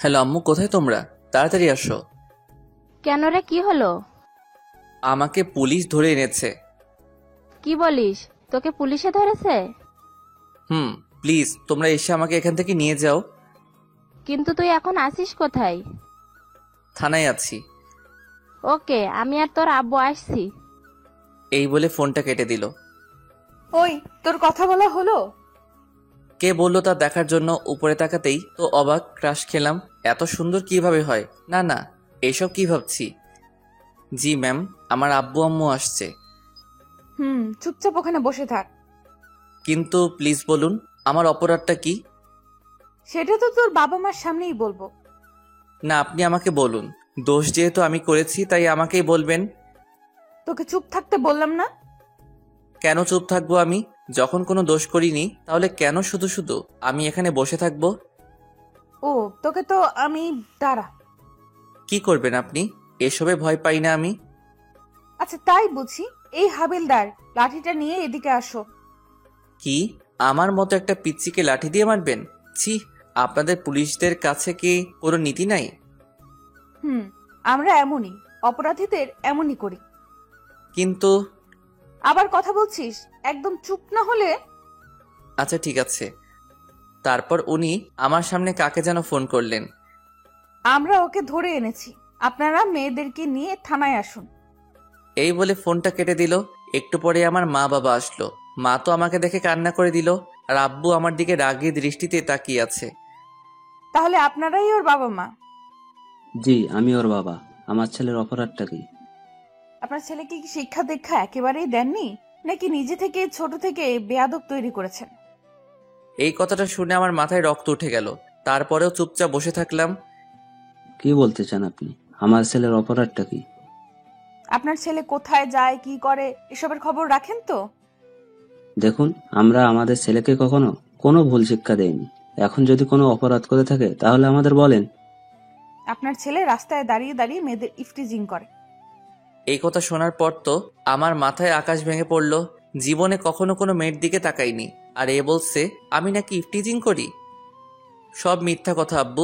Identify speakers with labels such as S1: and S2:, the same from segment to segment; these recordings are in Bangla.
S1: হ্যালো আম্মু, কোথায় তোমরা? তাড়াতাড়ি আসো।
S2: কেন রে, কি হলো?
S1: আমাকে পুলিশ ধরে এনেছে।
S2: কি বলিস? তোকে পুলিশে ধরেছে?
S1: হুম। প্লিজ তোমরা এসে আমাকে এখান থেকে নিয়ে যাও।
S2: কিন্তু তুই এখন আসিস কোথায়?
S1: থানায় আছি।
S2: ওকে, আমি আর তোর আব্বু আসছি।
S1: এই বলে ফোনটা কেটে দিল।
S3: ওই, তোর কথা বলা হলো?
S1: কে বললো তা দেখার জন্য উপরে তাকাতেই তো অবাক, ক্রাশ খেলাম। এত সুন্দর কিভাবে হয়? না না, এসব কি ভাবছি। জি ম্যাম, আমার আব্বু আম্মু আসছে।
S3: চুপচাপ ওখানে বসে থাক।
S1: কিন্তু প্লিজ বলুন, আমার অপরাধটা কি?
S3: সেটা তো তোর বাবা মার সামনেই বলবো।
S1: না, আপনি আমাকে বলুন। দোষ যেহেতু আমি করেছি তাই আমাকেই বলবেন।
S3: তোকে চুপ থাকতে বললাম না?
S1: কেন চুপ থাকবো আমি? যখন কোনো দোষ করিনি তাহলে কেন শুধু শুধু আমি এখানে বসে থাকবো?
S3: ও, তোকে তো আমি দাঁড়া।
S1: কি করবেন আপনি? এসবে ভয় পাই না আমি।
S3: আচ্ছা, তাই বুঝি। এই হাবিলদার, লাঠিটা নিয়ে এদিকে আসো।
S1: কি? আমার মতো একটা পিচ্চিকে লাঠি দিয়ে মারবেন? ছি! আপনাদের পুলিশদের কাছে কি কোনো নীতি নাই?
S3: আমরা এমনই, অপরাধীদের এমনই করি।
S1: কিন্তু
S3: আবার কথা বলছিস? একদম চুপ না হলে।
S1: আচ্ছা ঠিক আছে। তারপর উনি আমার সামনে কাকে যেন ফোন করলেন।
S3: আমরা ওকে ধরে এনেছি, আপনারা মেয়েদেরকে নিয়ে থানায় আসুন।
S1: এই বলে ফোনটা কেটে দিল। একটু পরে আমার মা বাবা আসলো। মা তো আমাকে দেখে কান্না করে দিল, আর আব্বু আমার দিকে রাগী দৃষ্টিতে তাকিয়ে আছে।
S3: তাহলে আপনারাই ওর বাবা মা?
S4: জি, আমি ওর বাবা। আমার ছেলের অপরাধটা কি?
S3: আপনার ছেলেকে কি শিক্ষা দীক্ষা একেবারেই দেননি, নাকি নিজে থেকে ছোট থেকে বেয়াদব তৈরি করেছেন?
S1: এই কথাটা শুনে আমার মাথায় রক্ত উঠে গেল। তারপরেও চুপচাপ বসে থাকলাম।
S4: কি বলতে চান আপনি? আমার ছেলের অপরাধটা কি?
S3: আপনার ছেলে কোথায় যায়, কি করে, এসবের খবর রাখেন তো?
S4: দেখুন, আমরা আমাদের ছেলেকে কখনো কোনো ভুল শিক্ষা দেইনি। এখন যদি কোনো অপরাধ করে থাকে তাহলে আমাদের বলেন।
S3: আপনার ছেলে রাস্তায় দাঁড়িয়ে দাঁড়িয়ে মেয়েদের ইফটিজিং করে।
S1: এই কথা শোনার পর তো আমার মাথায় আকাশ ভেঙে পড়ল। জীবনে কখনো কোনো মেয়ের দিকে তাকাইনি, আর এ বলছে আমি নাকি ইফটিজিং করি। সব মিথ্যা কথা আব্বু।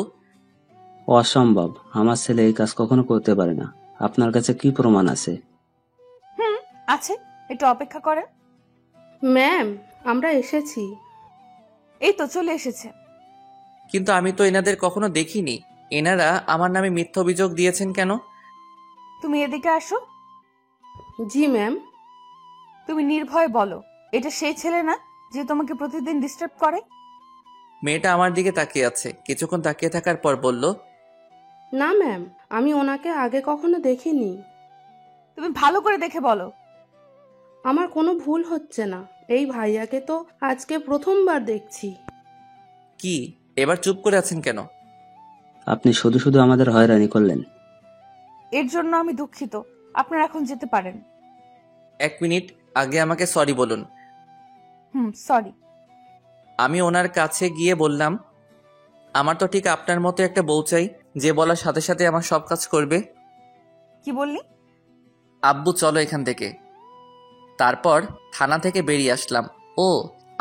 S4: অসম্ভব, আমার ছেলে এই কাজ কখনো করতে পারে না। আপনার কাছে কি প্রমাণ আছে?
S3: আছে, একটু অপেক্ষা করেন।
S5: ম্যাম, আমরা এসেছি।
S3: এই তো চলে এসেছে।
S1: কিন্তু আমি তো এনাদের কখনো দেখিনি। এনারা আমার নামে মিথ্যা অভিযোগ দিয়েছেন কেন?
S3: তুমি এদিকে আসো।
S5: জি ম্যাম।
S3: তুমি নির্ভয়ে বলো, এটা সেই ছেলে না যে তোমাকে প্রতিদিন ডিস্টার্ব করে?
S1: মেয়েটা আমার দিকে তাকিয়ে আছে। কিছুক্ষণ তাকিয়ে থাকার পর বলল,
S5: না ম্যাম, আমি ওনাকে আগে কখনো দেখিনি।
S3: তুমি ভালো করে দেখে বলো।
S5: আমার কোনো ভুল হচ্ছে না। এই ভাইয়াকে তো আজকে প্রথমবার দেখছি।
S1: কি? এবার চুপ করে আছেন কেন?
S4: আপনি শুধু শুধু আমাদের হয়রানি করলেন।
S3: এর জন্য আমি দুঃখিত। আপনারা এখন যেতে পারেন।
S1: 1 মিনিট, আগে আমাকে সরি বলুন।
S3: সরি।
S1: আমি ওনার কাছে গিয়ে বললাম, আমার তো ঠিক আপনার মতো একটা বউ চাই, যে বলার সাথে সাথে আমার সব কাজ করবে।
S3: কি বললি?
S1: আব্বু চলো এখান থেকে। তারপর থানা থেকে বেরিয়ে আসলাম। ও,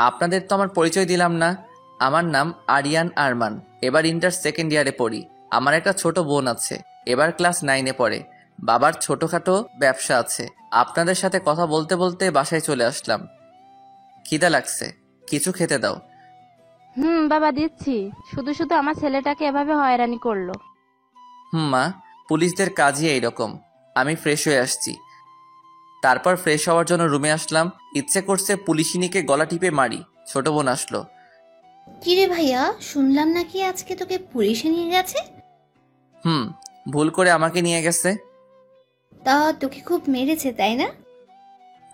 S1: আপনাদের তো আমার পরিচয় দিলাম না। আমার নাম আরিয়ান আরমান। এবার ইন্টার সেকেন্ড ইয়ারে পড়ি। আমার একটা ছোট বোন আছে, এবার ক্লাস 9-এ পড়ে। বাবার ছোটখাটো ব্যবসা আছে। আপনাদের সাথে কথা বলতে বলতে বাসায় চলে আসলাম। খিদা লাগছে, কিছু খেতে দাও।
S2: বাবা দিচ্ছি। শুধু শুধু আমার ছেলেটাকে এভাবে হয়রানি করলো।
S1: মা, পুলিশদের কাজই এইরকম। আমি ফ্রেশ হয়ে আসছি। তারপর ফ্রেশ হওয়ার জন্য রুমে আসলাম। ইচ্ছে করছে পুলিশিনীকে গলা টিপে মারি। ছোট বোন আসলো।
S6: কিরে ভাইয়া, শুনলাম নাকি আজকে তোকে পুলিশে নিয়ে গেছে?
S1: ভুল করে আমাকে নিয়ে গেছে।
S6: তা তোকে খুব মেরেছে, তাই না?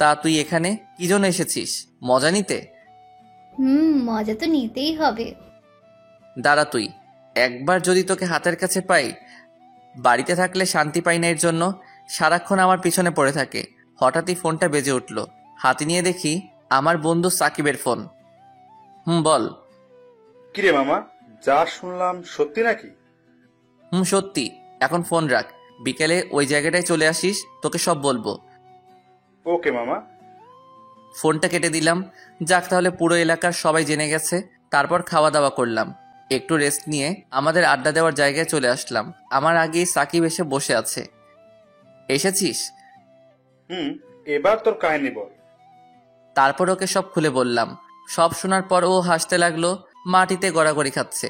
S1: তা তুই এখানে কি জন্য এসেছিস? মজা নিতে?
S6: মজা তো নিতেই হবে।
S1: দাঁড়া তুই, একবার যদি তোকে হাতের কাছে পাই। বাড়িতে থাকলে শান্তি পাই না, এর জন্য সারাক্ষণ আমার পিছনে পড়ে থাকে। হঠাৎই ফোনটা বেজে উঠল। হাতে নিয়ে দেখি আমার বন্ধু সাকিবের ফোন। বল।
S7: কিরে মামা, যা শুনলাম সত্যি নাকি?
S1: সত্যি। এখন ফোন রাখ, বিকেলে ওই জায়গাটায় চলে আসিস, তোকে সব বলবো।
S7: ওকে মামা।
S1: ফোনটা কেটে দিলাম। যাক, তাহলে পুরো এলাকার সবাই জেনে গেছে। তারপর খাওয়া দাওয়া করলাম। একটু রেস্ট নিয়ে আমাদের আড্ডা দেওয়ার জায়গায় চলে আসলাম। আমার আগেই সাকিব এসে বসে আছে। এসেছিস?
S7: এবার তোর কাহিনী বল।
S1: তারপর ওকে সব খুলে বললাম। সব শোনার পর ও হাসতে লাগলো, মাটিতে গড়াগড়ি খাচ্ছে।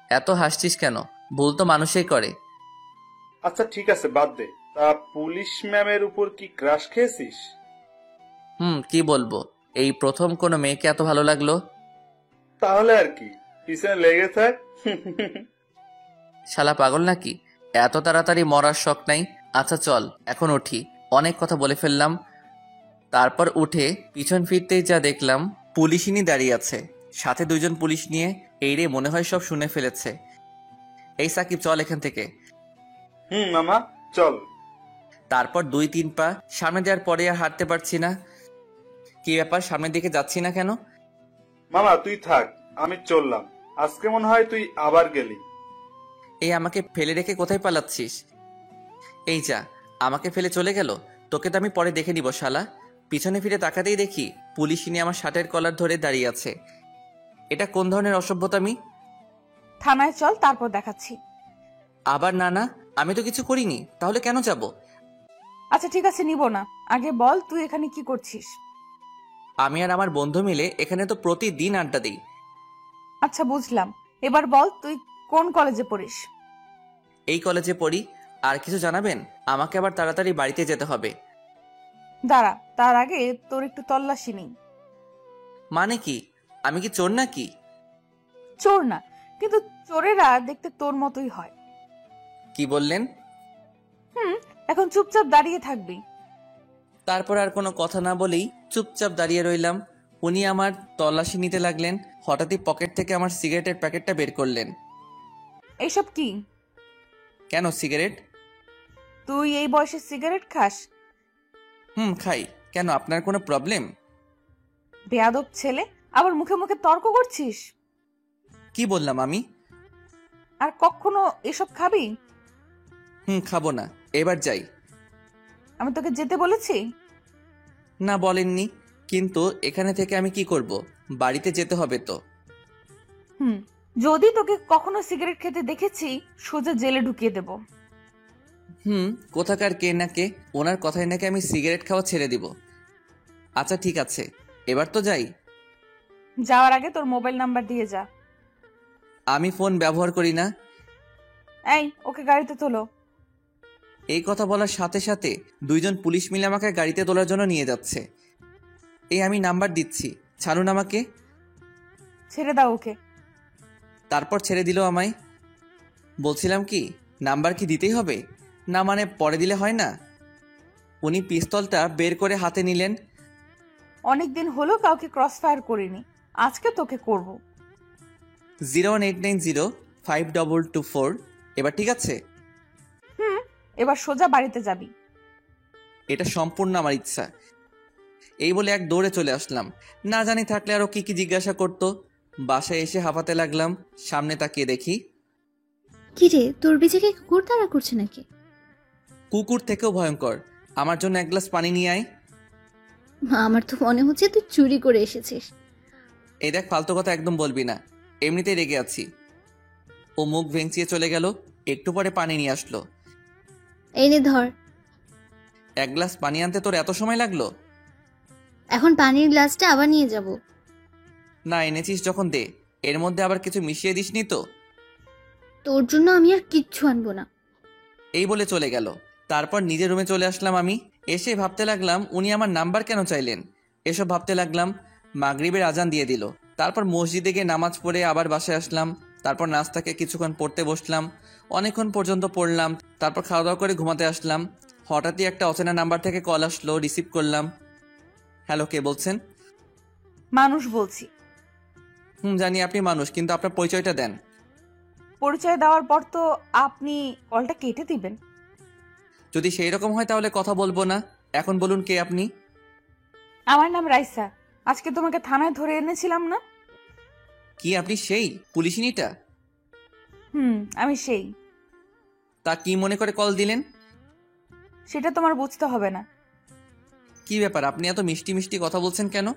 S1: এত হাসছিস কেন? ভুল তো মানুষই করে।
S7: আচ্ছা ঠিক আছে, বাদ দে। তা পুলিশ ম্যামের উপর কি ক্রাশ খেয়েছিস?
S1: কি বলবো, এই প্রথম কোনো মেয়েকে এত ভালো লাগলো।
S7: তাহলে আর কি, পিছনে লেগে থাক।
S1: শালা পাগল নাকি? এত তাড়াতাড়ি মরার শখ নাই। আচ্ছা চল এখন উঠি, অনেক কথা বলে ফেললাম। তারপর উঠে পিছন ফিরতেই যা দেখলাম, পুলিশিনী দাঁড়িয়ে আছে, সাথে দুইজন পুলিশ নিয়ে। এই রে, মনে হয় সব শুনে ফেলেছে। এই সাকিব, চল এখান থেকে।
S7: মামা চল।
S1: তারপর 2-3 পা সামনে দেওয়ার পরে আর হাঁটতে পারছি না। কি ব্যাপার, সামনের দিকে যাচ্ছি না কেন?
S7: মামা তুই থাক, আমি চললাম। আজকে মনে হয় তুই আবার গেলি।
S1: এই আমাকে ফেলে রেখে কোথায় পালাচ্ছিস? এই যা, আমাকে ফেলে চলে গেল। তোকে তো আমি পরে দেখে নিব শালা। পিছনে ফিরে তাকাতেই দেখি পুলিশিনী আমার শার্টের কলার ধরে দাঁড়িয়ে আছে। এটা কোন ধরনের অসভ্যতামি?
S3: থানায় চল, তারপর দেখাচ্ছি।
S1: আবার না না, আমি তো কিছু করিনি, তাহলে কেন যাব?
S3: আচ্ছা ঠিক আছে, নিব না। আগে বল তুই এখানে কি করছিস?
S1: আমি আর আমার বন্ধু মিলে এখানে তো প্রতিদিন আড্ডা দিই।
S3: আচ্ছা বুঝলাম, এবার বল তুই কোন কলেজে পড়িস?
S1: এই কলেজে পড়ি। আর কিছু জানাবেন? আমাকে আবার তাড়াতাড়ি বাড়িতে যেতে হবে।
S3: দাঁড়া, তার আগে তোর একটু তল্লাশি নেই।
S1: মানে কি? আমি কি চোর নাকি?
S3: চোর না, কিন্তু চোরেরা দেখতে তোর মতোই হয়।
S1: কি বললেন?
S3: এখন চুপচাপ দাঁড়িয়ে থাকবি।
S1: তারপর আর কোনো কথা না বলেই চুপচাপ দাঁড়িয়ে রইলাম। উনি আমার তল্লাশি নিতে লাগলেন। হঠাৎই পকেট থেকে আমার সিগারেটের প্যাকেটটা বের করলেন।
S3: এইসব কি?
S1: কেন, সিগারেট?
S3: তুই এই বয়সে সিগারেট খাস?
S1: খাই। কেন, আপনার কোনো প্রবলেম?
S3: বেয়াদব ছেলে, আবার মুখে মুখে তর্ক করছিস।
S1: কি বললাম আমি?
S3: আর কখনো এসব খাবি?
S1: খাবো না। এবার যাই।
S3: আমি তোকে যেতে বলেছি?
S1: না বলেননি, কিন্তু এখানে থেকে আমি কি করব? বাড়িতে যেতে হবে তো।
S3: যদি তোকে কখনো সিগারেট খেতে দেখেছি, সোজা জেলে ঢুকিয়ে দেব।
S1: কোথাকার কে না কে, ওনার কথায় নাকি আমি সিগারেট খাওয়া ছেড়ে দিব। আচ্ছা ঠিক আছে, এবার তো যাই।
S3: যাওয়ার আগে তোর মোবাইল নাম্বার দিয়ে যা।
S1: আমি ফোন ব্যবহার করি না।
S3: এই, ওকে গাড়িতে তোলো।
S1: এই কথা বলার সাথে সাথে দুইজন পুলিশ মিলে আমাকে গাড়িতে তোলার জন্য নিয়ে যাচ্ছে। এই আমি নাম্বার দিচ্ছি, ছাড়ুন আমাকে।
S3: ছেড়ে দাও ওকে।
S1: তারপর ছেড়ে দিল আমায়। বলছিলাম কি, নাম্বার কি দিতেই হবে? না মানে পরে দিলে হয় না? উনি পিস্তলটা বের করে হাতে নিলেন।
S3: অনেকদিন হলো কাউকে ক্রস ফায়ার করিনি, আজকে তোকে করব।
S1: 018905224। এবার ঠিক আছে?
S3: এবার সোজা বাড়িতে যাবি।
S1: এটা সম্পূর্ণ আমার ইচ্ছা। এই বলে এক দৌড়ে চলে আসলাম। না জানি থাকলে আরো কি কি জিজ্ঞাসা করতো। বাসায় এসে হাঁপাতে লাগলাম। সামনে তাকিয়ে দেখি
S6: কিরে, তোর বিজেকে কুকুর তাড়া করছে নাকি?
S1: কুকুর থেকেও ভয়ঙ্কর। আমার জন্য এক গ্লাস পানি নিয়ে আয়।
S6: আমার তো মনে হচ্ছে তুই চুরি করে এসেছিস।
S1: এই দেখ, ফালতু কথা একদম বলবি না, এমনিতেই রেগে আছি। ও মুখ ভেঙচিয়ে চলে গেল। একটু পরে পানি নিয়ে আসলো।
S6: এই নে ধর।
S1: এক গ্লাস পানি আনতে তোর এত সময় লাগলো?
S6: এখন পানির গ্লাসটা আবার নিয়ে যাব।
S1: না, এনেছিস যখন দে। এর মধ্যে আবার কিছু মিশিয়ে দিসনি তো?
S6: তোর জন্য আমি আর কিচ্ছু আনবো না।
S1: এই বলে চলে গেল। তারপর নিজের রুমে চলে আসলাম আমি। এসে ভাবতে লাগলাম উনি আমার নাম্বার কেন চাইলেন। এসব ভাবতে লাগলাম। মাগরিবের আজান দিয়ে দিল। তারপর মসজিদে গিয়ে নামাজ পড়ে আবার বাসায় আসলাম। তারপর নাস্তাকে কিছুক্ষণ পড়তে বসলাম। অনেকক্ষণ পর্যন্ত পড়লাম। তারপর খাওয়া দাওয়া করে ঘুমাতে আসলাম। হঠাৎই একটা অচেনা নাম্বার থেকে কল আসলো, রিসিভ করলাম। হ্যালো, কে বলছেন?
S3: মানুষ বলছি।
S1: জানি আপনি মানুষ, কিন্তু আপনার পরিচয়টা দেন।
S3: পরিচয় দেওয়ার পর তো আপনি কলটা কেটে দিবেন।
S1: যদি সেই রকম হয় তাহলে কথা বলবো না। এখন বলুন, কে আপনি?
S3: আমার নাম রাইসা। আজকে তোমাকে থানায় ধরে এনেছিলাম না?
S1: কি আপনি সেই পুলিশিনীটা?
S3: আমি সেই।
S1: তা কি মনে করে কল দিলেন?
S3: সেটা তোমার বুঝতে হবে না।
S1: কি ব্যাপার, আপনি এত মিষ্টি মিষ্টি কথা বলছেন কেন?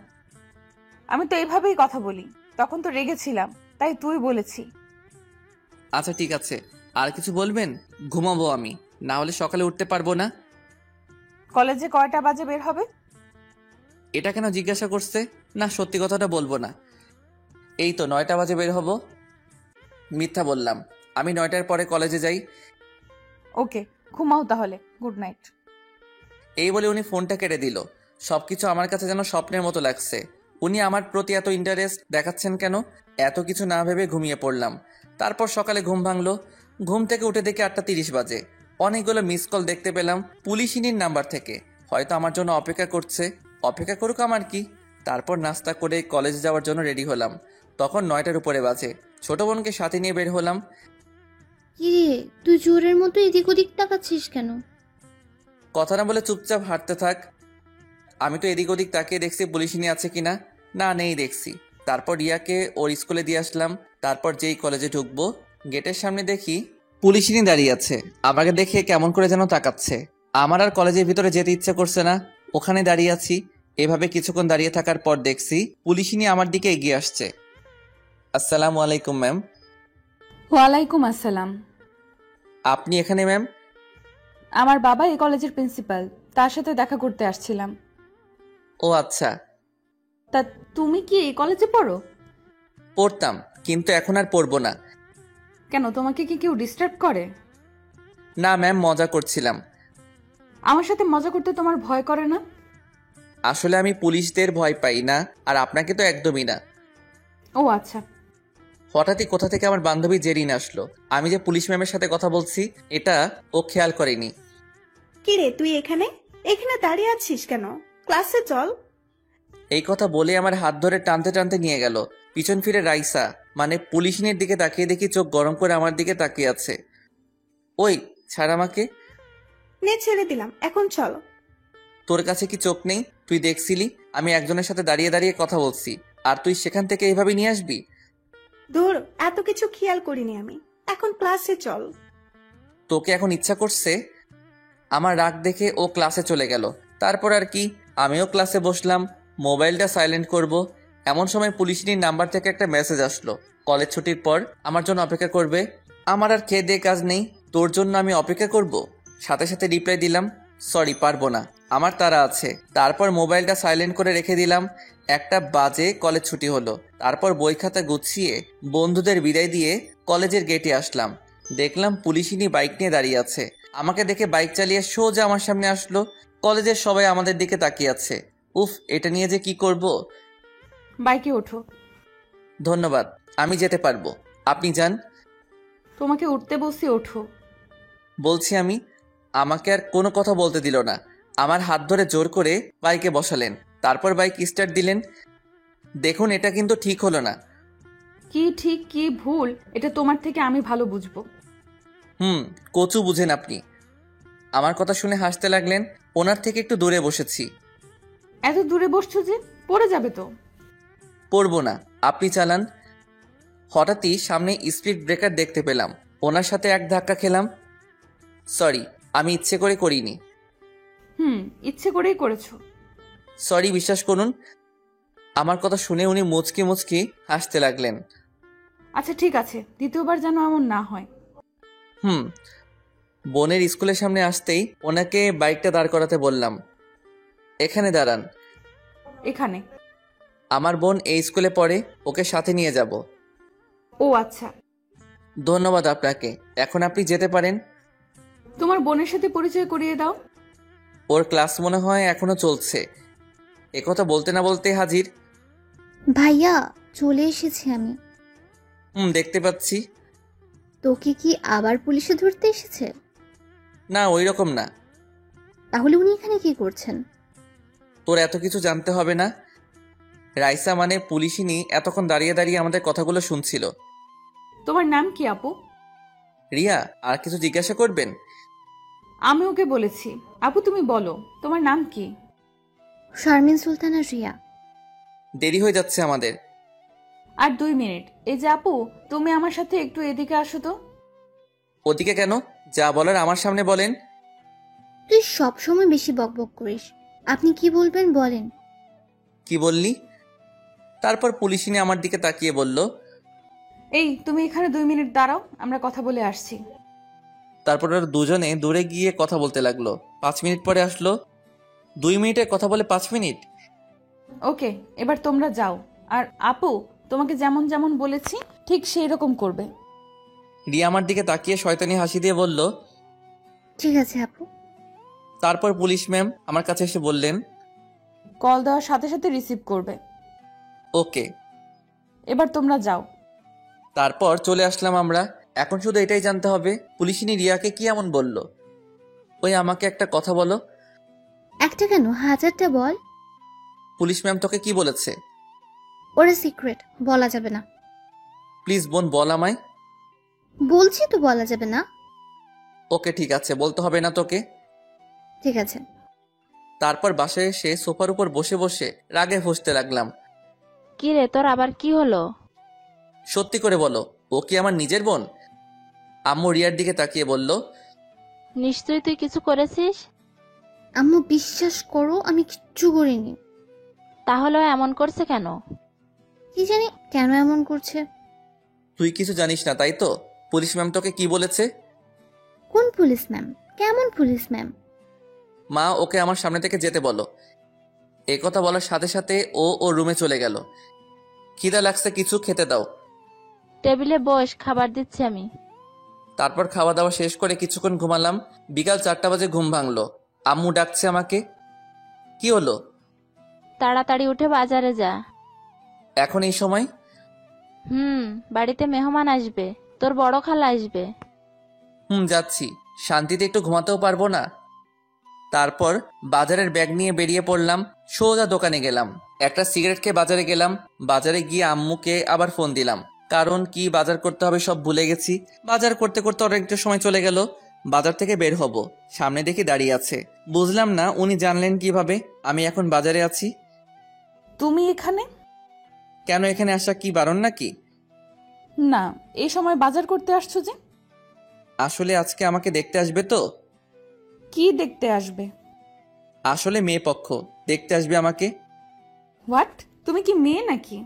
S3: আমি তো এইভাবেই কথা বলি। তখন তো রেগেছিলাম, তাই তুই বলেছি।
S1: আচ্ছা ঠিক আছে, আর কিছু বলবেন? ঘুমাবো আমি, না হলে সকালে উঠতে পারবো না।
S3: কলেজে কয়টা বাজে বের হবে?
S1: এটা কেন জিজ্ঞাসা করছে? না, সত্যি কথাটা বলবো না। এই তো 9টা বাজে বের হব। মিথ্যা বললাম, আমি 9টার পরে কলেজে যাই।
S3: ওকে, ঘুমাও তাহলে, গুড নাইট।
S1: এই বলে উনি ফোনটা কেটে দিল। সবকিছু আমার কাছে যেন স্বপ্নের মতো লাগছে। উনি আমার প্রতি এত ইন্টারেস্ট দেখাচ্ছেন কেন? এত কিছু না ভেবে ঘুমিয়ে পড়লাম। তারপর সকালে ঘুম ভাঙলো। ঘুম থেকে উঠে দেখি 8:30 বাজে। অনেকগুলো মিস কল দেখতে পেলাম পুলিশিনীর নাম্বার থেকে। হয়তো আমার জন্য অপেক্ষা করছে। অপেক্ষা করুক, আমার কি। তারপর নাস্তা করে কলেজে যাওয়ার জন্য রেডি হলাম। তখন 9টার উপরে বাজে। ছোট বোনকে সাথে নিয়ে বের হলাম।
S6: কিরে, তুই চোরের মতো এদিক ওদিক তাকাচ্ছিস কেন?
S1: কথা না বলে চুপচাপ হাঁটতে থাক। আমি তো এদিক ওদিক তাকিয়ে দেখছি পুলিশিনী আছে কিনা। না, নেই দেখছি। তারপর রিয়াকে ওর স্কুলে দিয়ে আসলাম। তারপর যেই কলেজে ঢুকবো, গেটের সামনে দেখি পুলিশিনী দাঁড়িয়ে আছে। আমাকে দেখে কেমন করে যেন তাকাচ্ছে। আমার আর কলেজের ভিতরে যেতে ইচ্ছে করছে না। ওখানে দাঁড়িয়ে আছি। এভাবে কিছুক্ষণ দাঁড়িয়ে থাকার পর দেখছি পুলিশিনী আমার দিকে এগিয়ে আসছে। আসসালামু আলাইকুম ম্যাম।
S8: ওয়ালাইকুম আসসালাম।
S1: আপনি এখানে ম্যাম?
S8: আমার বাবা এই কলেজের প্রিন্সিপাল, তার সাথে দেখা করতে আসছিলাম।
S1: ও আচ্ছা।
S8: তা তুমি কি এই কলেজে পড়ো?
S1: পড়তাম, কিন্তু এখন আর পড়বো না।
S8: কেন, তোমাকে কি কেউ ডিস্টার্ব করে?
S1: না ম্যাম, মজা করছিলাম।
S8: আমার সাথে মজা করতে তোমার ভয় করে না?
S1: আসলে আমি পুলিশদের ভয় পাই না, আর আপনাকে তো একদমই না।
S8: ও আচ্ছা।
S1: হঠাৎই কোথা থেকে আমার বান্ধবী জেরিন আসলো। আমি যে পুলিশ ম্যামের সাথে কথা বলছি এটা ও খেয়াল করেনি।
S9: কিরে, তুই এখানে এখানে দাঁড়িয়ে আছিস কেন? ক্লাসে চল।
S1: এই কথা বলে আমার হাত ধরে টানতে টানতে নিয়ে গেল। পিছন ফিরে রাইসা মানে পুলিশিনের দিকে তাকিয়ে দেখি চোখ গরম করে আমার দিকে তাকিয়ে আছে। ওই ছাড় আমাকে।
S9: নে, ছেড়ে দিলাম, এখন চল।
S1: তোর কাছে কি চোখ নেই? তুই দেখছিলি আমি একজনের সাথে দাঁড়িয়ে দাঁড়িয়ে কথা বলছি, আর তুই সেখান থেকে এইভাবে নিয়ে আসবি?
S9: ধুর, এত কিছু খেয়াল করিনি আমি। এখন ক্লাসে চল।
S1: তোকে এখন ইচ্ছা করছে? আমার রাগ দেখে ও ক্লাসে চলে গেল। তারপর আর কি, আমিও ক্লাসে বসলাম। মোবাইলটা সাইলেন্ট করব, এমন সময় পুলিশিনীর নাম্বার থেকে একটা মেসেজ আসলো। কলেজ ছুটির পর আমার জন্য অপেক্ষা করবে। আমার আর খেয়ে দিয়ে কাজ নেই, তোর জন্য আমি অপেক্ষা করব। সাথে সাথে রিপ্লাই দিলাম, সরি পারবো না, আমার তাড়া আছে। তারপর মোবাইলটা সাইলেন্ট করে রেখে দিলাম। 1টা বাজে কলেজ ছুটি হলো। তারপর বই খাতা গুছিয়ে বন্ধুদের বিদায় দিয়ে কলেজের গেটে আসলাম। দেখলাম পুলিশিনী বাইক নিয়ে দাঁড়িয়ে আছে। আমাকে দেখে বাইক চালিয়ে সোজা আমার সামনে আসলো। কলেজের সবাই আমাদের দিকে তাকিয়ে আছে। উফ, এটা নিয়ে যে কি করব।
S8: বাইকে ওঠো।
S1: ধন্যবাদ, আমি যেতে পারবো, আপনি যান।
S8: তোমাকে উঠতে বলছি, ওঠো।
S1: বলছি আমি। আমাকে আর কোনো কথা বলতে দিল না। আমার হাত ধরে জোর করে বাইকে বসালেন। তারপর বাইক স্টার্ট দিলেন। দেখুন, এটা কিন্তু ঠিক হলো না।
S8: কি ঠিক কি ভুল এটা তোমার থেকে আমি ভালো বুঝবো।
S1: কচু বুঝেন আপনি। আমার কথা শুনে হাসতে লাগলেন। ওনার থেকে একটু দূরে বসেছি।
S8: এত দূরে বসছো যে, পড়ে যাবে তো।
S1: পড়বো না, আপনি চালান। হঠাৎই সামনে স্পিড ব্রেকার দেখতে পেলাম। ওনার সাথে এক ধাক্কা খেলাম। সরি, আমি ইচ্ছে করে করিনি।
S8: ইচ্ছে করেই করেছো।
S1: সরি, বিশ্বাস করুন। আমার কথা শুনে উনি মুচকি মুচকি হাসতে লাগলেন।
S8: আচ্ছা ঠিক আছে, দ্বিতীয়বার যেন এমন না হয়।
S1: বোনের স্কুলের সামনে আসতেই ওনাকে বাইকটা দাঁড় করাতে বললাম। এখানে দাঁড়ান।
S8: এখানে?
S1: আমার বোন এই স্কুলে পড়ে, ওকে সাথে নিয়ে যাব।
S8: ও আচ্ছা।
S1: ধন্যবাদ আপনাকে, এখন আপনি যেতে পারেন।
S8: তোমার বোনের সাথে পরিচয় করিয়ে দাও।
S1: ওর ক্লাস মনে হয় এখনো চলছে। একথা বলতে না বলতে হাজির।
S6: ভাইয়া, চলে এসেছি আমি।
S1: দেখতে পাচ্ছি।
S6: তোকে কি আবার পুলিশে ধরতে এসেছে?
S1: না, ওই রকম না।
S6: তাহলে উনি এখানে কি করছেন?
S1: তোর এত কিছু জানতে হবে না। রাইসা মানে পুলিশিনী এতক্ষণ দাঁড়িয়ে দাঁড়িয়ে আমাদের কথাগুলো শুনছিল।
S8: তোমার নাম কি আপু?
S1: রিয়া, আর কিছু জিজ্ঞাসা করবেন?
S8: আমি ওকে বলেছি। আপু তুমি বলো, তোমার নাম কি?
S6: শারমিন সুলতানা রিয়া।
S1: দেরি হয়ে যাচ্ছে আমাদের।
S8: আর 2 মিনিট। এই যে আপু, তুমি আমার সাথে একটু এদিকে আসো তো।
S1: ওদিকে কেন? যা বলার আমার সামনে বলেন।
S6: তুই সবসময় বেশি বকবক করিস। আপনি কি বলবেন বলেন।
S1: কি বললি? তারপর পুলিশিনী আমার দিকে তাকিয়ে বলল,
S8: এই তুমি এখানে 2 মিনিট দাঁড়াও, আমরা কথা বলে আসছি।
S1: তারপর ওরা দুজনে দূরে গিয়ে কথা বলতে লাগলো। 5 মিনিট পরে আসলো। 2 মিনিটের কথা বলে 5 মিনিট।
S8: ওকে, এবার তোমরা যাও। আর আপু, তোমাকে যেমন যেমন বলেছি ঠিক সেই রকম করবে।
S1: রিয়া আমার দিকে তাকিয়ে শয়তানি হাসি দিয়ে বলল।
S6: ঠিক আছে আপু।
S1: তারপর পুলিশ ম্যাম আমার কাছে এসে বললেন,
S8: কল দেওয়ার সাথে সাথে রিসিভ করবে।
S1: ওকে।
S8: এবার তোমরা যাও।
S1: তারপর চলে আসলাম আমরা। এখন শুধু এটাই জানতে হবে পুলিশিনী রিয়াকে কি এমন বলল। ওই আমাকে একটা কথা বলো।
S6: একটা কেন, 1000টা বল।
S1: পুলিশ ম্যাম তোকে কি বলেছে?
S6: ওরা সিক্রেট, বলা যাবে না।
S1: প্লিজ বোন বল আমায়।
S6: বলছি তো বলা যাবে না।
S1: ওকে ঠিক আছে, বলতে হবে না তোকে।
S6: ঠিক আছে।
S1: তারপর বাসায় এসে সোফার উপর বসে বসে রাগে ফুঁসতে লাগলাম।
S2: কি রে, তোর আবার কি হলো?
S1: সত্যি করে বলো, ও কি আমার নিজের বোন? আম্মু রিয়ার দিকে তাকিয়ে বলল,
S2: নিশ্চয়ই তুই কিছু করেছিস।
S6: আম্মু বিশ্বাস করো, আমি কিচ্ছু করিনি।
S2: তাহলে ও এমন করছে কেন?
S6: কি জানি কেন এমন করছে।
S1: তুই কিছু জানিস না তাই তো? পুলিশ ম্যাম তোকে কি বলেছে?
S6: কোন পুলিশ ম্যাম? কেমন পুলিশ ম্যাম?
S1: মা ওকে আমার সামনে থেকে যেতে বলো। এ কথা বলার সাথে সাথে ও ওর রুমে চলে গেল। খিদা লাগছে, কিছু খেতে দাও।
S2: টেবিলে বস, খাবার দিচ্ছি আমি।
S1: তারপর খাওয়া দাওয়া শেষ করে কিছুক্ষণ ঘুমালাম। বিকাল 4টা বাজে ঘুম ভাঙলো। আম্মু ডাকছে আমাকে। কি হলো?
S2: তাড়াতাড়ি উঠে বাজারে যা।
S1: এখন এই সময়?
S2: বাড়িতে মেহমান আসবে, তোর বড় খালা আসবে।
S1: যাচ্ছি। শান্তিতে একটু ঘুমাতেও পারবো না। তারপর বাজারের ব্যাগ নিয়ে বেরিয়ে পড়লাম। সোজা দোকানে গেলাম। একটা সিগারেট খেয়ে বাজারে গেলাম। বাজারে গিয়ে আম্মুকে আবার ফোন দিলাম, কারণ কি বাজার করতে হবে সব ভুলে গেছি। বাজার করতে করতে অনেকটা সময় চলে গেল। বাজার থেকে বের হব, সামনে দেখি দাঁড়িয়ে আছে। বুঝলাম না উনি জানলেন কিভাবে আমি এখন বাজারে আছি।
S8: তুমি এখানে?
S1: কেন, এখানে আসা কি বারণ নাকি?
S8: না, এই সময় বাজার করতে আসছো যে?
S1: আসলে আজকে আমাকে দেখতে আসবে তো।
S8: কি দেখতে আসবে?
S1: আসলে মেয়ে পক্ষ দেখতে আসবে আমাকে।
S8: হোয়াট? তুমি কি মেয়ে নাকি?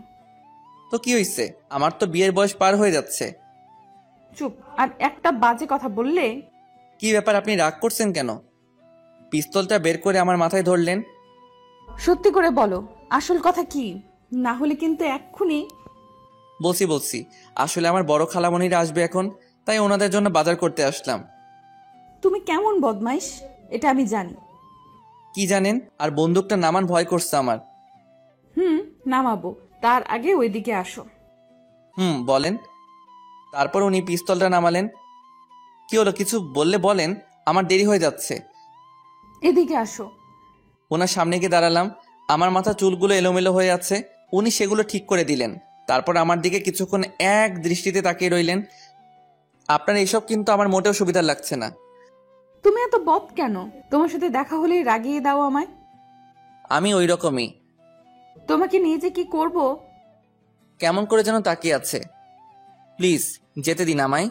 S1: তো কি হইছে, আমার তো বিয়ের বয়স পার হয়ে যাচ্ছে।
S8: চুপ! আর একটা বাজে কথা বললে।
S1: কি ব্যাপার, আপনি রাগ করছেন কেন? পিস্তলটা বের করে আমার মাথায় ধরলেন।
S8: সত্যি করে বলো, আসল কথা কি? না হলে কিন্তু এক্ষুনি।
S1: বলছি আসলে আমার বড় খালামণিরা আসবে এখন, তাই ওনাদের জন্য বাজার করতে আসলাম।
S8: তুমি কেমন বদমাইশ এটা আমি জানি।
S1: কি জানেন? আর বন্দুকটা নামান, ভয় করছে আমার।
S8: নামাবো, তার আগে ওইদিকে আসো।
S1: বলেন। তারপর উনি পিস্তলটা নামালেন। কি হলো, কিছু বললে বলেন, আমার দেরি হয়ে যাচ্ছে।
S8: এদিকে আসো।
S1: ওনার সামনে গিয়ে দাঁড়ালাম। আমার মাথা চুলগুলো এলোমেলো হয়ে আছে, উনি সেগুলো ঠিক করে দিলেন। তারপর আমার দিকে কিছুক্ষণ এক দৃষ্টিতে তাকিয়ে রইলেন। আপনার এসব কিন্তু আমার মোটেও সুবিধা লাগছে না।
S8: তুমি এত বদ কেন? তোমার সাথে দেখা হলেই রাগিয়ে দাও আমায়।
S1: আমি ওই রকমই।
S8: তোমাকে নিয়ে যে কি করব।
S1: কেমন করে যেন তাকিয়ে আছে। প্লিজ যেতে দিন আমায়।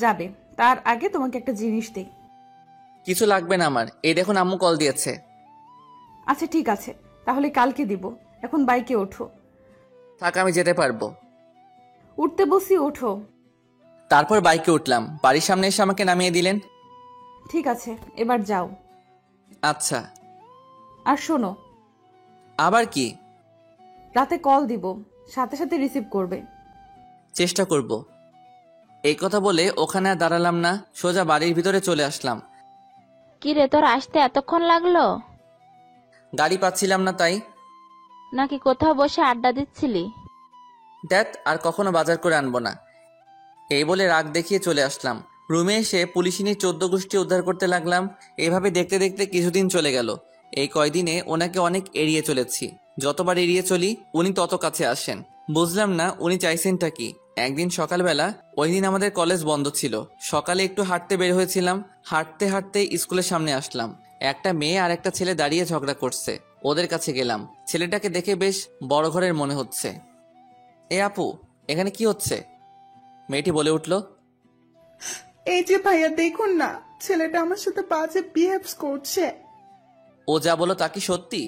S8: যাবে, তার আগে তোমাকে একটা জিনিস দেই।
S1: কিছু লাগবে না আমার, এই দেখুন আম্মু কল দিয়েছে।
S8: আচ্ছা ঠিক আছে, তাহলে কালকে দিব। এখন বাইকে ওঠো।
S1: থাক, আমি যেতে পারবো।
S8: উঠতে বসি, ওঠো।
S1: তারপর বাইকে উঠলাম। বাড়ির সামনে এসে আমাকে নামিয়ে দিলেন।
S8: ঠিক আছে, এবার যাও।
S1: আচ্ছা।
S8: আর শোনো,
S1: আবার কি?
S8: রাতে কল দিব, সাথে সাথে রিসিভ করবে।
S1: চেষ্টা করব। এই কথা বলে ওখানে আর দাঁড়ালাম না, সোজা বাড়ির ভিতরে চলে আসলাম।
S2: কি রে, তোর আসতে এতক্ষণ লাগলো?
S1: গাড়ি পাচ্ছিলাম না তাই।
S2: নাকি কোথাও বসে আড্ডা দিচ্ছিলি?
S1: দেখ, আর কখনো বাজার করে আনবো না। এই বলে রাগ দেখিয়ে চলে আসলাম। রুমে এসে পুলিশিনী 14 গোষ্ঠী উদ্ধার করতে লাগলাম। এইভাবে দেখতে দেখতে কিছুদিন চলে গেল। এই কয়দিনে ওনাকে অনেক এড়িয়ে চলেছি। যতবার এড়িয়ে চলি উনি তত কাছে আসেন। বুঝলাম না উনি চাইছেনটা কি। একদিন সকালবেলা, ওই দিন আমাদের কলেজ বন্ধ ছিল, সকালে একটু হাঁটতে বের হয়েছিলাম। হাঁটতে হাঁটতে স্কুলের সামনে আসলাম। একটা মেয়ে আর একটা ছেলে দাঁড়িয়ে ঝগড়া করছে। ওদের কাছে গেলাম। ছেলেটাকে দেখে বেশ বড় ঘরের মনে হচ্ছে। এ আপু, এখানে কি হচ্ছে? মেয়েটি বলে উঠল,
S9: এই যে ভাইয়া দেখুন না, ছেলেটা আমার সাথে বাজে বিহেভস করছে।
S1: ও যা বলো তা কি সত্যি?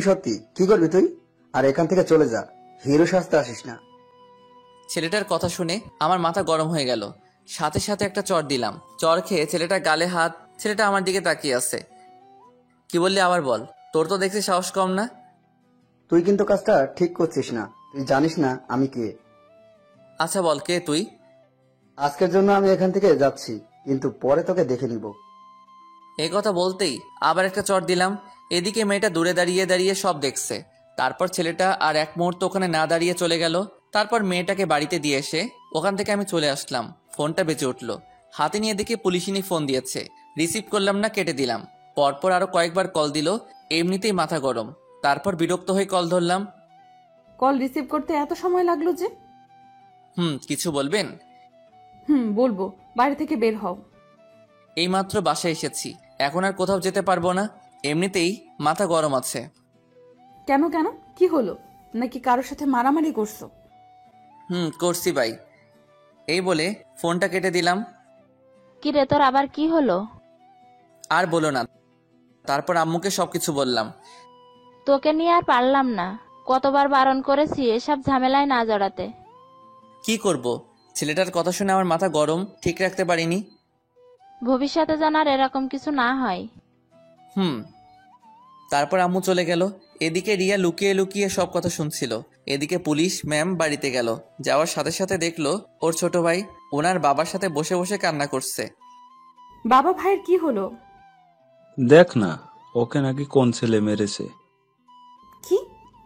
S10: সত্যি। কি করবি তুই? আর এখান থেকে চলে যা, হিরো সাজতে আসিস না।
S1: ছেলেটার কথা শুনে আমার মাথা গরম হয়ে গেল। সাথে সাথে একটা চড় দিলাম। চড় খেয়ে ছেলেটা গালে হাত। ছেলেটা আমার দিকে তাকিয়ে আছে। কি বললি আবার বল। তোর তো দেখছি সাহস কম না।
S10: তুই কিন্তু কাজটা ঠিক করছিস না। তুই জানিস না আমি কে।
S1: আচ্ছা বল, কে তুই?
S10: আজকের জন্য আমি এখান থেকে যাচ্ছি, কিন্তু পরে তোকে দেখে নিব।
S1: এই কথা বলতেই আবার একটা চড় দিলাম। এদিকে মেয়েটা দূরে দাঁড়িয়ে দাঁড়িয়ে সব দেখছে। তারপর ছেলেটা আর এক মুহূর্ত ওখানে না দাঁড়িয়ে চলে গেল। তারপর মেয়েটাকে বাড়িতে দিয়ে এসে ওখান থেকে আমি চলে আসলাম। ফোনটা বেজে উঠল। হাতে নিয়ে দেখে পুলিশিনী ফোন দিয়েছে। রিসিভ করলাম না, কেটে দিলাম। পরপর আরো কয়েকবার কল দিল। এমনিতেই মাথা গরম। তারপর বিরক্ত হয়ে কল ধরলাম।
S8: কল রিসিভ করতে এত সময় লাগলো যে?
S1: কিছু বলবেন?
S8: বলবো, বাইরে থেকে বের হও।
S1: এইমাত্র বাসায় এসেছি, এখন আর কোথাও যেতে পারবো না। এমনিতেই মাথা গরম আছে।
S8: কেন কেন, কি হলো? নাকি কারোর সাথে মারামারি করছো?
S1: করছি ভাই। এই বলে ফোনটা কেটে দিলাম।
S2: কিরে, তোর আবার কি হলো?
S1: আর বলো না। তারপর আম্মুকে সবকিছু বললাম।
S2: তোকে নিয়ে আর পারলাম না। কতবার বারণ করেছি এসব ঝামেলায় না জড়াতে।
S1: কি করব, ছেলেটার কথা শুনে আমার মাথা গরম, ঠিক রাখতে পারিনি।
S2: ভবিষ্যতে যেন আর এরকম কিছু না হয়।
S1: তারপর আম্মু চলে গেল। এদিকে রিয়া লুকিয়ে লুকিয়ে সব কথা শুনছিল। এদিকে পুলিশ ম্যাম বাড়িতে গেল। যাওয়ার সাথে সাথে দেখলো ওর ছোট ভাই ওনার বাবার সাথে বসে বসে কান্না করছে।
S8: বাবা ভাইয়ের কি হলো?
S4: দেখ না, ওকে নাকি কোন ছেলে মেরেছে।
S8: কি?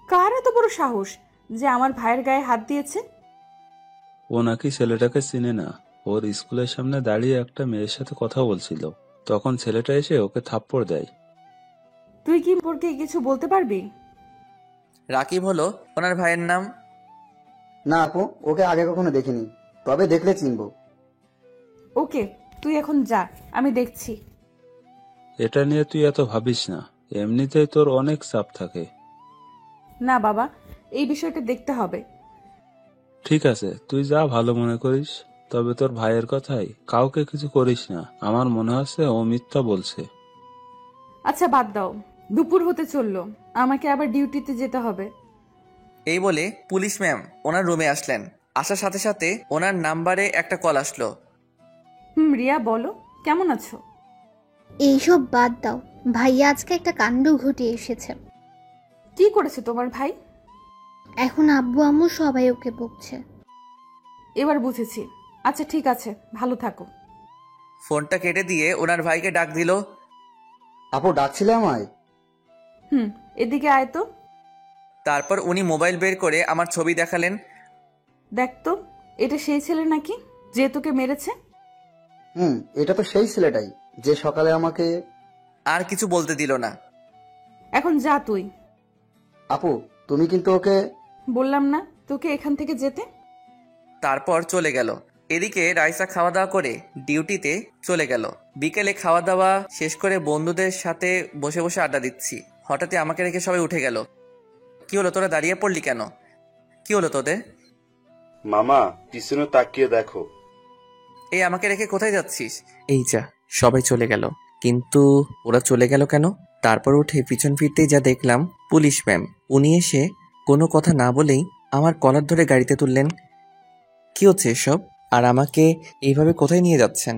S8: কার এত বড় সাহস যে আমার ভাইয়ের গায়ে হাত দিয়েছে?
S4: ও নাকি ছেলেটাকে চিনে না। ওর স্কুলের সামনে দাঁড়িয়ে একটা মেয়ের সাথে কথা বলছিল, তখন ছেলেটা এসে ওকে থাপ্পড় দেয়।
S8: তুই কি সম্পর্কে কিছু বলতে পারবি?
S1: রাকিব হলো ওনার ভাইয়ের নাম।
S10: না আপু, ওকে আগে কখনো দেখিনি, তবে দেখলে চিনবো।
S8: ওকে, তুই এখন যা, আমি দেখছি।
S4: এটা নিয়ে তুই এত ভাবিস না, এমনিতেই তোর অনেক চাপ থাকে।
S8: না বাবা, এই বিষয়টা দেখতে হবে।
S4: ঠিক আছে, তুই যা ভালো মনে করিস। তবে তোর ভাইয়ের কথাই কাউকে কিছু করিস না। আমার মনে হচ্ছে ও মিথ্যা বলছে।
S8: আচ্ছা বাদ দাও, দুপুর হতে চললো, আমাকে আবার ডিউটিতে যেতে হবে।
S1: এই বলে পুলিশ ম্যাম ওনার রুমে আসলেন। আসার সাথে সাথে ওনার নাম্বারে একটা কল আসলো।
S8: রিয়া বলো, কেমন আছো?
S6: এইসব বাদ দাও, ভাইয়া আজকে একটা কাণ্ড ঘটিয়ে এসেছে।
S8: কি করেছে তোমার ভাই?
S6: এখন আব্বু আম্মু সবাই ওকে বকছে।
S8: এবার বুঝেছি। আচ্ছা ঠিক আছে, ভালো থাকো।
S1: ফোনটা কেটে দিয়ে ওনার ভাইকে ডাক দিল।
S10: আপু ডাকছিলে আমায়?
S8: এদিকে আয় তো।
S1: তারপর উনি মোবাইল বের করে আমার ছবি দেখালেন।
S8: দেখ তো, এটা সেই ছেলে নাকি যে তোকে মেরেছে?
S10: এটা তো সেই ছেলেটাই যে সকালে আমাকে।
S1: আর কিছু বলতে দিল না।
S8: এখন যা তুই।
S10: আপু তুমি কিন্তু ওকে।
S8: বললাম না তোকে এখান থেকে যেতে?
S1: তারপর চলে গেল। এদিকে রাইসা খাওয়া দাওয়া করে ডিউটিতে চলে গেল। বিকেলে খাওয়া দাওয়া শেষ করে বন্ধুদের সাথে বসে বসে আড্ডা দিচ্ছি। হঠাৎই আমাকে রেখে সবাই উঠে গেল। কি হলো, তোরা দাঁড়িয়ে পড়লি কেন? কি হলো তোদের?
S7: মামা পিছনে তাকিয়ে দেখো।
S1: এই আমাকে রেখে কোথায় যাচ্ছিস? এই যা, সবাই চলে গেল। কিন্তু ওরা চলে গেল কেন? তারপর উঠে পিছন ফিরতেই যা দেখলাম, পুলিশ ম্যাম। উনি এসে কোনো কথা না বলেই আমার কলার ধরে গাড়িতে তুললেন। কি হচ্ছে এসব? আর আমাকে এইভাবে কোথায় নিয়ে যাচ্ছেন?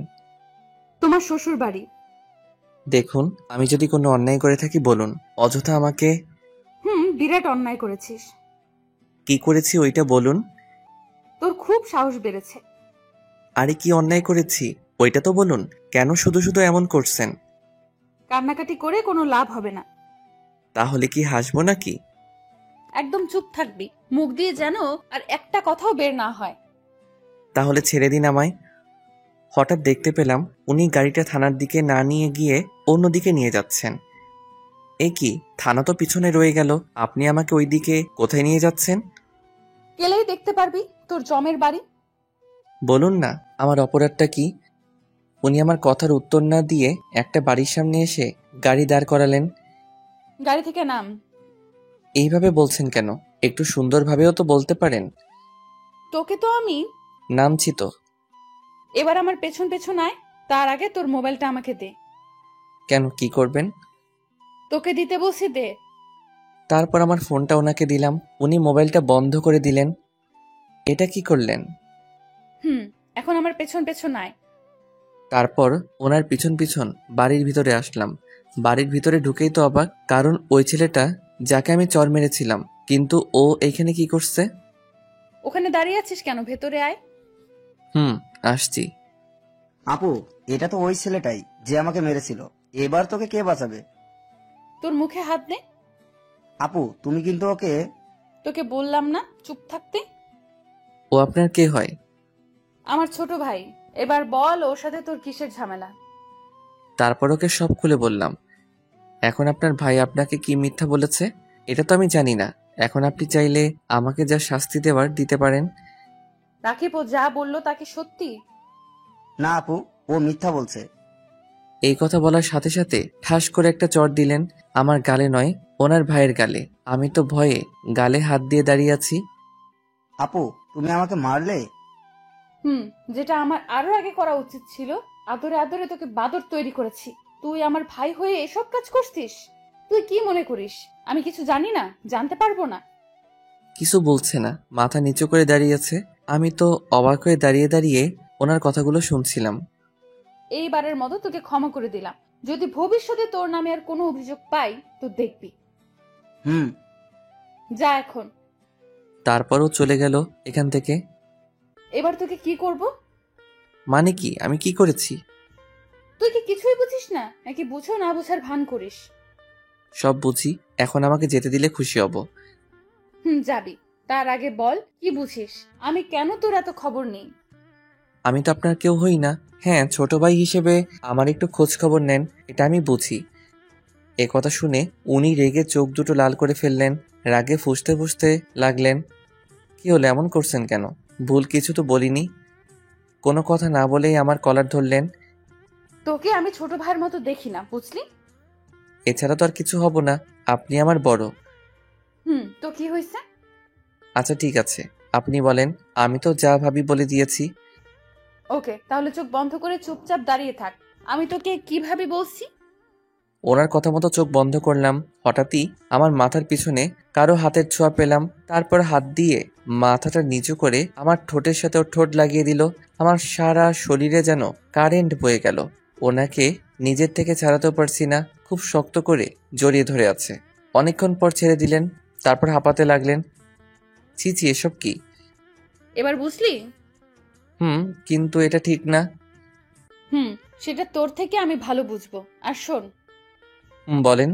S8: তোমার শ্বশুর বাড়ি।
S1: দেখুন, আমি যদি কোনো অন্যায় করে থাকি বলুন, অযথা আমাকে।
S8: বিরাট অন্যায় করেছিস।
S1: কি করেছি ওইটা বলুন।
S8: তোর খুব সাহস বেড়েছে।
S1: আরে কি অন্যায় করেছি ওইটা তো বলুন। কেন শুধু শুধু এমন করছেন?
S8: কান্নাকাটি করে কোনো লাভ হবে না।
S1: তাহলে কি হাসবো নাকি?
S8: একদম চুপ থাকবি, মুখ দিয়ে যেন আর একটা কথাও বের না হয়।
S1: তাহলে ছেড়ে দিন আমায়। হঠাৎ দেখতে পেলাম উনি গাড়িটা থানার দিকে না নিয়ে গিয়ে অন্যদিকে নিয়ে যাচ্ছেন। এ কি, থানা তো পিছনে রয়ে গেল, আপনি আমাকে ওই দিকে কোথায় নিয়ে যাচ্ছেন?
S8: গেলেই দেখতে পারবি তোর জমের বাড়ি।
S1: বলুন না, আমার অপরাধটা কি? উনি আমার কথার উত্তর না দিয়ে একটা বাড়ির সামনে এসে গাড়ি দাঁড় করালেন।
S8: গাড়ি থেকে নাম।
S1: এইভাবে বলছেন কেন? একটু সুন্দরভাবেও তো বলতে পারেন।
S8: তোকে তো আমি।
S1: নামছি তো।
S8: এবার আমার পেছন পেছন আয়, তার আগে তোর মোবাইলটা আমাকে দে।
S1: কেন, কি করবেন?
S8: তোকে দিতে বলছি, দে।
S1: তারপর আমার ফোনটা ওনাকে দিলাম। উনি মোবাইলটা বন্ধ করে দিলেন। এটা কি করলেন?
S8: এখন আমার পেছন পেছন আয়।
S1: তারপর ওনার পিছন পিছন বাড়ির ভিতরে আসলাম। বাড়ির ভিতরে ঢুকেই তো অবাক, কারণ ওই ছেলেটা যাকে আমি চর মেরেছিলাম, কিন্তু ও এইখানে কি করছে?
S8: ওখানে দাঁড়িয়ে আছিস কেন? ভেতরে আয়।
S1: আসছি।
S10: আপু, এটা তো ওই ছেলেটাই যে আমাকে মেরেছিল। এবার তোকে কে বাঁচাবে?
S8: তোর মুখে হাত দে।
S10: আপু, তুমি কিন্তু ওকে।
S8: তোকে বললাম না চুপ থাকতে?
S1: ও আপনার কে হয়?
S8: আমার ছোট ভাই। এবার বল, ওর সাথে তোর কিসের ঝামেলা?
S1: তারপর ওকে সব খুলে বললাম। এখন আপনার ভাই আপনাকে কি মিথ্যা বলেছে এটা তো আমি জানি না। এখন আপনি চাইলে আমাকে যা শাস্তি দেওয়ার দিতে পারেন।
S8: রাকিব, ও যা বললো তা কি সত্যি?
S10: না আপু, ও মিথ্যা বলছে।
S1: এই কথা বলার সাথে সাথে ঠাস করে একটা চড় দিলেন আমার গালে, নয় ওনার ভাইয়ের গালে। আমি তো ভয়ে গালে হাত দিয়ে দাঁড়িয়ে আছি।
S10: আপু, তুমি আমাকে মারলে?
S8: যেটা আমার আরো আগে করা উচিত ছিল। আদরে আদরে তোকে বাদর তৈরি করেছি। তুই আমার ভাই হয়ে এসব কাজ করছিস? তুই কি মনে করিস আমি কিছু জানি না, জানতে পারবো না?
S1: কিছু বলছে না, মাথা নিচু করে দাঁড়িয়ে আছে। আমি তো অবাক হয়ে দাঁড়িয়ে দাঁড়িয়ে ওনার কথাগুলো শুনছিলাম।
S8: এইবারের মতো তোকে ক্ষমা করে দিলাম। যদি ভবিষ্যতে তোর নামে আর কোনো অভিযোগ পাই তো দেখবি। যা এখন।
S1: তারপরও চলে গেল এখান থেকে।
S8: এবার তোকে কি করব?
S1: মানে কি? আমি কি করেছি?
S8: তুই কি কিছুই বুঝিস না, নাকি বুঝো না বুঝার ভান করিস?
S1: সব বুঝি। এখন আমাকে যেতে দিলে খুশি হব।
S8: যাবি। তার আগে বল কি বুঝিস, আমি কেন তোর এত খবর নেই?
S1: আমি তো আপনার কেউ হই না। হ্যাঁ, ছোট ভাই হিসেবে আমার একটু খোঁজ খবর নেন, এটা আমি বুঝি। এ কথা শুনে উনি রেগে চোখ দুটো লাল করে ফেললেন, রাগে ফুঁসতে ফুঁসতে লাগলেন। কি হলো, এমন করছেন কেন? ভুল কিছু তো বলিনি। কোনো কথা না বলেই আমার কলার ধরলেন।
S8: তোকে আমি ছোট ভাইয়ের মতো দেখি না, বুঝলি?
S1: এছাড়া তো আর কিছু হব না, আপনি আমার বড়।
S8: তো কি হয়েছে?
S1: আচ্ছা ঠিক আছে, আপনি বলেন। আমি তো যা ভাবি বলে দিয়েছি।
S8: ওকে, তাহলে চোখ বন্ধ করে চুপচাপ দাঁড়িয়ে থাক। আমি তোকে কিভাবে বলছি?
S1: ওনার কথা মতো চোখ বন্ধ করলাম। হঠাৎই আমার মাথার পিছনে কারো হাতের ছোঁয়া পেলাম। তারপর হাত দিয়ে মাথাটা নিচু করে আমার ঠোঁটের সাথে ওর ঠোঁট লাগিয়ে দিল। আমার সারা শরীরে যেন কারেন্ট বয়ে গেল। ওনাকে নিজের থেকে ছাড়াতেও পারছি না, খুব শক্ত করে জড়িয়ে ধরে আছে। অনেকক্ষণ পর ছেড়ে দিলেন, তারপর হাঁপাতে লাগলেন। ছি, এসব কি?
S8: এবার বুঝলি?
S1: কিন্তু এটা ঠিক না।
S8: সেটা তোর থেকে আমি ভালো বুঝবো। আর শোন।
S1: বলেন।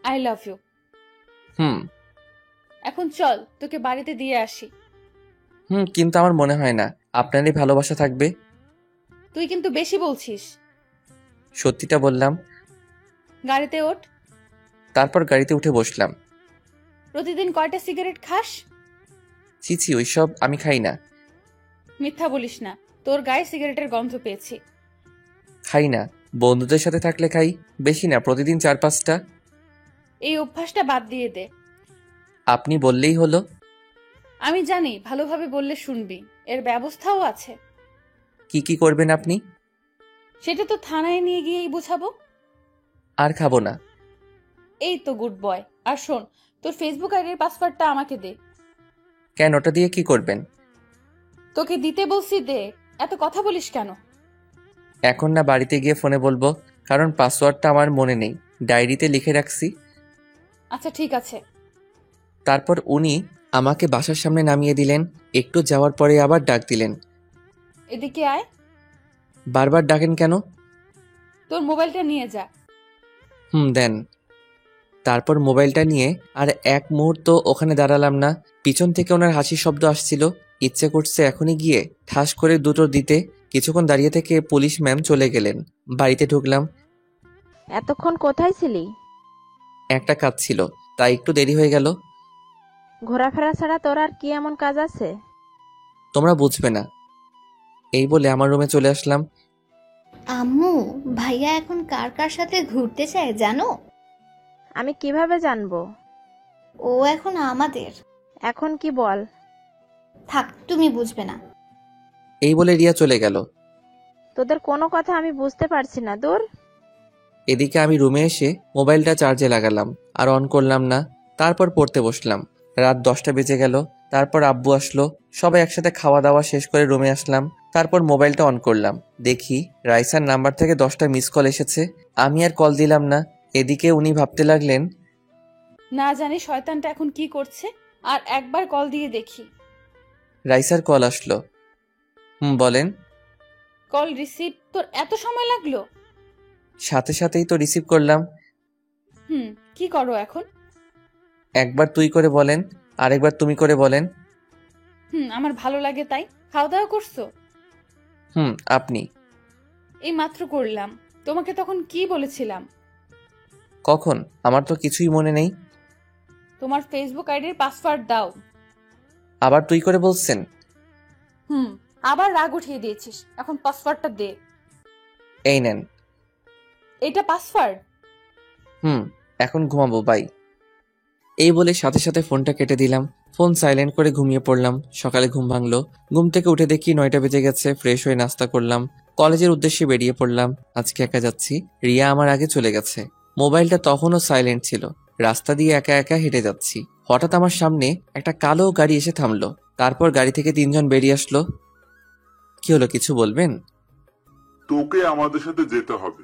S8: I love you. এখন চল, তোকে বাড়িতে দিয়ে আসি।
S1: কিন্তু আমার মনে হয় না আপনারই ভালোবাসা থাকবে।
S8: তুই কিন্তু বেশি বলছিস।
S1: সত্যিটা বললাম।
S8: গাড়িতে ওঠ।
S1: তারপর গাড়িতে উঠে বসলাম।
S8: প্রতিদিন কয়টা সিগারেট খাস?
S1: ছি, ওইসব আমি খাই না।
S8: মিথ্যা বলিস না, তোর গায়ে সিগারেটের গন্ধ পেয়েছি।
S1: খাই না, বন্ধুদের সাথে থাকলে খাই, বেশি না, প্রতিদিন 4-5টা।
S8: এই অভ্যাসটা বাদ দিয়ে দে।
S1: আপনি বললেই হলো।
S8: আমি জানি ভালোভাবে বললে শুনবি, এর ব্যবস্থাও আছে।
S1: কি করবেন আপনি?
S8: সেটা তো থানায় নিয়ে গিয়েই বুঝাবো।
S1: আর খাবো না।
S8: এই তো গুড বয়। আর শোন, তোর ফেসবুক আইডির পাসওয়ার্ডটা আমাকে দে।
S1: কেন, ওটা দিয়ে কি করবেন?
S8: তোকে দিতে বলছি, দে। এত কথা বলিস কেন?
S1: এখন না, বাড়িতে গিয়ে ফোনে বলবো, কারণ পাসওয়ার্ডটা আমার মনে নেই, ডায়েরিতে লিখে রাখছি।
S8: আচ্ছা ঠিক আছে।
S1: তারপর উনি আমাকে বাসার সামনে নামিয়ে দিলেন। একটু যাওয়ার পরে আবার ডাক দিলেন।
S8: এদিকে আয়।
S1: বারবার ডাকেন কেন?
S8: তোর মোবাইলটা নিয়ে যা।
S1: দেন। তারপর মোবাইলটা নিয়ে আর এক মুহূর্ত ওখানে দাঁড়ালাম না। পিছন থেকে ওনার হাসির শব্দ আসছিল। ইচ্ছে করছে এখনই গিয়ে ঠাস করে দুটো দিতে। কিছুক্ষণ দাঁড়িয়ে থেকে পুলিশ ম্যাম চলে গেলেন। বাড়িতে ঢুকলাম।
S2: এতক্ষণ কোথায় ছিলি?
S1: একটা কাজ ছিল, তাই একটু দেরি হয়ে গেল।
S2: ঘোরাফেরা ছাড়া তোর আর কি এমন কাজ আছে?
S1: তোমরা বুঝবে না। এই বলে আমার রুমে চলে আসলাম।
S6: আম্মু, ভাইয়া এখন কার কার সাথে ঘুরতে চায় জানো?
S2: আমি কিভাবে জানবো?
S6: ও এখন আমাদের।
S2: এখন কি বল?
S6: থাক, তুমি বুঝবে না।
S1: এই বলে রিয়া চলে গেল।
S2: তোদের কোনো কথা আমি বুঝতে পারছি না, দূর।
S1: এদিকে আমি রুমে এসে মোবাইলটা চার্জে লাগালাম, আর অন করলাম না। তারপর পড়তে বসলাম। রাত 10টা বেজে গেল। তারপর আব্বু আসলো, সবাই একসাথে খাওয়া দাওয়া শেষ করে রুমে আসলাম। তারপর মোবাইলটা অন করলাম, দেখি রাইসার নাম্বার থেকে 10টা মিস কল এসেছে। আমি আর কল দিলাম না। এদিকে উনি ভাবতে লাগলেন,
S8: না জানি শয়তানটা এখন কি করছে, আর একবার কল দিয়ে দেখি।
S1: রাইসার কল আসলো। বলেন।
S8: কল রিসিভ তোর এত সময় লাগলো?
S1: সাথে সাথেই তো রিসিভ করলাম।
S8: কি করো এখন?
S1: একবার তুই করে বলেন, আরেকবার তুমি করে বলেন।
S8: আমার ভালো লাগে তাই। খাওয়া দাওয়া করছো?
S1: আপনি?
S8: এই মাত্র করলাম। তোমাকে তখন কি বলেছিলাম?
S1: কখন? আমার তো কিছুই মনে নেই।
S8: তোমার ফেসবুক আইডির পাসওয়ার্ড দাও।
S1: আবার তুই করে বলছেন?
S8: আবার রাগ উঠিয়ে দিয়েছিস, এখন পাসওয়ার্ডটা দে।
S1: এই নেন।
S8: এটা পাসওয়ার্ড?
S1: এখন ঘুমাবো, বাই। এই বলে সাথে সাথে ফোনটা কেটে দিলাম। ফোন সাইলেন্ট করে ঘুমিয়ে পড়লাম। সকালে ঘুম ভাঙলো। ঘুম থেকে উঠে দেখি 9টা বেজে গেছে। ফ্রেশ হয়ে নাস্তা করলাম, কলেজের উদ্দেশ্যে বেরিয়ে পড়লাম। আজকে একা যাচ্ছি, রিয়া আমার আগে চলে গেছে। মোবাইলটা তখনও সাইলেন্ট ছিল। রাস্তা দিয়ে একা একা হেঁটে যাচ্ছি। হঠাৎ আমার সামনে একটা কালো গাড়ি এসে থামলো। তারপর গাড়ি থেকে 3 জন বেরিয়ে আসলো। কি হলো, কিছু বলবেন?
S7: তোকে আমাদের সাথে যেতে হবে।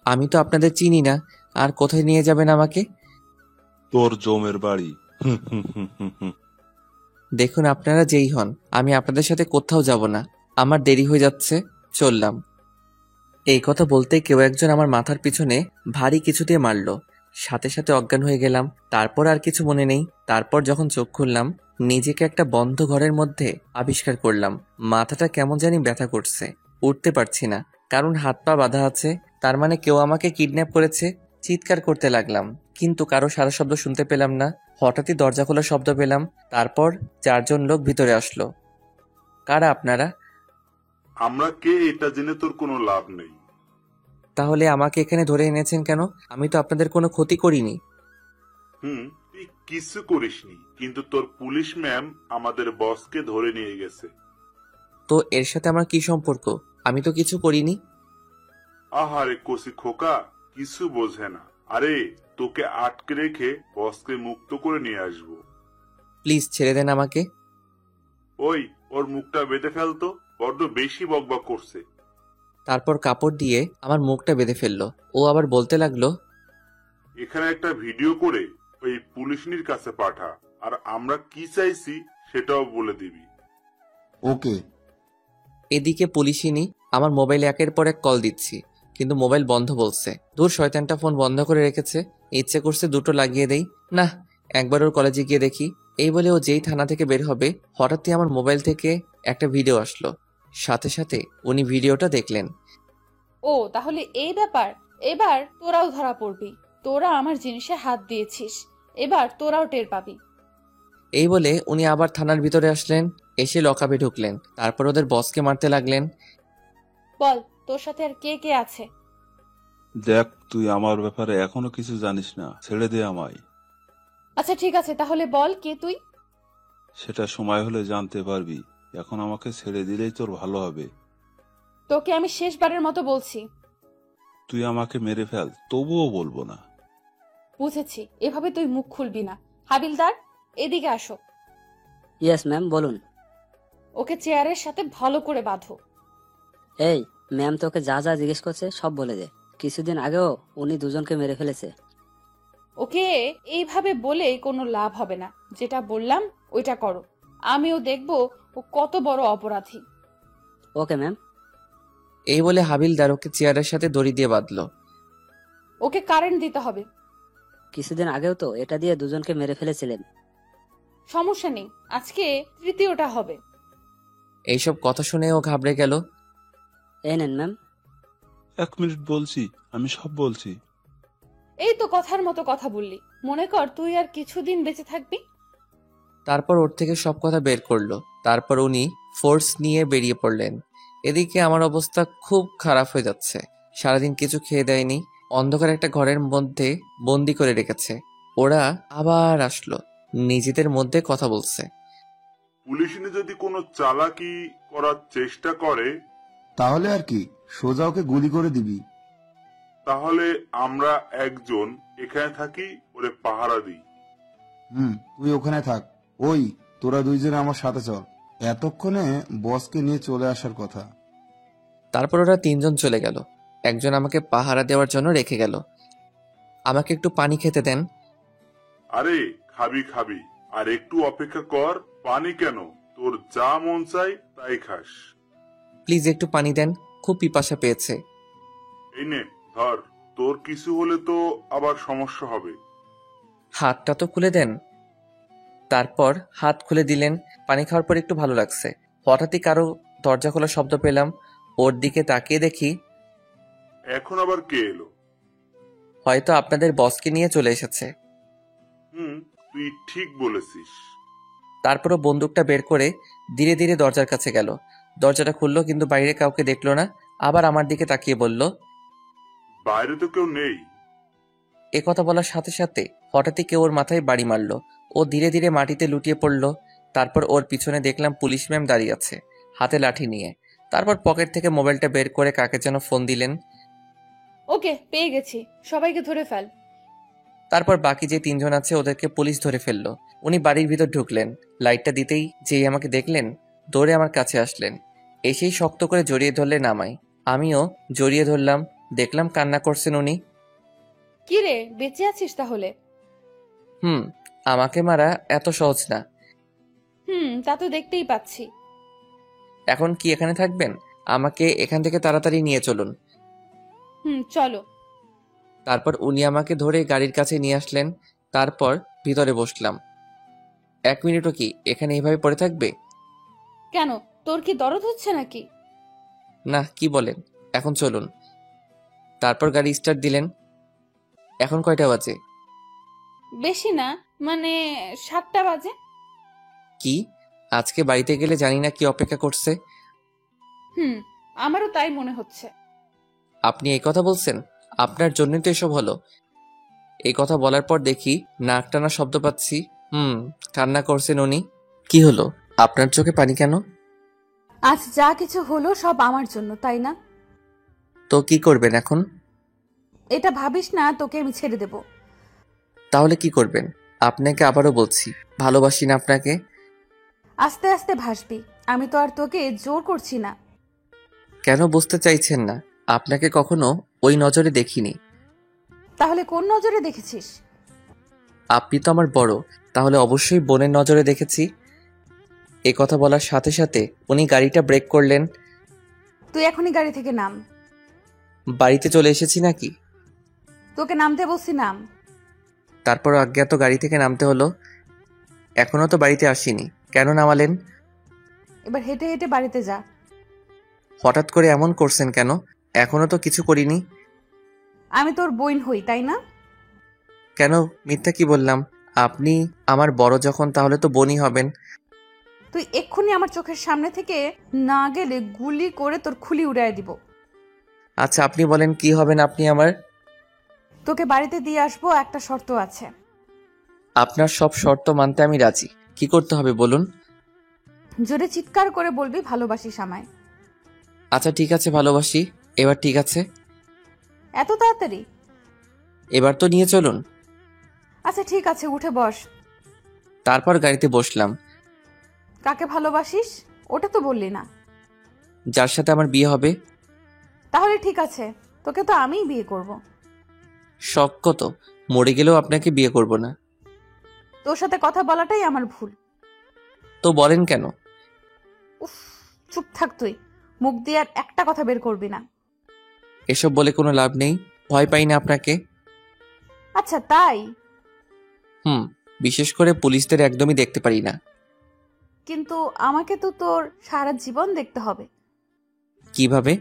S1: আমি তো আপনাদের চিনি না, আর কোথায় নিয়ে যাবেন আমাকে?
S4: তোর জমের বাড়ি।
S1: দেখুন, আপনারা যেই হন, আমি আপনাদের সাথে কোথাও যাব না। আমার দেরি হয়ে যাচ্ছে, চললাম। এই কথা বলতে কেউ একজন আমার মাথার পিছনে ভারী কিছু দিয়ে মারলো। সাথে সাথে অজ্ঞান হয়ে গেলাম। তারপর আর কিছু মনে নেই। তারপর যখন চোখ খুললাম, নিজেকে একটা বন্ধ ঘরের মধ্যে আবিষ্কার করলাম। মাথাটা কেমন জানি ব্যথা করছে, উঠতে পারছি না, কারণ হাত পা বাঁধা আছে। তার মানে কেউ আমাকে কিডন্যাপ করেছে। চিৎকার করতে লাগলাম, কিন্তু কারো সারা শব্দ শুনতে পেলাম না। হঠাৎই দরজা খোলার শব্দ পেলাম। তারপর 4 জন লোক ভিতরে আসলো। কারা আপনারা?
S7: আমরা কে এটা জেনে তোর কোনো লাভ নেই।
S1: তাহলে আমাকে এখানে ধরে এনেছেন কেন? আমি তো আপনাদের কোনো ক্ষতি করিনি।
S7: তুই কিছু করিসনি, কিন্তু তোর পুলিশ ম্যাম আমাদের বসকে ধরে নিয়ে গেছে।
S1: তো এর সাথে আমার কি সম্পর্ক? আমি তো কিছু করিনি।
S7: আহারে কচি খোকা, কিছু বোঝে না। আরে তোকে আটকে রেখে বসকে মুক্ত করে নিয়ে আসবো।
S1: প্লিজ ছেড়ে দেন আমাকে।
S7: ওই, ওর মুখটা বেঁধে ফেলতো, বড্ড বেশি বকবক করছে।
S1: তারপর কাপড় দিয়ে আমার মুখটা বেঁধে ফেললো। ও আবার বলতে লাগলো,
S7: এখানে একটা ভিডিও করে ওই পুলিশনির কাছে পাঠা, আর আমরা কি চাইছি সেটাও বলে দিবি।
S10: ওকে।
S1: এদিকে পুলিশিনি আমার মোবাইলে একের পর এক কল দিচ্ছি, কিন্তু মোবাইল বন্ধ বলছে। দূর, শয়তানটা ফোন বন্ধ করে রেখেছে। ইচ্ছে করছে দুটো লাগিয়ে দেই। না, একবার ওর কলেজে গিয়ে দেখি। এই বলে ও যেই থানা থেকে বের হবে, হঠাৎই আমার মোবাইল থেকে একটা ভিডিও আসলো। সাথে সাথে উনি ভিডিওটা দেখলেন।
S8: ও, তাহলে এই ব্যাপার। এবার তোরাও ধরা পড়বি। তোরা আমার জিনিসে হাত দিয়েছিস, এবার তোরাও টের পাবি।
S1: এই বলে উনি আবার থানার ভিতরে আসলেন, এসে লকআপে ঢুকলেন। তারপর ওদের বসকে মারতে লাগলেন।
S8: বল, তোর সাথে আর কে কে আছে?
S4: দেখ, তুই আমার ব্যাপারে এখনো কিছু জানিস না, ছেড়ে দে আমায়।
S8: আচ্ছা ঠিক আছে, তাহলে বল কে তুই?
S4: সেটা সময় হলে জানতে পারবি। এখন আমাকে ছেড়ে দিলেই তোর ভালো হবে।
S8: তোকে আমি শেষবারের মতো বলছি।
S4: তুই আমাকে মেরে ফেল, তবুও বলবো না।
S8: বুঝেছি, এভাবে তুই মুখ খুলবি না। হাবিলদার, এদিকে আসো।
S11: ইয়েস ম্যাম, বলুন।
S8: ওকে চেয়ারের সাথে ভালো করে বাঁধো।
S11: এই ম্যাম, তোকে যা যা জিজ্ঞেস করছে সব বলে দে। কিছুদিন আগেও উনি দুজনকে মেরে ফেলেছে।
S8: ওকে এইভাবে বলে কোনো লাভ হবে না। যেটা বললাম ওইটা করো। আমিও দেখবো ও কত বড় অপরাধী।
S11: Okay ma'am.
S1: এই বলে হাবিলদার ওকে চেয়ারের সাথে দড়ি দিয়ে বাঁধলো।
S8: ওকে কারেন্ট দিতে হবে।
S11: কিছুদিন আগেও তো এটা দিয়ে দুজনকে মেরে ফেলেছিলেন।
S8: সমস্যা নেই, আজকে তৃতীয়টা হবে।
S1: এইসব কথা শুনে ও ঘাবড়ে গেল।
S11: এই নেন ম্যাম।
S4: 1 মিনিট বলছি, আমি সব বলছি।
S8: এই তো কথার মতো কথা বললি। মনে কর তুই আর কিছুদিন বেঁচে থাকবি।
S1: তারপর ওর থেকে সব কথা বের করলো। তারপর উনি ফোর্স নিয়ে বেরিয়ে পড়লেন। এদিকে আমার অবস্থা খুব খারাপ হয়ে যাচ্ছে। সারাদিন কিছু খেয়ে দেয়নি, অন্ধকার একটা ঘরের মধ্যে বন্দি করে রেখেছে। ওরা আবার আসলো, নিজেদের মধ্যে কথা বলছে।
S7: পুলিশনি যদি কোনো চালাকি করার চেষ্টা করে,
S10: তাহলে আর কি, সোজা ওকে গুলি করে দিবি।
S7: তাহলে আমরা একজন এখানে থাকি, ওরে পাহারা দিই।
S10: তুই ওখানে থাক। ওই,
S12: তোরা দুইজনে আমার সাথে চল, এতক্ষণে বসকে নিয়ে চলে আসার কথা।
S1: তারপর ওরা তিনজন চলে গেল। একজন আমাকে পাহারা দেওয়ার জন্য রেখে গেল। আমাকে একটু পানি খেতে দেন।
S7: আরে খাবি খাবি, আর একটু অপেক্ষা কর। পানি কেন, তোর যা মন চাই তাই খাস।
S1: প্লিজ একটু পানি দেন, খুব পিপাসা পেয়েছে।
S7: এই নে ধর, তোর কিছু হলে তো আবার সমস্যা হবে।
S1: হাতটা তো খুলে দেন। তারপর হাত খুলে দিলেন। পানি খাওয়ার পর একটু ভালো লাগছে। হঠাৎই কারো দরজা খোলার শব্দ পেলাম। ওর দিকে তাকিয়ে দেখি
S7: এখন আবার কে এলো?
S1: হয়তো আপনাদের বসকে নিয়ে চলে এসেছে।
S7: তুই ঠিক বলেছিস।
S1: তারপরও বন্দুকটা বের করে ধীরে ধীরে দরজার কাছে গেল। দরজাটা খুললো, কিন্তু বাইরে কাউকে দেখলো না। আবার আমার দিকে তাকিয়ে বলল,
S7: বাইরে তো কেউ নেই।
S1: এ কথা বলার সাথে সাথে হঠাৎই কেউ ওর মাথায় বাড়ি মারলো। ও ধীরে ধীরে মাটিতে লুটিয়ে পড়লো। তারপর ওর পিছনে দেখলাম পুলিশ ম্যাম দাঁড়িয়ে আছে, হাতে লাঠি নিয়ে। তারপর পকেট থেকে মোবাইলটা বের করে কাকে যেন ফোন দিলেন।
S8: ওকে, পেয়ে গেছি, সবাইকে ধরে ফেল।
S1: তারপর বাকি যে তিনজন আছে ওদেরকে পুলিশ ধরে ফেললো। উনি বাড়ির ভিতর ঢুকলেন। লাইটটা দিতেই যেই আমাকে দেখলেন, দৌড়ে আমার কাছে আসলেন। এসেই শক্ত করে জড়িয়ে ধরলেন আমায়। আমিও জড়িয়ে ধরলাম। দেখলাম কান্না করছেন উনি।
S8: কি রে, বেঁচে আছিস তাহলে?
S1: আমাকে মারা এত সহজ না।
S8: তা তো দেখতেই পাচ্ছি।
S1: এখন কি এখানে থাকবেন? আমাকে এখান থেকে তাড়াতাড়ি নিয়ে চলুন।
S8: চলো।
S1: তারপর উনি আমাকে ধরে গাড়ির কাছে নিয়ে আসলেন। তারপর ভিতরে বসলাম। 1 মিনিটও কি এখানে এইভাবে পড়ে থাকবে?
S8: কেন, তোর কি দরদ হচ্ছে নাকি?
S1: না, কি বলেন, এখন চলুন। তারপর গাড়ি স্টার্ট দিলেন। এখন কয়টা বাজে?
S8: বেশি না, মানে 7টা বাজে।
S1: কি, আজকে বাড়িতে গেলে জানি না কি অপেক্ষা করছে।
S8: আমারও তাই মনে হচ্ছে।
S1: আপনি এই কথা বলছেন? আপনার জন্যই তো এসব হলো। এই কথা বলার পর দেখি নাক টানা শব্দ পাচ্ছি। কান্না করছেন উনি। কি হলো, আপনার চোখে পানি কেন?
S3: আজ যা কিছু হলো সব আমার জন্য, তাই না?
S1: তো কি করবেন এখন?
S3: এটা ভাবিস না তোকে আমি ছেড়ে দেব।
S1: তাহলে কি করবেন? আপনাকে আবারও বলছি, ভালোবাসি না আপনাকে।
S3: আস্তে আস্তে ভাসবি, আমি তো আর তোকে জোর করছি না।
S1: কেন বুঝতে চাইছেন না? আপনাকে কখনো ওই নজরে দেখিনি।
S3: তাহলে কোন নজরে দেখেছিস?
S1: আপনি তো আমার বড়, তাহলে অবশ্যই বোনের নজরে দেখেছি। এ কথা বলার সাথে সাথে উনি গাড়িটা ব্রেক করলেন।
S3: তুই এখনই গাড়ি থেকে নাম।
S1: বাড়িতে চলে এসেছি নাকি?
S3: তোকে নামতে বলছি, নাম।
S1: তারপর অজ্ঞাত গাড়ি থেকে নামতে হলো। এখনো তো বাড়িতে আসিনি, কেন নামালেন?
S3: এবার হেঁটে হেঁটে বাড়িতে যা।
S1: হঠাৎ করে এমন করছেন কেন? এখনো তো কিছু করিনি।
S3: আমি তোর বোন হই, তাই না?
S1: কেন মিথ্যা কি বললাম? আপনি আমার বড় যখন, তাহলে তো বোনই হবেন।
S3: তুই এক্ষুনি আমার চোখের সামনে থেকে না গেলে গুলি করে তোর খুলি উড়াই দিব।
S1: আচ্ছা আপনি বলেন, কি হবেন আপনি আমার?
S3: তোকে বাড়িতে দিয়ে আসবো, একটা শর্ত আছে।
S1: আপনার সব শর্ত মানতে আমি রাজি। কি করতে হবে বলুন?
S3: জোরে চিৎকার করে বলবি ভালোবাসিস আমায়।
S1: আচ্ছা ঠিক আছে, ভালোবাসি। এবার ঠিক আছে?
S3: এত তাড়াতাড়ি?
S1: এবার তো নিয়ে চলুন।
S3: আচ্ছা ঠিক আছে, উঠে বস।
S1: তারপর গাড়িতে বসলাম।
S3: কাকে ভালোবাসিস ওটা তো বললি না।
S1: যার সাথে আমার বিয়ে হবে।
S3: তাহলে ঠিক আছে, তোকে তো আমিই বিয়ে করব।
S1: শখ কত, মরে গেলেও আপনাকে বিয়ে করব না।
S3: তোর সাথে কথা বলাটাই আমার ভুল।
S1: তো বলেন কেন?
S3: উফ, চুপ থাক তুই, মুখ দিয়ে আর একটা কথা বের করবি না।
S1: এসব বলে কোনো লাভ নেই, ভয় পাই না আপনাকে।
S3: আচ্ছা তাই?
S1: বিশেষ করে পুলিশদের একদমই দেখতে পারি না।
S3: কিন্তু আমাকে তো তোর সারা জীবন দেখতে হবে।
S1: কিভাবে?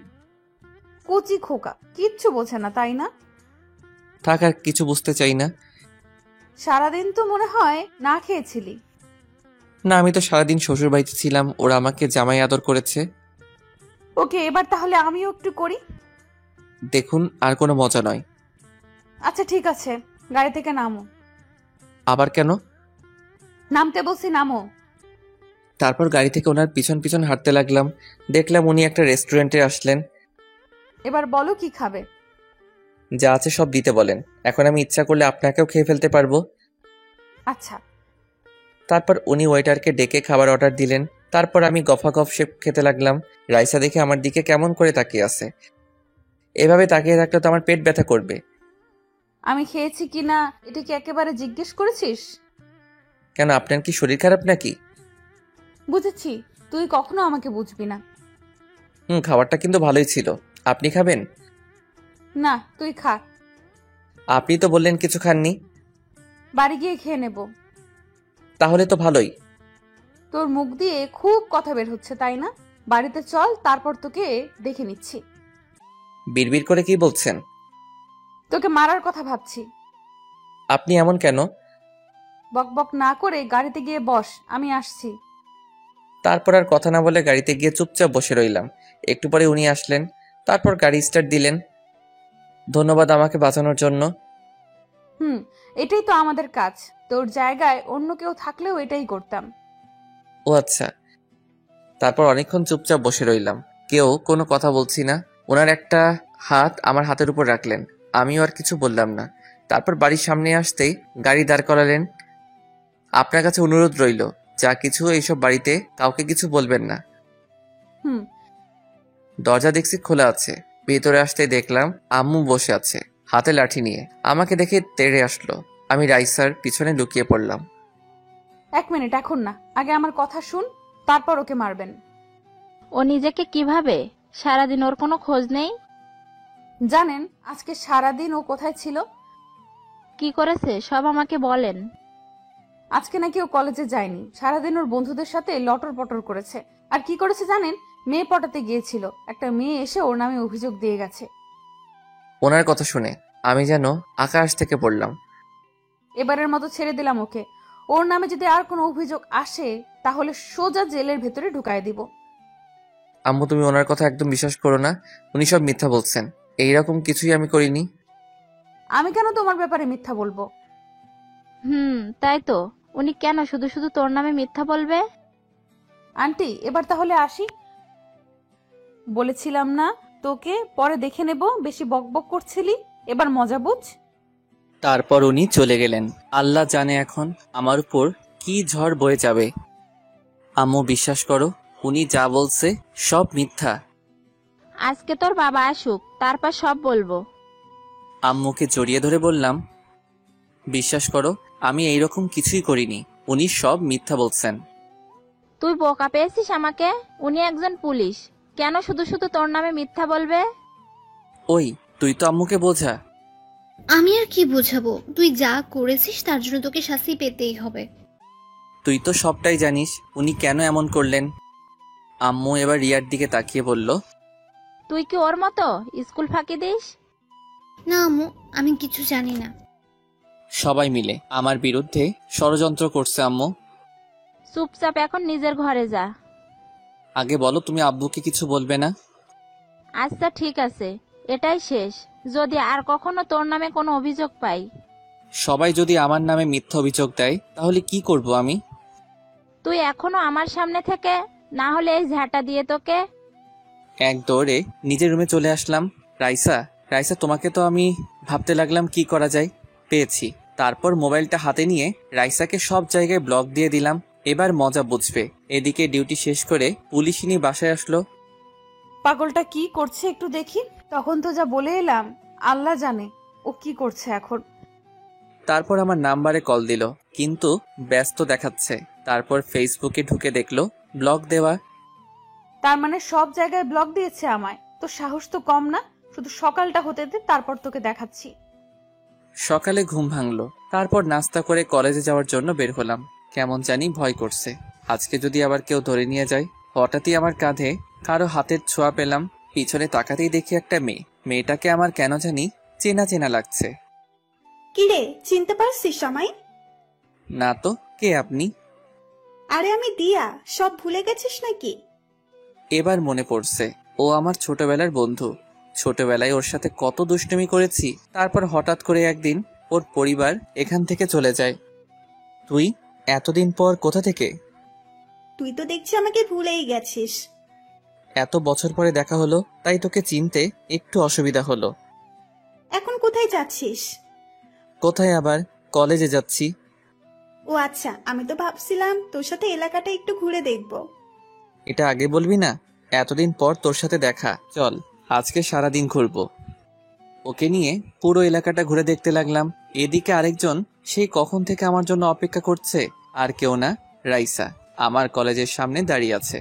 S3: কচি খোকা, কিচ্ছু বোঝে না, তাই না?
S1: থাক, আর কিছু বুঝতে চাই না।
S3: সারাদিন তো মনে হয় না খেয়েছিলি।
S1: না, আমি তো সারাদিন শ্বশুর বাড়িতে ছিলাম, ওরা আমাকে জামাই আদর করেছে।
S3: ওকে, এবার তাহলে আমিও একটু করি।
S1: দেখুন, আর কোনো মজা নয়।
S3: আচ্ছা ঠিক আছে, গাড়ি থেকে নামো।
S1: আবার কেন?
S3: নামতে বলছি, নামো।
S1: তারপর গাড়ি থেকে ওনার পিছন পিছন হাঁটতে লাগলাম। দেখলাম উনি একটা রেস্টুরেন্টে আসলেন।
S3: এবার বলো কি খাবে?
S1: যা আছে সব দিতে বলেন, এখন আমি ইচ্ছা করলে আপনাকেও খেয়ে ফেলতে পারবো।
S3: আচ্ছা।
S1: তারপর উনি ওয়েটারকে ডেকে খাবার অর্ডার দিলেন। তারপর আমি গফাগফ শেপ খেতে লাগলাম। রাইসা দেখে আমার দিকে কেমন করে তাকিয়ে আছে। এভাবে তাকিয়ে থাকলে তো আমার পেট ব্যথা করবে।
S8: আমি খেয়েছি কিনা এটা কি একেবারে জিজ্ঞেস করেছিস?
S1: কেন, আপনার কি শরীর খারাপ নাকি?
S8: বুঝেছি, তুই কখনো আমাকে বুঝবি না।
S1: খাবারটা কিন্তু ভালোই ছিল। আপনি খাবেন?
S8: না, তুই খা।
S1: আপনি তো বললেন কিছু খাননি।
S8: বাড়ি গিয়ে খেয়ে নেব।
S1: তাহলে তো ভালোই।
S8: তোর মুখ দিয়ে খুব কথা বের হচ্ছে, তাই না? বাড়িতে চল, তারপর তোকে দেখে নিচ্ছি।
S1: বিড়বিড় করে কি বলছেন?
S8: তোকে মারার কথা ভাবছি।
S1: আপনি এমন কেন?
S8: বকবক না করে গাড়িতে গিয়ে বস, আমি আসছি।
S1: তারপর আর কথা না বলে গাড়িতে গিয়ে চুপচাপ বসে রইলাম। একটু পরে উনি আসলেন। তারপর গাড়ি স্টার্ট দিলেন। ধন্যবাদ আমাকে বাঁচানোর জন্য।
S8: এটাই তো আমাদের কাজ। তোর জায়গায় অন্য কেউ থাকলেও এটাই করতাম।
S1: ও আচ্ছা। তারপর অনেকক্ষণ চুপচাপ বসে রইলাম, কেউ কোনো কথা বলছি না। ওনার একটা হাত আমার হাতের উপর রাখলেন। আমিও আর কিছু বললাম না। তারপর বাড়ির সামনে আসতেই গাড়ি দাঁড় করালেন। আপনার কাছে অনুরোধ রইল, যা কিছু এইসব বাড়িতে কাউকে কিছু বলবেন না। দরজা দেখছি খোলা আছে। ভেতরে আসতেই দেখলাম আম্মু বসে আছে হাতে লাঠি নিয়ে। আমাকে দেখে তেড়ে আসলো। আমি রাইসার পিছনে লুকিয়ে পড়লাম।
S8: 1 মিনিট, এখন না, আগে আমার কথা শুন, তারপর ওকে মারবেন।
S2: ও নিজেকে কিভাবে? সারাদিন ওর কোনো খোঁজ নেই?
S8: জানেন আজকে সারাদিন ও কোথায় ছিল?
S2: কি করেছে সব আমাকে বলেন।
S8: আজকে নাকি ও কলেজে যায়নি। সারাদিন ওর বন্ধুদের সাথে লটর পটর করেছে। আর কি করেছে জানেন? মেয়ে পটাতে গিয়েছিল। একটা মেয়ে এসে ওর নামে অভিযোগ দিয়ে গেছে।
S1: ওনার কথা শুনে আমি যেন আকাশ থেকে পড়লাম।
S8: এবারের মতো ছেড়ে দিলাম ওকে। ওর নামে যদি আর কোনো অভিযোগ আসে তাহলে সোজা জেলের ভেতরে ঢুকায় দিব।
S1: আম্মু, তুমি ওনার কথা একদম বিশ্বাস করো না। উনি সব মিথ্যা বলছেন। এইরকম কিছুই আমি করিনি।
S8: আমি কেন তোমার ব্যাপারে মিথ্যা বলবো?
S2: তাই তো। উনি কেন শুধু শুধু তোর নামে মিথ্যা বলবে?
S8: আন্টি, এবার তাহলে আসি। বলেছিলাম না তোকে পরে দেখে নেব, বেশি বকবক করছিলি। এবার মজা বুঝ।
S1: তারপর উনি চলে গেলেন। আল্লাহ জানে এখন আমার উপর কি ঝড় বয়ে যাবে। আম্মু, বিশ্বাস করো, উনি যা বলছে সব মিথ্যা।
S2: আজকে তোর বাবা আসুক, তারপর সব বলবো।
S1: আম্মুকে জড়িয়ে ধরে বললাম, বিশ্বাস করো, আমি এইরকম কিছুই করিনি। উনি সব মিথ্যা বলছেন।
S2: তুই বোকা পেয়েছিস আমাকে? উনি একজন পুলিশ, কেন শুধু শুধু তোর নামে মিথ্যা বলবে?
S1: ওই, তুই তো আম্মুকে বোঝা।
S6: আমি আর কি বোঝাবো? তুই যা করেছিস তার জন্য তোকে শাস্তি পেতেই হবে।
S1: তুই তো সবটাই জানিস উনি কেন এমন করলেন। আম্মু এবার রিয়ার দিকে তাকিয়ে বলল,
S2: তুই কি ওর মতো স্কুল ফাঁকি দিস?
S6: না আম্মু, আমি কিছু জানি না।
S1: সবাই মিলে আমার বিরুদ্ধে ষড়যন্ত্র করছে আম্মু।
S2: চুপচাপ এখন নিজের ঘরে যা।
S1: আগে বলো, তুমি আব্বুকে কিছু বলবে না?
S2: আচ্ছা ঠিক আছে, এটাই শেষ। যদি আর কখনো তোর নামে কোনো অভিযোগ পাই।
S1: সবাই যদি আমার নামে মিথ্যা অভিযোগ দেয় তাহলে কি করব আমি?
S2: তুই এখনো আমার সামনে থেকে, না হলে এই ঝাঁটা দিয়ে তোকে।
S1: এক দৌড়ে নিজের রুমে চলে আসলাম। রাইসা, রাইসা, তোমাকে তো আমি ভাবতে লাগলাম কি করা যায়। পেয়েছি। তারপর মোবাইলটা হাতে নিয়ে রাইসাকে সব জায়গায় ব্লক দিয়ে দিলাম। এবার মজা বুঝবে। এদিকে ডিউটি শেষ করে পুলিশিনী বাসায় আসলো।
S8: পাগলটা কি করছে একটু দেখি। তখন তো যা বলে এলাম, আল্লাহ জানে ও কি করছে এখন।
S1: তারপর আমার নাম্বারে কল দিল, কিন্তু ব্যস্ত দেখাচ্ছে। তারপর ফেসবুকে ঢুকে দেখলো ব্লক দেওয়া।
S8: তার মানে সব জায়গায় ব্লক দিয়েছে আমায়। তো সাহস তো কম না। শুধু সকালটা হতে দে, তারপর তোকে দেখাচ্ছি।
S1: সকালে ঘুম ভাঙলো। তারপর নাস্তা করে কলেজে যাওয়ার জন্য বের হলাম। কেমন জানি ভয় করছে, আজকে যদি আবার কেউ ধরে নিয়ে যায়। হঠাৎই আমার কাঁধে কারো হাতের ছোঁয়া পেলাম। পিছনে তাকাতেই দেখি একটা মেয়ে। মেয়েটাকে আমার কেন জানি চেনা চেনা লাগছে।
S9: কিরে, চিনতে পারছিস আমায়?
S1: না তো, কে আপনি?
S9: আরে আমি দিয়া। সব ভুলে গেছিস নাকি?
S1: এবার মনে পড়ছে, ও আমার ছোটবেলার বন্ধু। ছোটবেলায় ওর সাথে কত দুষ্টুমি করেছি। তারপর হঠাৎ করে একদিন ওর পরিবার এখান থেকে চলে যায়। তুই এতদিন পর কোথা থেকে?
S9: তুই তো দেখছি আমাকে ভুলেই গেছিস।
S1: এত বছর পরে দেখা হলো, তাই তোকে চিনতে একটু অসুবিধা হলো।
S9: এখন কোথায় যাচ্ছিস?
S1: কোথায় আবার, কলেজে যাচ্ছি।
S13: ও আচ্ছা, আমি তো ভাবছিলাম তোর সাথে এলাকাটা একটু ঘুরে দেখব।
S1: এটা আগে বলবি না? এতদিন পর তোর সাথে দেখা, চল আজকে সারাদিন ঘুরবো। ওকে নিয়ে পুরো এলাকাটা ঘুরে দেখতে লাগলাম। এদিকে আরেকজন সেই কখন থেকে আমার জন্য অপেক্ষা করছে, আর কেউ না, রাইসা আমার কলেজের সামনে দাঁড়িয়ে আছে।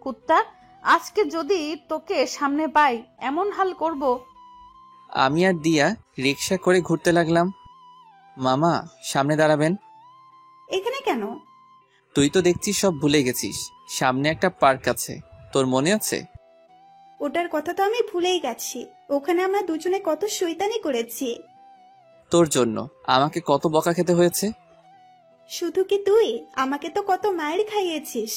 S8: কুত্তা, আজকে যদি তোকে সামনে পাই এমন হাল করব।
S1: আমি আর দিয়া রিক্সা করে ঘুরতে লাগলাম। মামা সামনে দাঁড়াবেন।
S13: এখানে কেন?
S1: তুই তো দেখছিস সব ভুলে গেছিস, সামনে একটা পার্ক আছে, তোর মনে আছে?
S13: ওটার কথা তো আমি ভুলেই গেছি। ওখানে আমরা দুজনে কত শয়তানি করেছি।
S1: তোর জন্য আমাকে কত বকা খেতে হয়েছে।
S13: শুধু কি তুই, আমাকে তো কত মায়ের খাইয়েছিস।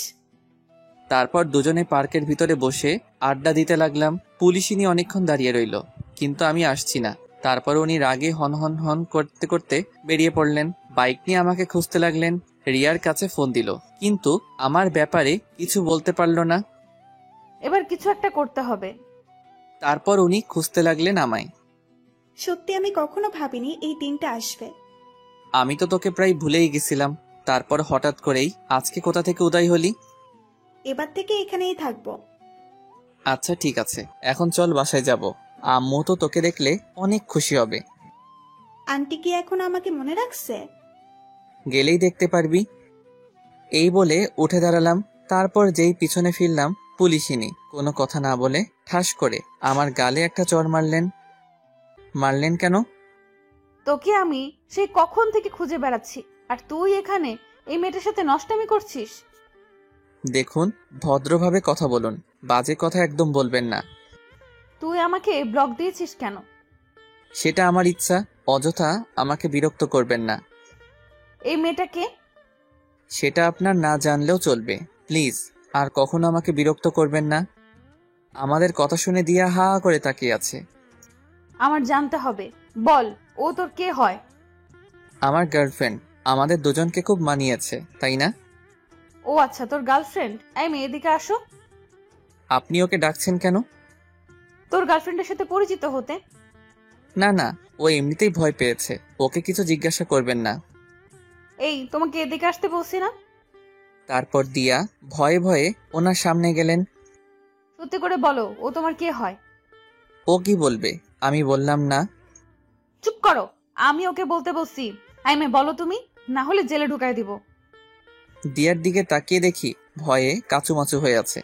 S1: তারপর দুজনে পার্কের ভিতরে বসে আড্ডা দিতে লাগলাম। পুলিশিনী অনেকক্ষণ দাঁড়িয়ে রইল, কিন্তু আমি আসছি না। তারপর উনি রাগে হন হন হন করতে করতে বেরিয়ে পড়লেন। বাইক নিয়ে আমাকে খুঁজতে লাগলেন। রিয়ার কাছে ফোন দিল, কিন্তু আমার ব্যাপারে কিছু বলতে পারল না।
S8: এবার কিছু একটা করতে হবে।
S1: তারপর উনি খুঁজতে লাগলেন আমায়।
S13: সত্যি আমি কখনো ভাবিনি এই দিনটা আসবে।
S1: আমি তো তোকে প্রায় ভুলেই গেছিলাম, তারপর হঠাৎ করেই আজকে কোথা থেকে উদয় হলি।
S13: এবার থেকে এখানেই থাকবো।
S1: আচ্ছা ঠিক আছে, এখন চল বাসায় যাব। আম্মু তো তোকে দেখলে অনেক খুশি হবে।
S13: আন্টি কি এখন আমাকে মনে রাখছে?
S1: গেলেই দেখতে পারবি। এই বলে উঠে দাঁড়ালাম। তারপর যেই পিছনে ফিরলাম, পুলিশিনী কোনো কথা না বলে ঠাস করে আমার গালে একটা চড় মারলেন। মারলেন কেন?
S8: তোকে আমি সেই কখন থেকে খুঁজে বেড়াচ্ছি, আর তুই এখানে এই মেয়েটার সাথে নষ্টামি করছিস।
S1: দেখুন, ভদ্রভাবে কথা বলুন, বাজে কথা একদম বলবেন না।
S8: তুই আমাকে ব্লক দিয়েছিস কেন?
S1: সেটা আমার ইচ্ছা, অযথা আমাকে বিরক্ত করবেন না।
S8: এই মেয়েটাকে?
S1: সেটা আপনার না জানলেও চলবে, প্লিজ আর কখনো আমাকে বিরক্ত করবেন না। আমাদের কথা শুনে দিয়া হা করে তাকিয়ে আছে।
S8: আমার জানতে হবে, বল ও তোর কে হয়?
S1: আমার গার্লফ্রেন্ড, আমাদের দুজনকে খুব মানিয়েছে, তাই না?
S8: ও আচ্ছা, তোর গার্লফ্রেন্ড। এই মেয়ে এদিকে আসো।
S1: আপনি ওকে ডাকছেন কেন?
S8: তোর গার্লফ্রেন্ডের সাথে পরিচিত হতে।
S1: না না, ও এমনিতেই ভয় পেয়েছে, ওকে কিছু জিজ্ঞাসা করবেন না।
S8: এই, তোমাকে এদিকে আসতে বলছি না?
S1: তারপর দিয়া ভয়ে ভয়ে ওনার সামনে গেলেন।
S8: সত্যি করে বলো, ও তোমার কে হয়?
S1: ও কি বলবে? আমি বললাম না।
S8: চুপ করো, আমি ওকে বলতে বলছি। এই মেয়ে বলো তুমি, না হলে জেলে ঢুকাই দিব।
S1: দিয়ার দিকে তাকিয়ে দেখি ভয়ে কাচুমাচু হয়ে আছে।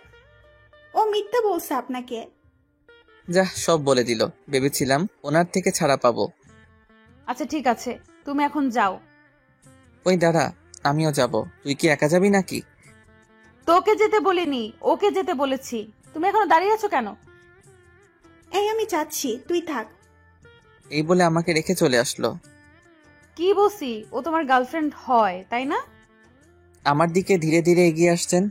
S13: ও মিথ্যা বলছে আপনাকে।
S1: যা সব বলে দিল, ভেবেছিলাম ওনার থেকে ছাড়া পাবো।
S8: আচ্ছা ঠিক আছে, তুমি এখন যাও।
S1: ওই দাঁড়া, আমিও যাব। তুই কি একা যাবি নাকি?
S8: তোকে যেতে বলিনি, ওকে যেতে বলেছি। তুমি এখনো দাঁড়িয়ে আছো কেন?
S13: এই আমি যাচ্ছি, তুই থাক।
S1: এই বলে আমাকে রেখে চলে আসলো।
S8: কি বলছি, ও তোমার গার্লফ্রেন্ড হয়, তাই না?
S1: আমার দিকে ধীরে ধীরে এগিয়ে আসছেন।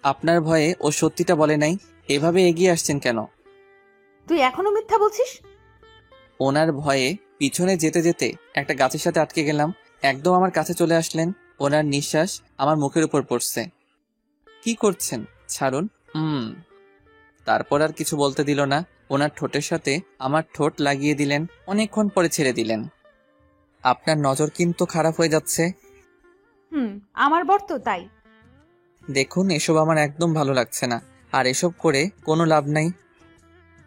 S1: আপনার ভয়ে ও সত্যিটা বলে নাই, এভাবে এগিয়ে আসছেন কেন?
S8: তুই এখনো মিথ্যা বলছিস?
S1: ওনার ভয়ে পিছনে যেতে যেতে একটা গাছের সাথে আটকে গেলাম। একদম আমার কাছে চলে আসলেন। ওনার নিঃশ্বাস আমার মুখের উপর পড়ছে। কি করছেন? ছাড়ুন। তারপর আর কিছু বলতে দিল না। ওনার ঠোঁটের সাথে আমার ঠোঁট লাগিয়ে দিলেন, অনেকক্ষণ পরে ছেড়ে দিলেন। আপনার নজর কিন্তু খারাপ হয়ে যাচ্ছে।
S8: আমার বর তো তাই।
S1: দেখুন, এসব আমার একদম ভালো লাগছে না, আর এসব করে কোনো লাভ নাই।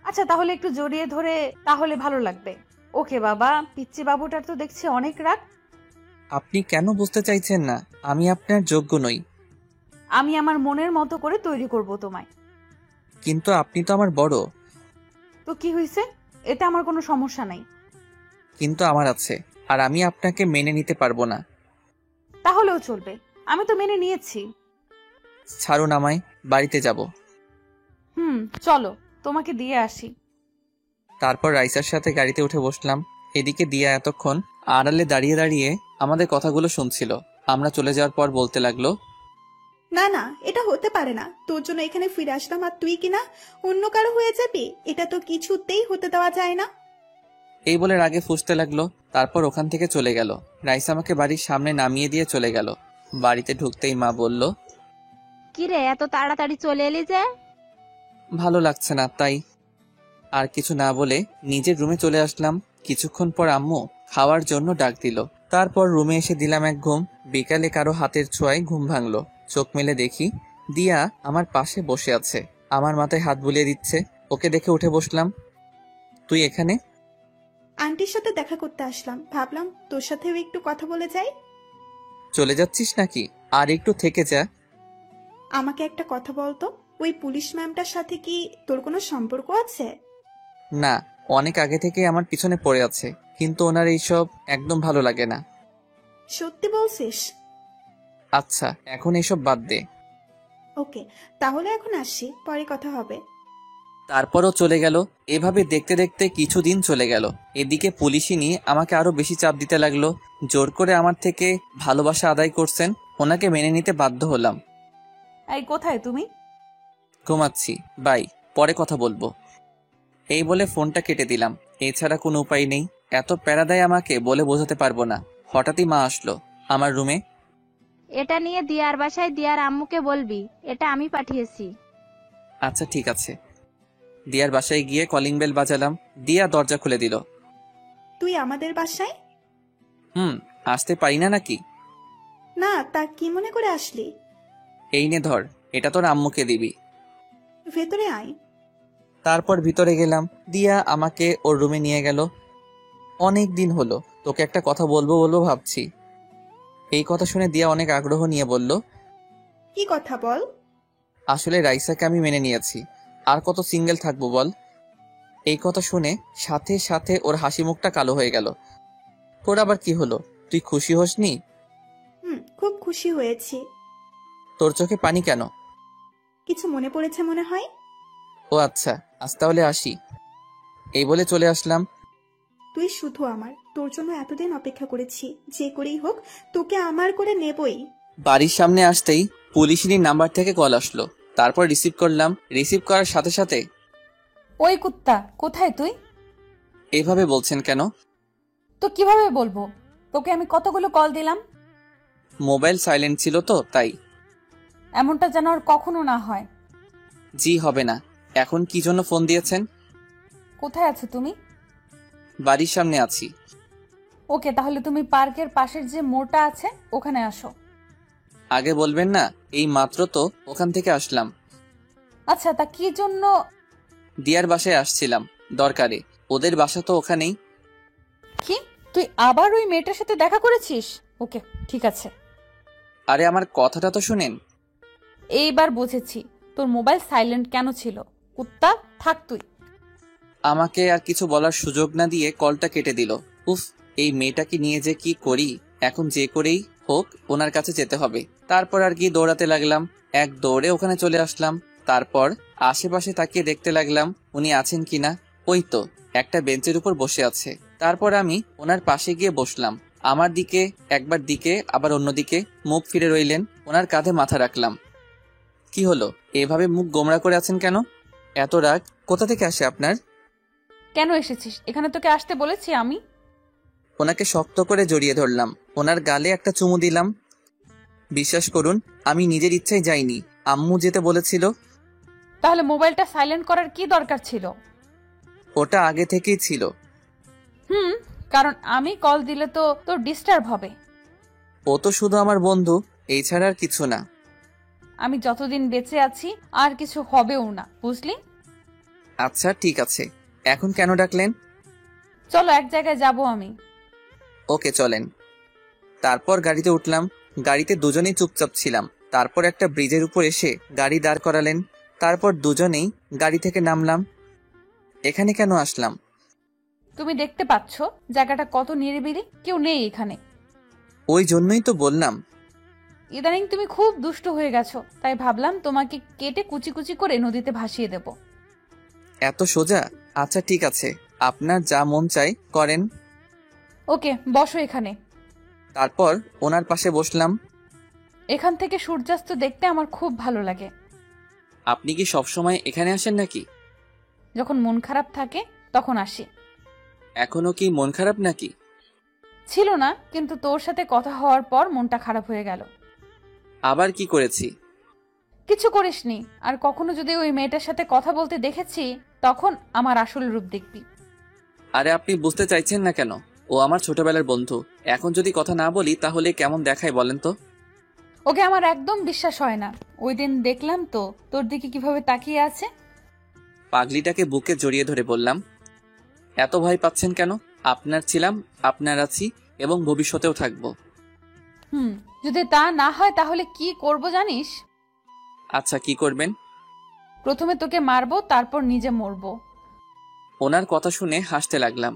S8: আচ্ছা তাহলে একটু জড়িয়ে ধরে তাহলে ভালো লাগবে। ওকে বাবা, পিচ্চি বাবুটার তো দেখছি অনেক রাগ।
S1: আপনি কেন বুঝতে চাইছেন না? আমি আপনার যোগ্য নই।
S8: আমি আমার মনের মতো করে তৈরি করব তোমায়।
S1: কিন্তু আপনি তো আমার বড়।
S8: তো কি হয়েছে? এটা আমার কোনো সমস্যা নাই।
S1: কিন্তু আমার আছে, আর আমি আপনাকে মেনে নিতে পারবো না।
S8: তাহলেও চলবে, আমি তো মেনে নিয়েছি।
S1: ছাড়ুন আমায়, বাড়িতে যাব।
S8: চলো, তোমাকে দিয়ে আসি।
S1: তারপর রাইসার সাথে গাড়িতে উঠে বসলাম। এদিকে দিয়া এতক্ষণ আড়ালে দাঁড়িয়ে দাঁড়িয়ে আমাদের কথাগুলো শুনছিল। আমরা চলে যাওয়ার পর বলতে লাগলো,
S13: না না, এটা হতে পারে না। তোর জন্য এখানে ফিরে আসলাম আর তুই কিনা অন্য কারো হয়ে যাবি, এটা তো কিছুতেই হতে দেওয়া যায় না।
S1: এই বলে রাগে ফুঁসতে লাগলো। তারপর ওখান থেকে চলে গেল। রাইসা আমাকে বাড়ির সামনে নামিয়ে দিয়ে চলে গেল। বাড়িতে ঢুকতেই মা বলল,
S2: কিরে এত তাড়াতাড়ি চলে এলি যে?
S1: ভালো লাগছে না তাই। আর কিছু না বলে নিজের রুমে চলে আসলাম। কিছুক্ষণ পর আম্মু খাওয়ার জন্য ডাক দিল। তারপর রুমে এসে দিলাম এক ঘুম। বিকালে কারো হাতের ছোঁয়ায় ঘুম ভাঙলো। চোখ মেলে দেখি দিয়া আমার পাশে বসে আছে, আমার মাথায় হাত বুলিয়ে দিচ্ছে। ওকে দেখে উঠে বসলাম। তুই এখানে?
S13: আন্টির সাথে দেখা করতে আসলাম, ভাবলাম তোর সাথেও একটু কথা বলে যাই।
S1: চলে যাচ্ছিস নাকি? আর একটু থেকে যা।
S13: আমাকে একটা কথা বলতো, ওই পুলিশ ম্যামটার সাথে কি তোর কোনো সম্পর্ক আছে?
S1: না, অনেক আগে থেকে আমার পিছনে পড়ে আছে, কিন্তু ওনার এইসব একদম ভালো লাগে না।
S13: সত্যি বলছিস?
S1: আচ্ছা, এখন এইসব বাদ দে।
S13: ওকে, তাহলে এখন আসছি, পরে কথা হবে।
S1: তারপরও চলে গেল। এভাবে দেখতে দেখতে কিছুদিন চলে গেল। এদিকে পুলিশই নিয়ে আমাকে আরো বেশি চাপ দিতে লাগলো। জোর করে আমার থেকে ভালোবাসা আদায় করছেন, ওনাকে মেনে নিতে বাধ্য হলাম।
S3: এই কোথায় তুমি?
S1: ঘুমাচ্ছি, বাই, পরে কথা বলবো। এই বলে ফোনটা কেটে দিলাম। এছাড়া কোনো উপায় নেই। এত প্যারা দেয় আমাকে, বলে বোঝাতে পারবো না। হঠাৎই মা আসলো আমার রুমে।
S2: এটা নিয়ে দিয়ার বাসায় দিয়ার আম্মুকে বলবি, এটা আমি পাঠিয়েছি।
S1: আচ্ছা ঠিক আছে। দিয়ার বাসায় গিয়ে কলিং বেল বাজালাম। দিয়া দরজা খুলে দিল।
S13: তুই আমাদের বাসায়?
S1: আসতে পারি না নাকি?
S13: না, তা কি মনে করে আসলি?
S1: এই নে ধর, এটা তোর আম্মুকে দিবি।
S13: ভেতরে আয়।
S1: তারপর ভিতরে গেলাম। দিয়া আমাকে ওর রুমে নিয়ে গেল। অনেক দিন হলো তোকে একটা কথা বলবো বলবো ভাবছি। এই কথা শুনে দিয়া অনেক আগ্রহ নিয়ে বলল,
S13: কি কথা বল।
S1: আসলে রাইসাকে আমি মেনে নিয়েছি, আর কত সিঙ্গেল থাকবো বল। এই কথা শুনে সাথে সাথে ওর হাসি মুখটা কালো হয়ে গেল। তোর আবার কি হলো? তুই খুশি হসনি?
S13: খুব খুশি হয়েছি।
S1: তোর চোখে পানি কেন?
S13: কিছু মনে পড়েছে মনে হয়।
S1: ও আচ্ছা, আজ তাহলে আসি। এই বলে চলে আসলাম।
S13: তুই শুধু আমার, তোর জন্য এতদিন অপেক্ষা করেছি, যে করেই হোক তোকে আমার করে নেবই।
S1: বাড়ির সামনে আসতেই পুলিশের নাম্বার থেকে কল আসলো। তারপর রিসিভ করলাম। রিসিভ করার সাথে সাথে,
S8: ওই কুত্তা, কোথায় তুই?
S1: এভাবে বলছেন কেন?
S8: তো কিভাবে বলবো? তোকে আমি কতগুলো কল দিলাম।
S1: মোবাইল সাইলেন্ট ছিল তো তাই।
S8: এমনটা যেন আর কখনো না হয়।
S1: জি হবে না। এখন কি জন্য ফোন দিয়েছেন?
S8: কোথায় আছো তুমি?
S1: বাড়ির সামনে আছি।
S8: ওকে, তাহলে তুমি পার্কের পাশের যে মোড়টা আছে ওখানে আসো।
S1: আগে বলবেন না? এই মাত্র তো ওখান থেকে আসলাম।
S8: আচ্ছা, তা কি জন্য?
S1: দিয়ার বাসায় আসছিলাম দরকারে। ওদের বাসা তো ওখানেই।
S8: কি, তুই আবার ওই মেয়েটার সাথে দেখা করেছিস? ওকে, ঠিক আছে।
S1: আরে আমার কথাটা তো শুনেন।
S8: এইবার বুঝেছি তোর মোবাইল সাইলেন্ট কেন ছিল। কুত্তা, থাক তুই।
S1: আমাকে আর কিছু বলার সুযোগ না দিয়ে কলটা কেটে দিল। উফ, এই মেয়েটাকে নিয়ে যে কি করি। এখন যে করেই হোক ওনার কাছে যেতে হবে। তারপর আর কি দৌড়াতে লাগলাম। এক দৌড়ে ওখানে চলে আসলাম। তারপর আশেপাশে তাকিয়ে দেখতে লাগলাম উনি আছেন কিনা। ওই তো একটা বেঞ্চের উপর বসে আছে। তারপর আমি ওনার পাশে গিয়ে বসলাম। আমার দিকে একবার দিকে আবার অন্যদিকে মুখ ফিরে রইলেন। ওনার কাঁধে মাথা রাখলাম। কি হলো, এভাবে মুখ গোমড়া করে আছেন কেন? এত রাগ কোথা থেকে আসে আপনার?
S8: কেন এসেছিস এখানে? তোকে আসতে বলেছি আমি?
S1: ওনাকে শক্ত করে জড়িয়ে ধরলাম। ওনার গালে একটা চুমু দিলাম। বিশ্বাস করুন, আমি নিজের ইচ্ছায় যাইনি, আম্মু যেতে বলেছিল।
S8: তাহলে মোবাইলটা সাইলেন্ট করার কি দরকার ছিল?
S1: ওটা আগে থেকেই ছিল।
S8: কারণ আমি কল দিলে তো তোর ডিস্টার্ব হবে।
S1: ও তো শুধু আমার বন্ধু, এই ছাড়া আর কিছু না।
S8: আমি যতদিন বেঁচে আছি আর কিছু হবেও না, বুঝলি?
S1: আচ্ছা ঠিক আছে, এখন কেন ডাকলেন?
S8: চলো এক জায়গায় যাব আমি।
S1: ওকে চলেন। তারপর গাড়িতে উঠলাম। গাড়িতে দুজনেই চুপচাপ ছিলাম। তারপর একটা ব্রিজের উপর এসে গাড়ি দাঁড় করালেন। তারপর দুজনেই গাড়ি থেকে নামলাম। এখানে কেন আসলাম?
S8: তুমি দেখতে পাচ্ছ জায়গাটা কত নিরিবিলি, কেউ নেই এখানে।
S1: ওই জন্যই তো বললাম।
S8: ইদানিং তুমি খুব দুষ্ট হয়ে গেছো, তাই ভাবলাম তোমাকে কেটে কুচি কুচি করে নদীতে ভাসিয়ে দেব।
S1: এত সোজা? আচ্ছা ঠিক আছে, আপনার যা মন চাই করেন।
S8: ওকে, বসো এখানে।
S1: তারপর ওনার পাশে বসলাম।
S8: এখান থেকে সূর্যাস্ত দেখতে আমার খুব ভালো লাগে।
S1: আপনি কি সবসময় এখানে আসেন নাকি?
S8: যখন মন খারাপ থাকে তখন আসি।
S1: এখনো কি মন খারাপ নাকি?
S8: ছিল না, কিন্তু তোর সাথে কথা হওয়ার পর মনটা খারাপ হয়ে গেল।
S1: আবার কি করেছি?
S8: কিছু করিসনি। আর কখনো যদি ওই মেয়েটার সাথে কথা বলতে দেখেছি তখন আমার আসল রূপ দেখবি।
S1: আরে আপনি বুঝতে চাইছেন না কেন? ও আমার ছোটবেলার বন্ধু, এখন যদি কথা না বলি তাহলে কেমন দেখায় বলেন তো?
S8: ওকে আমার একদম বিশ্বাস হয় না। ওই দিন দেখলাম তো তোর দিকে কিভাবে তাকিয়ে আছে।
S1: পাগলিটাকে বুকে জড়িয়ে ধরে বললাম, এত ভয় পাচ্ছেন কেন? আপনার ছিলাম, আপনার আছি এবং ভবিষ্যতেও থাকবো।
S8: যদি তা না হয় তাহলে কি করব জানিস?
S1: আচ্ছা, কি করবেন?
S8: প্রথমে তোকে মারবো, তারপর নিজে মরবো।
S1: ওনার কথা শুনে হাসতে লাগলাম।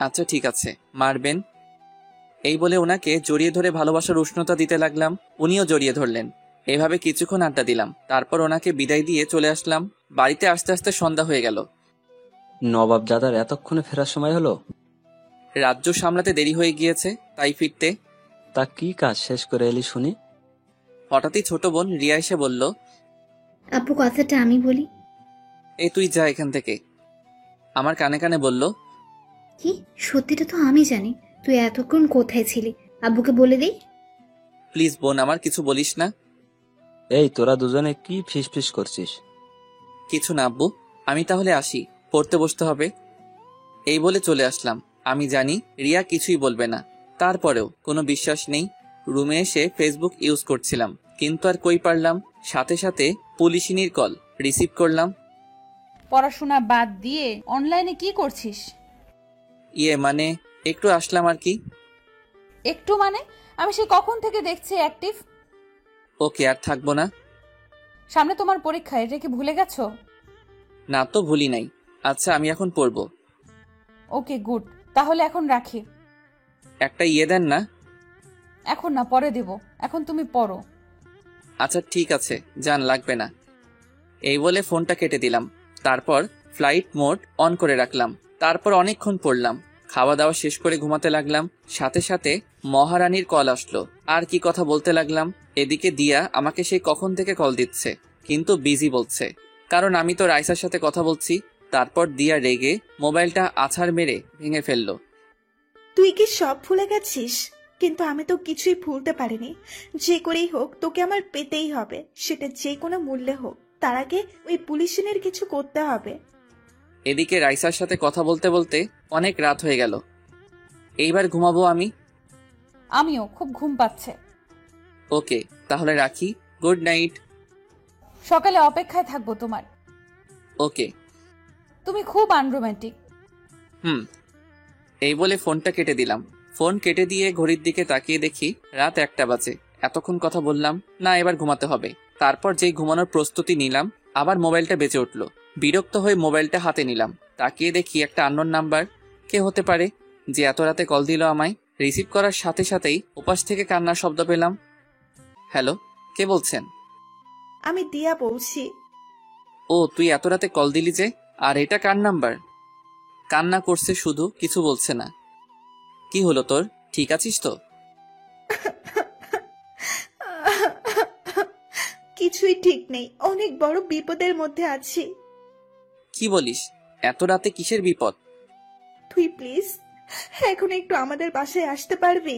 S1: আচ্ছা ঠিক আছে, মারবেন। এই বলে ওনাকে জড়িয়ে ধরে ভালোবাসার উষ্ণতা দিতে লাগলাম। উনিও জড়িয়ে ধরলেন। এভাবে কিছুক্ষণ আড্ডা দিলাম। তারপর ওনাকে বিদায় দিয়ে চলে আসলাম। বাড়িতে আস্তে আস্তে সন্ধ্যা হয়ে গেল।
S11: নবাব দাদার এতক্ষণে ফেরার সময় হলো?
S1: রাজ্য সামলাতে দেরি হয়ে গিয়েছে, তাই ফিরতে।
S11: তা কি কাজ শেষ করে এলি শুনি?
S1: হঠাৎই ছোট বোন রিয়া এসে বলল,
S6: আপু কথাটা আমি বলি।
S1: এই তুই যা এখান থেকে। আমার কানে কানে বলল,
S6: কি সত্যিটা তো আমি জানি, তুই এতক্ষণ কোথায় ছিলি? আব্বুকে বলে দেই।
S1: প্লিজ বোন, আমার কিছু বলিস না।
S11: এই তোরা দুজনে কি ফিস করছিস?
S1: কিছু না আব্বু, আমি তাহলে আসি, পড়তে বসতে হবে। এই বলে চলে আসলাম। আমি জানি রিয়া কিছুই বলবে না, তারপরেও কোনো বিশ্বাস নেই। রুমে এসে ফেসবুক ইউজ করছিলাম, কিন্তু আর কই পারলাম। সাথে সাথে পুলিশিনীর কল রিসিভ করলাম।
S8: পড়াশোনা বাদ দিয়ে অনলাইনে কি করছিস?
S1: মানে একটু আসলাম আর কি।
S8: একটু মানে? আমি সে কখন থেকে দেখছি অ্যাক্টিভ।
S1: ওকে, আর থাকবো না।
S8: সামনে তোমার পরীক্ষা, এটা কি ভুলে গেছো?
S1: না তো ভুলি নাই। আচ্ছা, আমি এখন পড়বো।
S8: ওকে গুড, তাহলে এখন রাখি।
S1: একটা দেন না।
S8: এখন না, পরে দেব, এখন তুমি পড়ো।
S1: আচ্ছা ঠিক আছে, যান, লাগবে না। এই বলে ফোনটা কেটে দিলাম। তারপর ফ্লাইট মোড অন করে রাখলাম। তারপর অনেকক্ষণ পড়লাম। খাওয়া দাওয়া শেষ করে ঘুমাতে লাগলাম। সাথে সাথে মহারানীর কল আসলো। আর কি কথা বলতে লাগলাম। এদিকে দিয়া আমাকে সেই কখন থেকে কল দিচ্ছে, কিন্তু বিজি বলছে, কারণ আমি তো রাইসার সাথে কথা বলছি। তারপর দিয়া রেগে মোবাইলটা আছাড় মেরে ভেঙে ফেললো।
S13: তুই কি সব ভুলে গেছিস? কিন্তু আমি তো কিছুই ভুলতে পারিনি। যে করেই হোক তোকে আমার পেতেই হবে, সেটা যে কোনো মূল্যে হোক। তার আগে ওই পুলিশিনের কিছু করতে হবে।
S1: এদিকে রাইসার সাথে কথা বলতে বলতে অনেক রাত হয়ে গেল। এইবার ঘুমাবো আমি।
S8: আমিও, খুব ঘুম পাচ্ছে।
S1: ওকে, তাহলে রাখি। Good night.
S8: সকালে অপেক্ষায় থাকবো তোমার।
S1: ওকে।
S8: তুমি খুব আনরোম্যান্টিক।
S1: এই বলে ফোনটা কেটে দিলাম। ফোন কেটে দিয়ে ঘড়ির দিকে তাকিয়ে দেখি রাত 1টা বাজে। এতক্ষণ কথা বললাম না, এবার ঘুমাতে হবে। তারপর যেই ঘুমানোর প্রস্তুতি নিলাম, আবার মোবাইলটা বেজে উঠলো। বিরক্ত হয়ে মোবাইলটা হাতে নিলাম। তাকিয়ে দেখি একটা আননোন নাম্বার। কে হতে পারে যে এত রাতে কল দিল আমায়? রিসিভ করার সাথে সাথেই ওপাশ থেকে কান্নার শব্দ পেলাম। হ্যালো, কে বলছেন?
S13: আমি দিয়া বলছি।
S1: ও, তুই এত রাতে কল দিলি যে? আর এটা কার নাম্বার? কান্না করছে শুধু, কিছু বলছে না। কি হলো তোর, ঠিক আছিস তো?
S13: কিছুই ঠিক নেই, অনেক বড় বিপদের মধ্যে আছি।
S1: কি বলিস? এত রাতে কিসের বিপদ?
S13: তুই প্লিজ এখন একটু আমাদের বাসায় আসতে পারবি?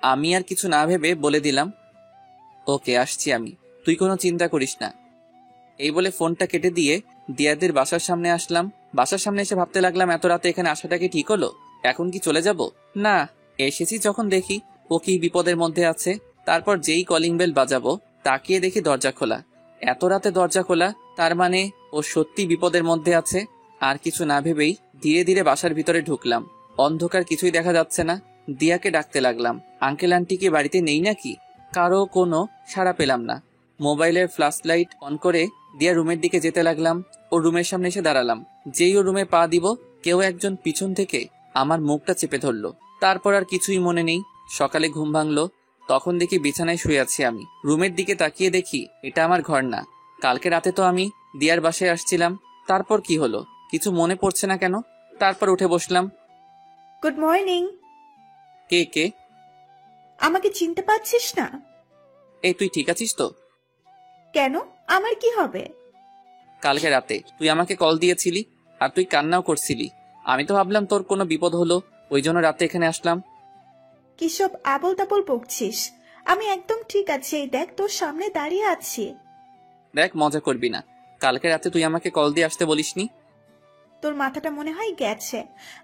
S1: আমি আর কিছু না ভেবে বলে দিলাম, ওকে আসছি আমি, তুই কোনো চিন্তা করিস না। এই বলে ফোনটা কেটে দিয়ে দিয়াদের বাসার সামনে আসলাম। বাসার সামনে এসে ভাবতে লাগলাম, এত রাতে এখানে আসাটা কি ঠিক হলো? এখন কি চলে যাব? না, এসেছি যখন দেখি ও কি বিপদের মধ্যে আছে। তারপর যেই কলিং বেল বাজাবো, তাকিয়ে দেখি দরজা খোলা। এত রাতে দরজা খোলা, তার মানে ও সত্যি বিপদের মধ্যে আছে। আর কিছু না ভেবেই ধীরে ধীরে বাসার ভিতরে ঢুকলাম। অন্ধকার, কিছুই দেখা যাচ্ছে না। দিয়াকে ডাকতে লাগলাম, আঙ্কেল আন্টি কি বাড়িতে নেই নাকি? কারো কোনো সাড়া পেলাম না। মোবাইলের ফ্ল্যাশ লাইট অন করে দিয়া রুমের দিকে যেতে লাগলাম। ও রুমের সামনে এসে দাঁড়ালাম। যেই ও রুমে পা দিব, কেউ একজন পিছন থেকে আমার মুখটা চেপে ধরলো। তারপর আর কিছুই মনে নেই। সকালে ঘুম ভাঙলো, তখন দেখি বিছানায় শুয়ে আছি আমি। রুমের দিকে তাকিয়ে দেখি এটা আমার ঘর না। কালকে রাতে তো আমি দিয়ার বাসায় আসছিলাম। তারপর কি হলো কিছু মনে পড়ছে না কেন। তারপর উঠে বসলাম।
S13: Good morning.
S1: কে কে?
S13: আমাকে চিনতে পারছিস না?
S1: এই তুই ঠিক আছিস তো?
S13: কেন, আমার কি হবে?
S1: কালকে রাতে তুই আমাকে কল দিয়েছিলি, আর তুই কান্নাও করছিলি। আমি তো ভাবলাম তোর কোনো বিপদ হলো, ওই জন্য রাতে এখানে আসলাম।
S13: কি সব আবল তাবল বকছিস? আমি একদম ঠিক আছি, এই দেখ তোর সামনে দাঁড়িয়ে আছি।
S1: দেখ, মজা করবি না। কালকে রাতে তুই আমাকে কল দিয়ে আসতে বলিসনি।
S13: তোর মাথাটা মনে হয় গেছে।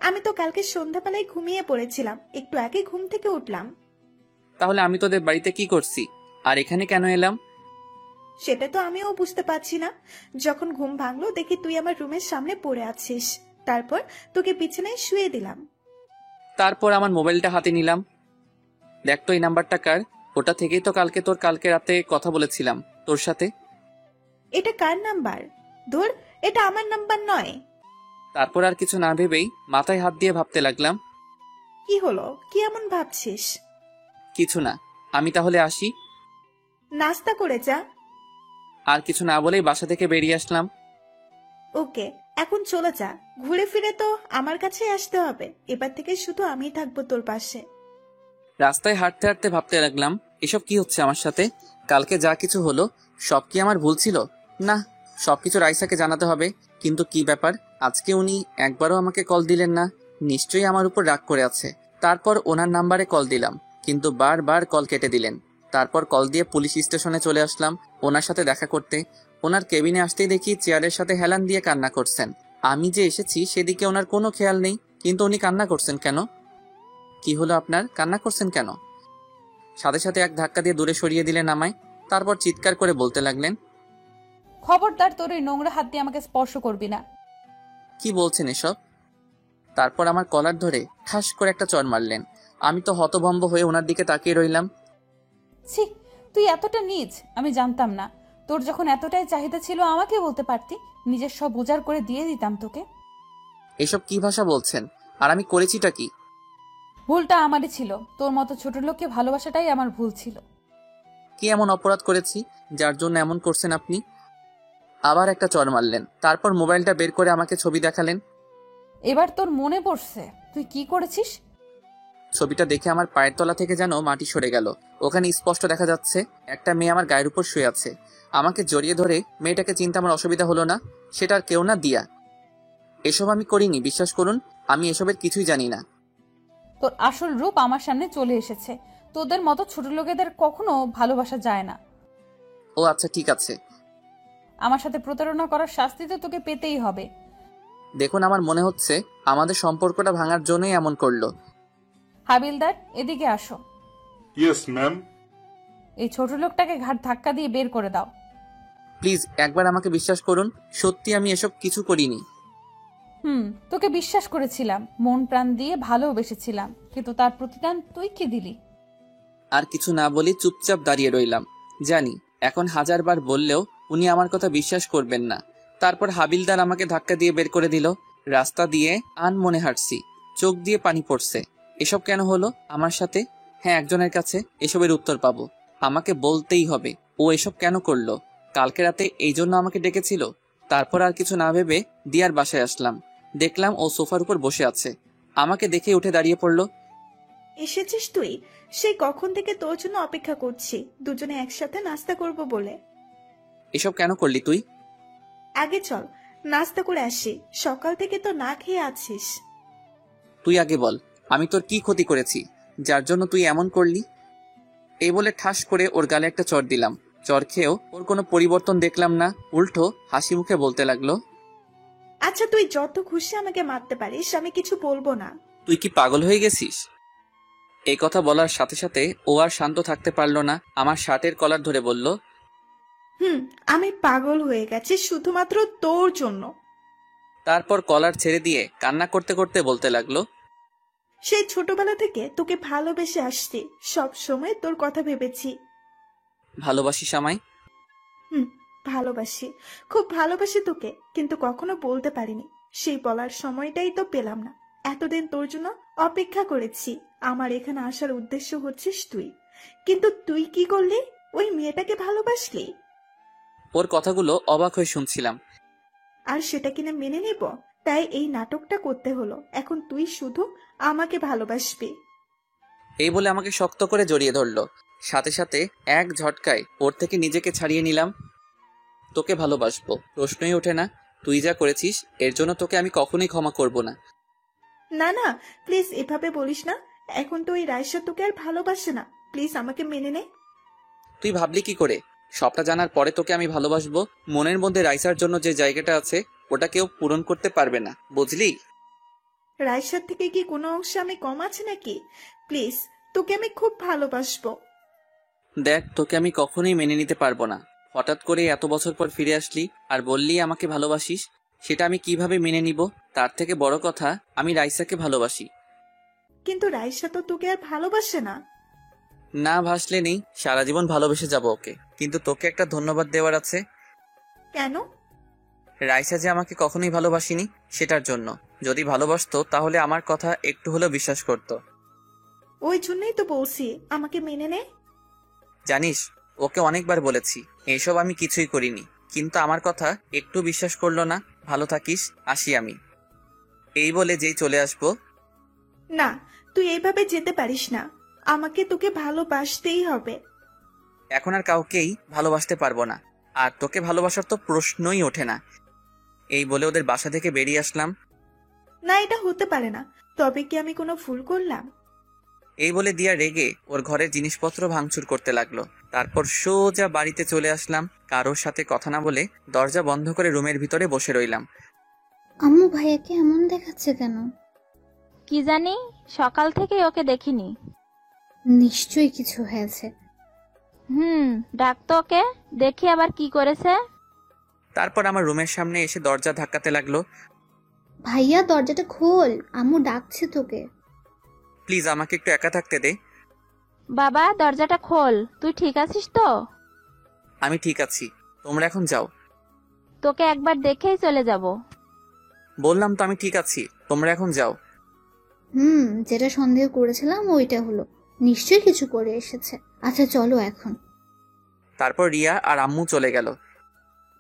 S13: আমি তো কালকে সন্ধ্যাবেলায় ঘুমিয়ে পড়েছিলাম, একটু আগে ঘুম থেকে উঠলাম।
S1: তাহলে আমি তোদের বাড়িতে কি করছি আর এখানে কেন এলাম?
S13: সেটা তো আমিও বুঝতে পারছি না। যখন ঘুম ভাঙলো দেখি তুই আমার রুমের সামনে পড়ে আছিস, তারপর তোকে বিছানায় শুয়ে দিলাম।
S1: তারপর আমার মোবাইলটা হাতে নিলাম। দেখ তো এই নাম্বারটা কার? ওটা থেকেই তো কালকে রাতে কথা বলেছিলাম তোর সাথে।
S13: এটা কার নাম্বার? ধুর, এটা আমার নাম্বার নয়।
S1: তারপর আর কিছু না ভেবেই মাথায় হাত দিয়ে ভাবতে লাগলাম।
S13: কি হলো, কি এমন ভাবছিস?
S1: কিছু না, আমি তাহলে আসি।
S13: নাস্তা করে যা।
S1: আর কিছু না বলেই বাসা থেকে বেরিয়ে আসলাম।
S13: ওকে, এখন চলে যা। ঘুরে ফিরে তো আমার কাছে আসতে হবে। এবার থেকে শুধু আমিই থাকবো তোর পাশে।
S1: রাস্তায় হাঁটতে হাঁটতে ভাবতে লাগলাম, এসব কি হচ্ছে আমার সাথে? কালকে যা কিছু হলো সব কি আমার ভুল ছিল? না, সবকিছু রাইসাকে জানাতে হবে। কিন্তু কি ব্যাপার, আজকে উনি একবারও আমাকে কল দিলেন না? নিশ্চয়ই আমার উপর রাগ করে আছে। তারপর ওনার নাম্বারে কল দিলাম, কিন্তু বারবার কল কেটে দিলেন। তারপর কল দিয়ে পুলিশ স্টেশনে চলে আসলাম ওনার সাথে দেখা করতে। ওনার কেবিনে আসতেই দেখি চেয়ারের সাথে হেলান দিয়ে কান্না করছেন। আমি যে এসেছি সেদিকে ওনার কোনো খেয়াল নেই, কিন্তু উনি কান্না করছেন কেন? কি হলো আপনার, কান্না করছেন কেন? সাথে সাথে এক ধাক্কা দিয়ে দূরে সরিয়ে দিলেন আমায়। তারপর চিৎকার করে বলতে লাগলেন,
S8: খবরদার তোর এই নোংরা হাত দিয়ে আমাকে স্পর্শ করবি না।
S1: কি বলছেন এসব? তারপর আমার কলার ধরে ঠাস করে একটা চড় মারলেন। আমি তো হতভম্ব হয়ে ওনার দিকে তাকিয়ে রইলাম।
S8: ছি, তুই এতটা নীচ আমি জানতাম না। তোর যখন এতটাই চাহিদা ছিল আমাকে বলতে পারতি, নিজের সব উজাড় করে দিয়ে দিতাম তোকে।
S1: এসব কি ভাষা বলছেন? আর আমি করেছিটা কি?
S8: ভুলটা আমারই ছিল, তোর মতো ছোট লোককে ভালোবাসাটাই আমার ভুল ছিল।
S1: কি এমন অপরাধ করেছি যার জন্য এমন করছেন আপনি? আবার একটা চড় মারলেন। তারপর মোবাইলটা বের করে আমাকে ছবি দেখালেন।
S8: এবার তোর মনে পড়ছে তুই কি করেছিস?
S1: ছবিটা দেখে আমার পায়ের তলা থেকে যেন মাটি সরে গেল। ওখানে স্পষ্ট দেখা যাচ্ছে একটা মেয়ে আমার গায়ের উপর শুয়ে আছে। আমাকে জড়িয়ে ধরে মেয়েটাকে চিনতে আমার অসুবিধা হলো না। সেটা আর কেউ না, দিয়া। এসব আমি করিনি, বিশ্বাস করুন। আমি এসবের কিছুই জানি না।
S8: তোর আসল রূপ আমার সামনে চলে এসেছে। তোদের মতো ছোট লোকেদের কখনো ভালোবাসা যায় না।
S1: ও আচ্ছা, ঠিক আছে।
S8: আমার সাথে প্রতারণা করার শাস্তি তো তোকে পেতেই হবে।
S1: দেখুন, আমার মনে হচ্ছে আমাদের সম্পর্কটা ভাঙার জন্যই এমন করলো।
S8: হাবিলদার, এদিকে আসো।
S7: Yes ma'am.
S8: এই ছোট লোকটাকে ঘাট ধাক্কা দিয়ে বের করে দাও।
S1: প্লিজ একবার আমাকে বিশ্বাস করুন, সত্যি আমি এসব কিছু করিনি।
S8: তোকে বিশ্বাস করেছিলাম, মন প্রাণ দিয়ে ভালোবেসেছিলাম, কিন্তু তার প্রতিদান তুই কি দিলি?
S1: আর কিছু না বলি চুপচাপ দাঁড়িয়ে রইলাম। জানি এখন হাজারবার বললেও উনি আমার কথা বিশ্বাস করবেন না। তারপর হাবিলদার আমাকে ধাক্কা দিয়ে বের করে দিল। রাস্তা দিয়ে আনমনে হাঁটছি, চোখ দিয়ে পানি পড়ছে। এসব কেন হলো আমার সাথে? হ্যাঁ, একজনের কাছে এসবের উত্তর পাবো। আমাকে বলতেই হবে ও এসব কেন করলো। কালকে রাতে এই জন্য আমাকে ডেকেছিল। তারপর আর কিছু না ভেবে দিয়ার বাসায় আসলাম। দেখলাম ও সোফার উপর বসে আছে। আমাকে দেখে উঠে দাঁড়িয়ে পড়লো।
S13: এসেছিস তুই? সেই কখন থেকে তোর জন্য অপেক্ষা করছি, দুজনে একসাথে নাস্তা করব বলে।
S1: এসব কেন করলি তুই?
S13: আগে চল নাস্তা করে আসি, সকাল থেকে তো না খেয়ে আছিস।
S1: তুই আগে বল, আমি তোর কি ক্ষতি করেছি যার জন্য তুই এমন করলি? এই বলে ঠাস করে ওর গালে একটা চড় দিলাম। চড় খেয়েও ওর কোনো পরিবর্তন দেখলাম না, উল্টো হাসি মুখে বলতে লাগলো,
S13: আচ্ছা তুই যত খুশি আমাকে মারতে পারিস, আমি কিছু বলবো না।
S1: তুই কি পাগল হয়ে গেছিস? এই কথা বলার সাথে সাথে ও আর শান্ত থাকতে পারলো না। আমার শার্টের কলার ধরে বলল,
S13: আমি পাগল হয়ে গেছি শুধুমাত্র তোর জন্য।
S1: তারপর কলার ছেড়ে দিয়ে কান্না করতে করতে বলতে লাগলো,
S13: সেই ছোটবেলা থেকে তোকে ভালোবেসে আসছি, সব সময় তোর কথা ভেবেছি।
S1: ভালোবাসিস আমায়?
S13: ভালোবাসি, খুব ভালোবাসি তোকে, কিন্তু কখনো বলতে পারিনি। সেই বলার সময়টাই তো পেলাম না। এতদিন তোর জন্য অপেক্ষা করেছি। আমার এখানে আসার উদ্দেশ্য হচ্ছিস তুই, কিন্তু তুই কি করলি? ওই মেয়েটাকে ভালোবাসলি।
S1: ওর কথাগুলো অবাক হয়ে শুনছিলাম।
S13: আর সেটা কিনা মেনে নেব, তাই এই নাটকটা করতে হলো। এখন তুই শুধু আমাকে ভালোবাসবি।
S1: এই বলে আমাকে শক্ত করে জড়িয়ে ধরলো। সাথে সাথে এক ঝটকায় ওর থেকে নিজেকে ছাড়িয়ে নিলাম। তোকে ভালোবাসবো প্রশ্নই ওঠে না। তুই যা করেছিস এর জন্য তোকে আমি কখনোই ক্ষমা করব না।
S13: না না, প্লিজ এভাবে বলিস না। এখন তো ওই রাইসা তোকে আর ভালোবাসে না। প্লিজ আমাকে মেনে নে।
S1: তুই ভাবলি কি করে? সবটা জানার পরে তোকে আমি ভালোবাসবো? মনের মধ্যে রাইসার জন্য যে জায়গাটা আছে ওটা কেউ পূরণ করতে পারবে না, বুঝলি?
S13: রাইসার থেকে কি কোনো অংশে আমি কম আছি নাকি? প্লিজ, তোকে আমি খুব ভালোবাসবো।
S1: দেখ, তোকে আমি কখনোই মেনে নিতে পারবো না। হঠাৎ করে এত বছর পর ফিরে আসলি আর বললি আমাকে ভালোবাসিস, সেটা আমি কিভাবে মেনে নিব? তার থেকে বড় কথা, আমি রাইসাকে ভালোবাসি।
S13: কিন্তু রাইসা তো তোকে আর ভালোবাসে না।
S1: না ভাসলে নেই, সারা জীবন ভালোবেসে যাব ওকে। কিন্তু তোকে একটা ধন্যবাদ দেওয়ার আছে।
S13: কেন?
S1: রাইসা যে আমাকে কখনোই ভালোবাসিনি, সেটার জন্য। যদি ভালোবাসতো তাহলে আমার কথা একটু হলেও বিশ্বাস করতো।
S13: ওই জন্যই তো বলছি আমাকে মেনে নে।
S1: জানিস, ওকে অনেকবার বলেছি এইসব আমি কিছুই করিনি, কিন্তু আমার কথা একটু বিশ্বাস করলো না। ভালো থাকিস, আসি আমি। এই বলে যেই চলে আসবো।
S13: না, তুই এইভাবে যেতে পারিস না। আমাকে তোকে ভালোবাসতেই হবে।
S1: এখন আর কাউকেই ভালোবাসতে পারবো না, আর তোকে ভালোবাসার তো প্রশ্নই ওঠে না। এই বলে ওদের বাসা থেকে বেরিয়ে আসলাম।
S13: না, এটা হতে পারে না। তবে কি আমি কোনো ভুল করলাম?
S1: এই বলে দিয়া রেগে ওর ঘরের জিনিসপত্র ভাঙচুর করতে লাগলো। তারপর সোজা বাড়িতে চলে আসলাম। কারোর সাথে কথা না বলে দরজা বন্ধ করে রুমের ভিতরে বসে রইলাম।
S6: আম্মু ভাইয়াকে এমন দেখাচ্ছে কেন?
S2: কি জানি, সকাল থেকে ওকে দেখিনি।
S6: নিশ্চয়ই কিছু হয়েছে।
S2: ডাক তো ওকে, দেখি আবার কি করেছে।
S1: তারপর আমার রুমের সামনে এসে দরজা ধাক্কাতে লাগলো।
S6: ভাইয়া দরজাটা খোল, আম্মু ডাকছে তোকে।
S1: প্লিজ আমাকে একটু একা থাকতে দে।
S2: বাবা, দরজাটা খোল। তুই ঠিক আছিস তো?
S1: আমি ঠিক আছি, তোমরা এখন যাও।
S2: তোকে একবার দেখেই চলে যাব।
S1: বললাম তো আমি ঠিক আছি, তোমরা এখন যাও।
S6: যেটা সন্দেহ করেছিলাম ওইটা হলো, নিশ্চয়ই কিছু করে এসেছে। আচ্ছা চলো এখন।
S1: তারপর রিয়া আর আম্মু চলে গেল।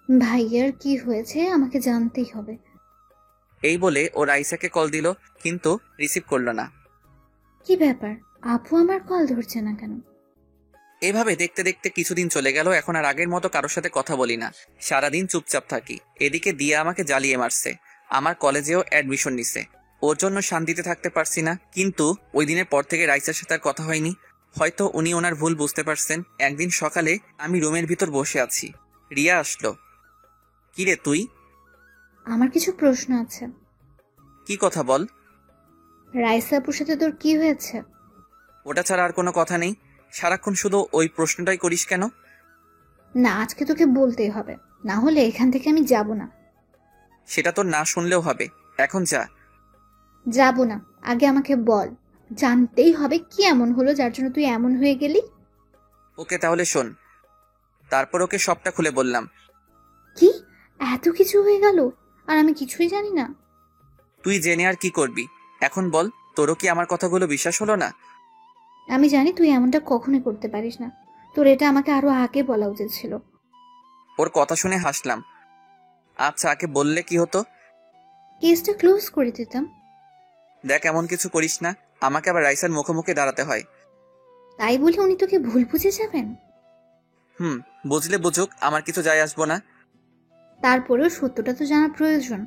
S6: ভাইয়ার কি হয়েছে আমাকে জানতেই হবে।
S1: এই বলে ও রাইসাকে কল দিল, কিন্তু রিসিভ করলো না।
S6: কি ব্যাপার, আপু আমার কল ধরছে না কেন?
S1: এভাবে দেখতে দেখতে কিছুদিন চলে গেল। এখন আর আগের মতো কারোর সাথে কথা বলি না, সারাদিন চুপচাপ থাকি। এদিকে দিয়া আমাকে জ্বালিয়ে মারছে, আমার কলেজেও অ্যাডমিশন নিছে। ওর জন্য শান্তিতে থাকতে পারছি না। কিন্তু ওই দিনের পর থেকে রাইসার সাথে আর কথা হয়নি। হয়তো উনি ওনার ভুল বুঝতে পারছেন। একদিন সকালে আমি রুমের ভিতর বসে আছি, রিয়া আসলো। কিরে তুই?
S6: আমার কিছু প্রশ্ন আছে।
S1: কি কথা বল।
S6: রাইসা আপুর সাথে তোর কি হয়েছে?
S1: ওটা ছাড়া আর কোনো কথা নেই। সারাক্ষণ শুধু ওই প্রশ্নটাই করিস কেন?
S6: না, আজকে তোকে বলতেই হবে, না হলে এখান থেকে আমি যাব না।
S1: সেটা তো না শুনলেও হবে, এখন যা।
S6: যাব না, আগে আমাকে বল। জানতেই হবে কি এমন হলো যার জন্য তুই এমন হয়ে গেলি।
S1: ওকে তাহলে শোন। তারপর ওকে সবটা খুলে বললাম।
S6: কি এত কিছু হয়ে গেল আর আমি কিছুই জানি না?
S1: তুই জেনে আর কি করবি? এখন বল, তোরও কি আমার কথাগুলো বিশ্বাস হলো না?
S6: আমি জানি তুই এমনটা কখনোই করতে পারিস না, তোর এটা আমাকে আরো আগে বলা উচিত ছিল।
S1: ওর কথা শুনে হাসলাম। আচ্ছা, আগে বললে কি হতো?
S6: কেসটা ক্লোজ করে দিতাম।
S1: দেখ, এমন কিছু করিস না, আমাকে আবার রাইসার মুখোমুখি দাঁড়াতে হয়।
S6: তাই বলে উনি তোকে ভুল বুঝে যাবেন?
S1: বুঝলে বুঝুক, আমার কিছু যায় আসবো না।
S6: তারপরেও সত্যটা তো জানা প্রয়োজন।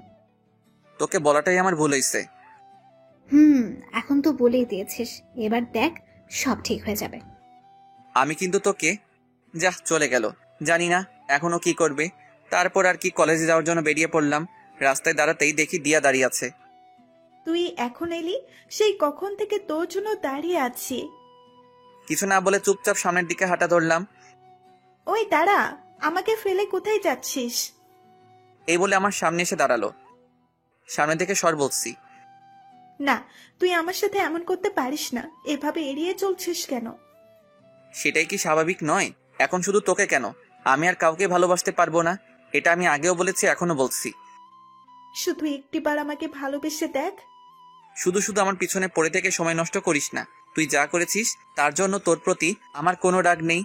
S1: তোকে বলাটাই আমার ভুল হয়েছে।
S6: এখন তো বলেই দিয়েছিস, এবার দেখ সব ঠিক হয়ে যাবে।
S1: আমি কিন্তু তোকে। যা, চলে গেল। জানি না এখনো কি করবে। তারপর আর কি, কলেজে যাওয়ার জন্য বেরিয়ে পড়লাম। রাস্তায় দাঁড়াতেই দেখি দিয়া দাঁড়িয়ে আছে।
S13: তুই এখন এলি? সেই কখন থেকে তোর জন্য দাঁড়িয়ে আছি।
S1: কিছু না বলে চুপচাপ সামনের দিকে হাঁটা ধরলাম।
S13: ওই দাঁড়া, আমাকে ফেলে কোথায় যাচ্ছিস?
S1: এই বলে আমার সামনে এসে দাঁড়ালো। সামনে থেকে সর বলছি।
S13: না, তুই আমার সাথে এমন করতে পারিস না। এভাবে এড়িয়ে চলছিস কেন?
S1: সেটাই কি স্বাভাবিক নয়? এখন শুধু তোকে কেন, আমি আর কাউকে ভালোবাসতে পারবো না। এটা আমি আগেও বলেছি, এখনো বলছি।
S13: শুধু একটিবার আমাকে ভালোবেসে দেখ।
S1: শুধু শুধু আমার পিছনে পড়ে থেকে সময় নষ্ট করিস না। তুই যা করেছিস তার জন্য তোর প্রতি আমার কোনো রাগ নেই।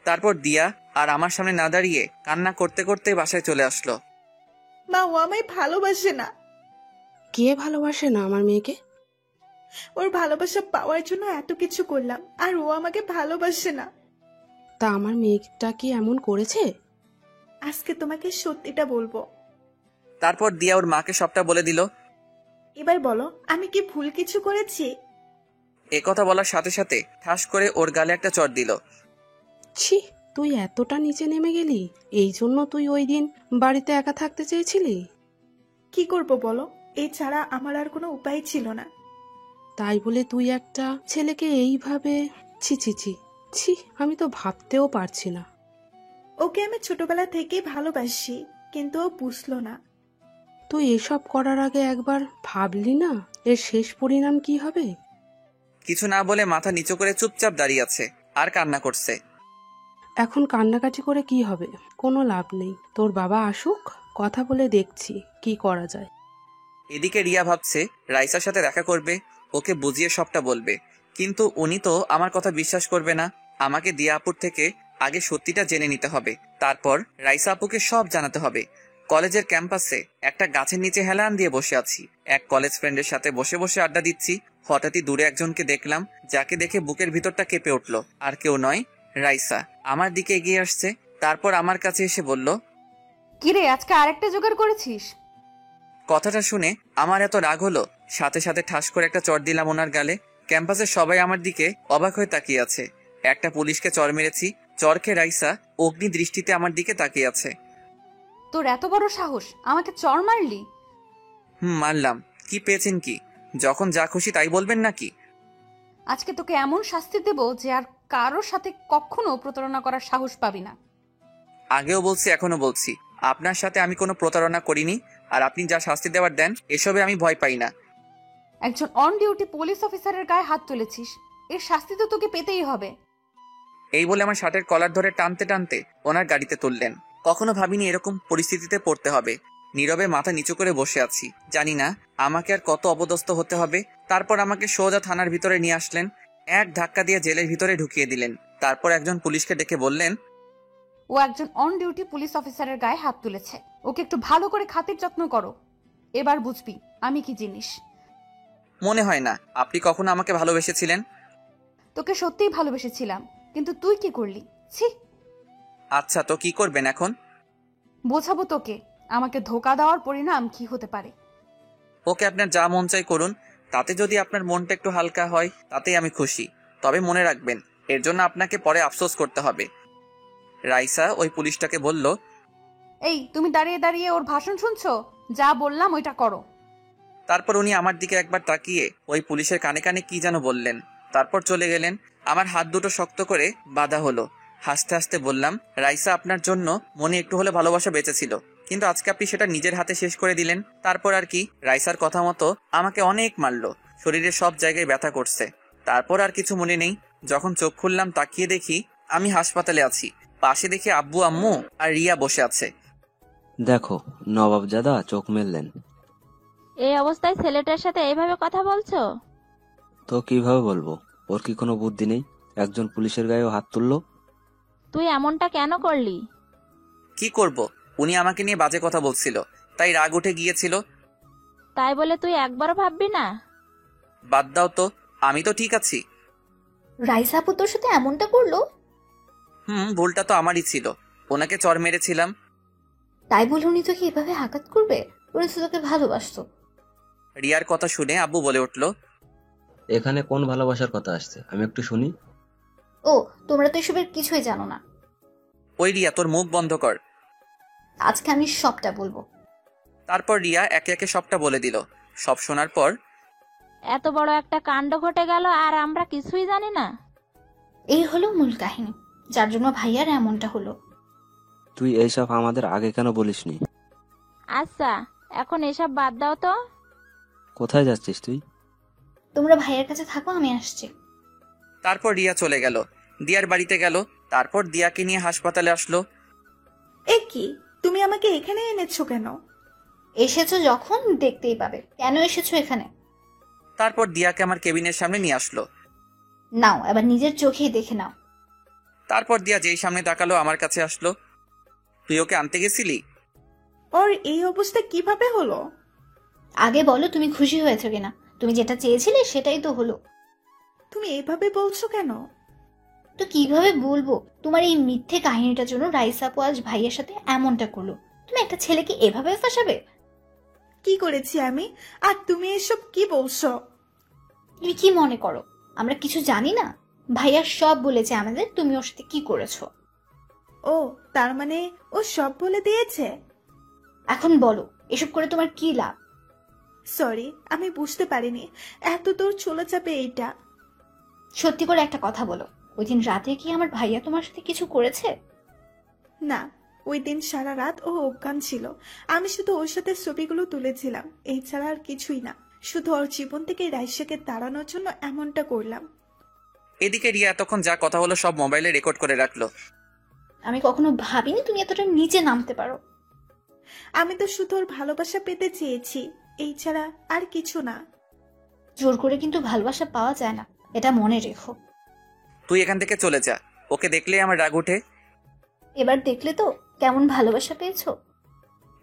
S1: তারপর দিয়া আর আমার সামনে না দাঁড়িয়ে কান্না করতে করতে বাসায় চলে আসলো।
S13: মা, ও আমায় ভালোবাসে না।
S5: কে ভালোবাসে না আমার মেয়েকে?
S13: ওর ভালোবাসা পাওয়ার জন্য এত কিছু করলাম, আর ও আমাকে ভালোবাসে না।
S5: তা আমার মেয়েটা কি এমন করেছে?
S13: আজকে তোমাকে সত্যিটা বলবো।
S1: তারপর দিয়া ওর মাকে সবটা বলে দিল।
S13: এবার বলো, আমি কি ভুল কিছু করেছি?
S1: একথা বলার সাথে সাথে ঠাস করে ওর গালে একটা চড় দিল।
S5: ছি, তুই এতটা নিচে নেমে গেলি? এই জন্য তুই ওই দিন বাড়িতে একা থাকতে চেয়েছিলি?
S13: কি করব বলো, এছাড়া আমার আর কোনো উপায় ছিল না।
S5: তাই বলে তুই একটা ছেলেকে এইভাবে? ছি ছি ছি ছি, আমি তো ভাবতেও পারছি না।
S13: ওকে আমি ছোটবেলা থেকেই ভালোবাসি, কিন্তু ও বুঝলো না।
S5: তুই এসব করার আগে একবার ভাবলি না এর শেষ পরিণাম কি হবে?
S1: কিছু না বলে মাথা নিচু করে চুপচাপ দাঁড়িয়ে আছে আর কান্না করছে।
S5: এখন কান্নাকাটি করে কি হবে? কোনো লাভ নেই। তোর বাবা আসুক, কথা বলে দেখছি কি করা যায়।
S1: এদিকে রিয়া ভাবছে রাইসার সাথে দেখা করবে, ওকে বুঝিয়ে সবটা বলবে, কিন্তু উনি তো আমার কথা বিশ্বাস করবে না। আমাকে দিয়া আপুর থেকে আগে সত্যিটা জেনে নিতে হবে, তারপর রাইসা আপুকে সব জানাতে হবে। কলেজের ক্যাম্পাসে একটা গাছের নিচে হেলান দিয়ে বসে আছি, এক কলেজ ফ্রেন্ডের সাথে বসে বসে আড্ডা দিচ্ছি। হঠাৎই দূরে একজনকে দেখলাম, যাকে দেখে বুকের ভিতরটা কেঁপে উঠল। আর কেউ নয়, রাইসা আমার দিকে এগিয়ে আসছে, তারপর আমার কাছে এসে বলল,
S8: কিরে আজকে আরেকটা জোগাড় করেছিস?
S1: কথাটা শুনে আমার এত রাগ হলো, সাথে সাথে ঠাস করে একটা চড় দিলাম ওনার গালে। ক্যাম্পাসের সবাই আমার দিকে অবাক হয়ে তাকিয়ে আছে। একটা পুলিশকে চড় মেরেছি, চড় খেয়ে রাইসা অগ্নি দৃষ্টিতে আমার দিকে তাকিয়ে আছে।
S8: তোর এত বড় সাহস, আমাকে চড় মারলি?
S1: মারলাম। কি পেয়েছেন কি? যখন যা খুশি তাই বলবেন নাকি?
S8: আজকে তোকে এমন শাস্তি দেব যে আর কারোর সাথে কখনো প্রতারণা করার সাহস পাবি না।
S1: আগেও বলছি, এখনো বলছি, আপনার সাথে আমি কোনো প্রতারণা করিনি। আর আপনি যা শাস্তি দেওয়ার দেন, এসবে আমি ভয় পাই না।
S8: একজন অন ডিউটি পুলিশ অফিসারের গায়ে হাত তুলেছিস, এর শাস্তি তো তোকে পেতেই হবে।
S1: এই বলে আমার শার্টের কলার ধরে টানতে টানতে ওনার গাড়িতে তুললেন। কখনো ভাবিনি এরকম পরিস্থিতিতে পড়তে হবে। নীরবে মাথা নিচু করে বসে আছি, জানি না আমাকে আর কত অপদস্থ হতে হবে। তারপর আমাকে সোজা থানার ভিতরে নিয়ে আসলেন, এক ধাক্কা দিয়ে জেলের ভিতরে ঢুকিয়ে দিলেন। তারপর একজন পুলিশকে ডেকে বললেন,
S8: ও একজন অন ডিউটি পুলিশ অফিসারের গায়ে হাত তুলেছে, ওকে একটু ভালো করে খাতির যত্ন করো। এবার বুঝবি আমি কি জিনিস।
S1: মনে হয় না আপনি কখনো আমাকে ভালোবেসেছিলেন।
S8: তোকে সত্যিই ভালোবেসেছিলাম, কিন্তু তুই কি করলি? ছি।
S1: আচ্ছা, তো কি করবেন এখন?
S8: বোঝাবো তোকে আমাকে ধোকা দেওয়ার পরিণাম কি হতে পারে।
S1: ওকে, আপনার যা মন চাই করুন, তাতে যদি আপনার মনটা একটু হালকা হয় তাতেই আমি খুশি। তবে মনে রাখবেন, এর জন্য আপনাকে পরে আফসোস করতে হবে। রাইসা ওই পুলিশটাকে বলল,
S8: এই তুমি দাঁড়িয়ে দাঁড়িয়ে ওর ভাষণ শুনছো? যা বললাম ওইটা করো।
S1: তারপর উনি আমার দিকে একবার তাকিয়ে ওই পুলিশের কানে কানে কি যেন বললেন, তারপর চলে গেলেন। আমার হাত দুটো শক্ত করে বাঁধা হলো। হাসতে হাসতে বললাম, রাইসা আপনার জন্য মনে একটু হলে ভালোবাসা বেঁচেছিল, কিন্তু আজকে আপনি সেটা নিজের হাতে শেষ করে দিলেন। তারপর আর কি, রাইসার কথা মতো আমাকে অনেক মারলো, শরীরের সব জায়গায় ব্যথা করছে। তারপর আর কিছু মনে নেই। যখন চোখ খুললাম তাকিয়ে দেখি আমি হাসপাতালে আছি। পাশে দেখি আব্বু আম্মু আর রিয়া বসে আছে।
S11: দেখো, নবাবজাদা চোখ মেললেন।
S2: এই অবস্থায় ছেলেটার সাথে এইভাবে কথা বলছো?
S11: তো কিভাবে বলবো? ওর কি কোনো বুদ্ধি নেই? একজন পুলিশের গায়েও হাত তুললো।
S2: তুই এমনটা কেন করলি?
S1: কি করব, উনি আমাকে নিয়ে বাজে কথা বলছিল, তাই রাগ উঠে গিয়েছিল।
S2: তাই বলে তুই একবারও ভাববি না?
S1: বাদ দাও তো, আমি তো ঠিক আছি।
S6: রাইসা আপু তোর সাথে এমনটা করলো?
S1: ভুলটা তো আমারই ছিল, ওনাকে চড় মেরেছিলাম।
S6: তাই বলে উনি তোকে এভাবে আঘাত করবে? উনি তো তোকে ভালোবাসতো।
S1: রিয়ার কথা শুনে আব্বু বলে উঠল,
S11: এখানে কোন ভালোবাসার কথা আসছে, আমি একটু শুনি।
S6: ও, তোমরা তো এসবের কিছুই জানো না।
S1: ওই রিয়া, তোর মুখ বন্ধ কর।
S6: আজকে আমি সবটা বলবো।
S1: তারপর রিয়া একে একে সবটা বলে দিল। সব শোনার পর,
S2: এত বড় একটা কাণ্ড ঘটে গেল আর আমরা কিছুই জানি না।
S6: এই হলো মূল কাহিনী, যার জন্য ভাইয়ার এমনটা হলো।
S11: তুই এইসব আমাদের আগে কেন বলিসনি?
S2: আচ্ছা, এখন এসব বাদ দাও তো।
S11: কোথায় যাচ্ছিস তুই?
S6: তোমরা ভাইয়ার কাছে থাকো, আমি আসছি।
S1: তারপর রিয়া চলে গেল, দিয়ার বাড়িতে গেল। তারপর দিয়াকে নিয়ে হাসপাতালে আসলো।
S13: এ কি, তুমি আমাকে এখানে এনেছো কেন?
S6: এসেছো যখন দেখতেই পাবে। কেন এসেছো এখানে?
S1: তারপর দিয়াকে আমার কেবিনের সামনে নিয়ে আসলো।
S6: নাও, এবার নিজের চোখেই দেখে নাও।
S1: তারপর দিয়া যেই সামনে তাকালো আমার কাছে আসলো। তুই ওকে আনতে গেছিলি?
S13: ওর এই অবস্থা কিভাবে হলো?
S6: আগে বলো তুমি খুশি হয়েছো কিনা? তুমি যেটা চেয়েছিলে সেটাই তো হলো।
S13: তুমি এভাবে বলছো কেন?
S6: তো কিভাবে বলবো? তোমার এই মিথ্যে কাহিনীটার জন্য রাইসা আপু আজ ভাইয়ের সাথে এমনটা করলো। তুমি একটা ছেলেকে এভাবে ফাঁসাবে?
S13: কি করেছি আমি? আর তুমি এসব কি বলছো?
S6: তুমি কি মনে করো আমরা কিছু জানি না? ভাইয়া সব বলেছে আমাদের, তুমি ওর সাথে কি করেছো।
S13: ও তার মানে ও সব বলে দিয়েছে?
S6: এখন বলো, এসব করে তোমার কি লাভ?
S13: সরি, আমি বুঝতে পারিনি এত দূর চলে যাবে এইটা।
S6: সত্যি করে একটা কথা বলো, ওই দিন রাতে কি আমার ভাইয়া তোমার সাথে কিছু করেছে?
S13: না, ওই দিন সারা রাত ও অজ্ঞান ছিল। আমি শুধু ওর সাথে ছবিগুলো তুলেছিলাম, এই ছাড়া আর কিছুই না। শুধু ওর জীবন থেকে রাইসাকে তাড়ানোর জন্য এমনটা করলাম।
S1: এদিকে রিয়া এতক্ষণ যা কথা হলো সব মোবাইলে রেকর্ড করে রাখলো।
S6: আমি কখনো ভাবিনি তুমি এতটা নিচে নামতে পারো।
S13: আমি তো শুধু ওর ভালোবাসা পেতে চেয়েছি, এই ছাড়া আর কিছু না।
S6: জোর করে কিন্তু ভালোবাসা পাওয়া যায় না, এটা মনে রেখো।
S1: তুই এখান থেকে চলে যা, ওকে দেখলেই আমার রাগ ওঠে।
S6: এবার দেখলে তো কেমন ভালোবাসা পেয়েছো।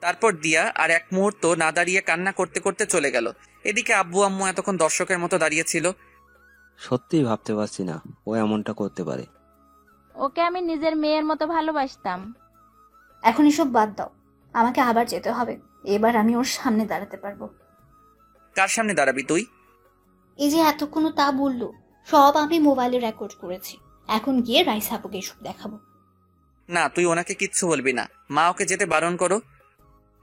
S1: তারপর দিয়া আর এক মুহূর্ত না দাঁড়িয়ে কান্না করতে করতে চলে গেল। এদিকে আব্বু আম্মু এতক্ষণ দর্শকের মতো দাঁড়িয়েছিল।
S11: সত্যিই ভাবতে পারছি না ও এমনটা করতে পারে।
S2: ওকে আমি নিজের মেয়ের মতো ভালোবাসতাম।
S6: এখন এসব বাদ দাও, আমাকে আবার যেতে হবে। এবার আমি ওর সামনে দাঁড়াতে পারবো।
S1: কার সামনে দাঁড়াবি তুই?
S6: এই যে এতক্ষণ তা বললো, সব আমি মোবাইলে রেকর্ড করেছি। এখন গিয়ে রাইসা আপুকে এসব দেখাবো।
S1: না, তুই ওনাকে কিচ্ছু বলবি না, মা ওকে যেতে বারণ করো।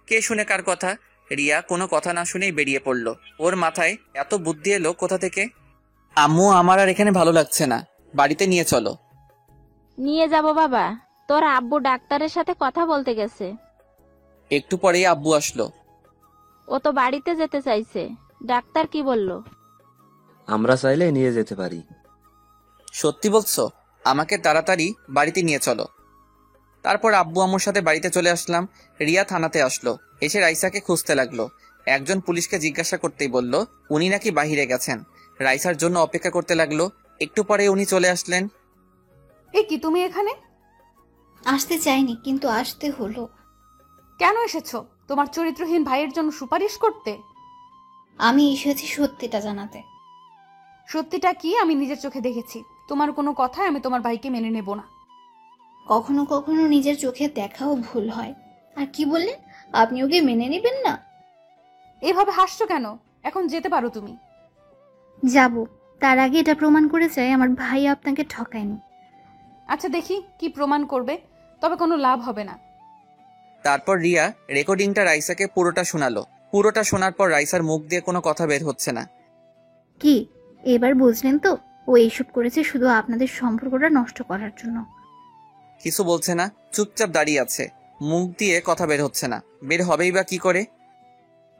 S1: কে শুনে কার কথা? রিয়া কোনো কথা না শুনেই বেরিয়ে পড়ল। ওর মাথায় এত বুদ্ধি এলো কোথা থেকে? আম্মু, আমার আর এখানে ভালো লাগছে না, বাড়িতে নিয়ে চলো।
S2: নিয়ে যাব বাবা, তোর আব্বু ডাক্তারের সাথে কথা বলতে গেছে।
S1: একটু পরেই আব্বু আসলো।
S2: ও তো বাড়িতে যেতে চাইছে, ডাক্তার কি বললো?
S11: আমরা চাইলে নিয়ে যেতে পারি।
S1: সত্যি বলছো? আমাকে তাড়াতাড়ি বাড়িতে নিয়ে চলো। তারপর আব্বু আম্মুর সাথে বাড়িতে চলে আসলাম। রিয়া থানাতে আসলো, এসে রাইসাকে খুঁজতে লাগলো। একজন পুলিশকে জিজ্ঞাসা করতেই বলল উনি নাকি বাহিরে গেছেন। রাইসার জন্য অপেক্ষা করতে লাগলো। একটু পরে উনি চলে আসলেন।
S8: এ কি, তুমি এখানে?
S6: আসতে চাইনি, কিন্তু আসতে হলো।
S8: কেন এসেছো? তোমার চরিত্রহীন ভাইয়ের জন্য সুপারিশ করতে?
S6: আমি এসেছি সত্যিটা জানাতে।
S8: সত্যিটা কি আমি নিজের চোখে দেখেছি। তোমার কোনো কথায় আমি তোমার ভাইকে মেনে নেব না।
S6: কখনো কখনো নিজের চোখে দেখাও ভুল হয়। আর কি বললেন, আপনি ওকে মেনে নেবেন না?
S8: এভাবে হাসছো কেন? এখন যেতে পারো তুমি।
S6: যাব, তার আগে এটা প্রমাণ করে চাই আমার ভাই আপনাকে ঠকায়নি।
S8: আচ্ছা, দেখি কি প্রমাণ করবে, তবে কোনো লাভ হবে না।
S1: তারপর রিয়া রেকর্ডিংটা রাইসাকে পুরোটা শোনালো। পুরোটা শোনার পর রাইসার মুখ দিয়ে কোনো কথা বের হচ্ছে না।
S6: কি এবার বুঝলেন তো, ও এইসব করেছে শুধু আপনাদের সম্পর্কটা নষ্ট করার জন্য।
S1: কিছু বলছে না, চুপচাপ দাঁড়িয়ে আছে, মুখ দিয়ে কথা বের হচ্ছে না। বের হবেই বা কি করে?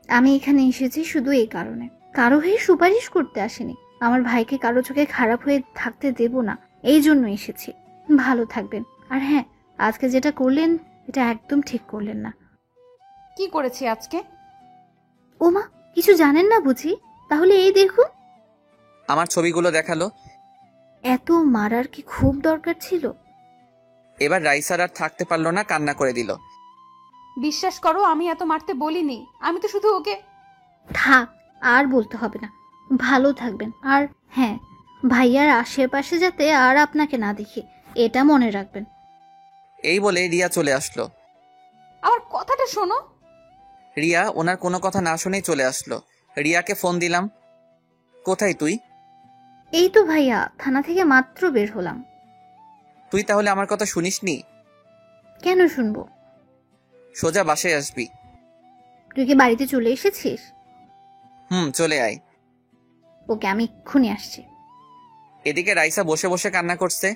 S6: আমি এখানে এসেছি শুধু এই কারণে, কারো হয়ে সুপারিশ করতে আসিনি। আমার ভাইকে কারো চোখে খারাপ হয়ে থাকতে দেব না, এই জন্য এসেছি। ভালো থাকবেন। আর হ্যাঁ, আজকে যেটা করলেন এটা একদম ঠিক করলেন না।
S8: কি করেছি আজকে?
S6: ওমা, কিছু জানেন না বুঝি? তাহলে এই দেখুন।
S1: আমার ছবিগুলো দেখালো।
S6: এত মারার কি খুব দরকার ছিল?
S1: এবার রাইসার আর থাকতে পারলো না, কান্না করে দিল।
S8: বিশ্বাস করো, আমি এত মারতে বলিনি। আমি তো শুধু ওকে।
S6: থাক, আর বলতে হবে না। ভালো থাকবেন। আর হ্যাঁ, ভাইয়ার আশেপাশে যাতে আর আপনাকে না দেখি, এটা মনে রাখবেন।
S1: এই বলে রিয়া চলে আসলো।
S8: আমার কথাটা শোনো।
S1: রিয়া ওনার কোনো কথা না শুনেই চলে আসলো। রিয়াকে ফোন দিলাম। কোথায় তুই?
S6: এই তো ভাইয়া, থানা থেকে মাত্র বের হলাম।
S1: তুই তাহলে আমার কথা শুনিসনি?
S6: কেন শুনবো?
S1: সোজা বাসায় আসবি।
S6: তুই কি বাড়িতে চলে এসেছিস?
S1: চলে আয়।
S6: ওকে, আমি এক্ষুনি আসছি।
S1: এদিকে রাইসা বসে বসে কান্না করছে।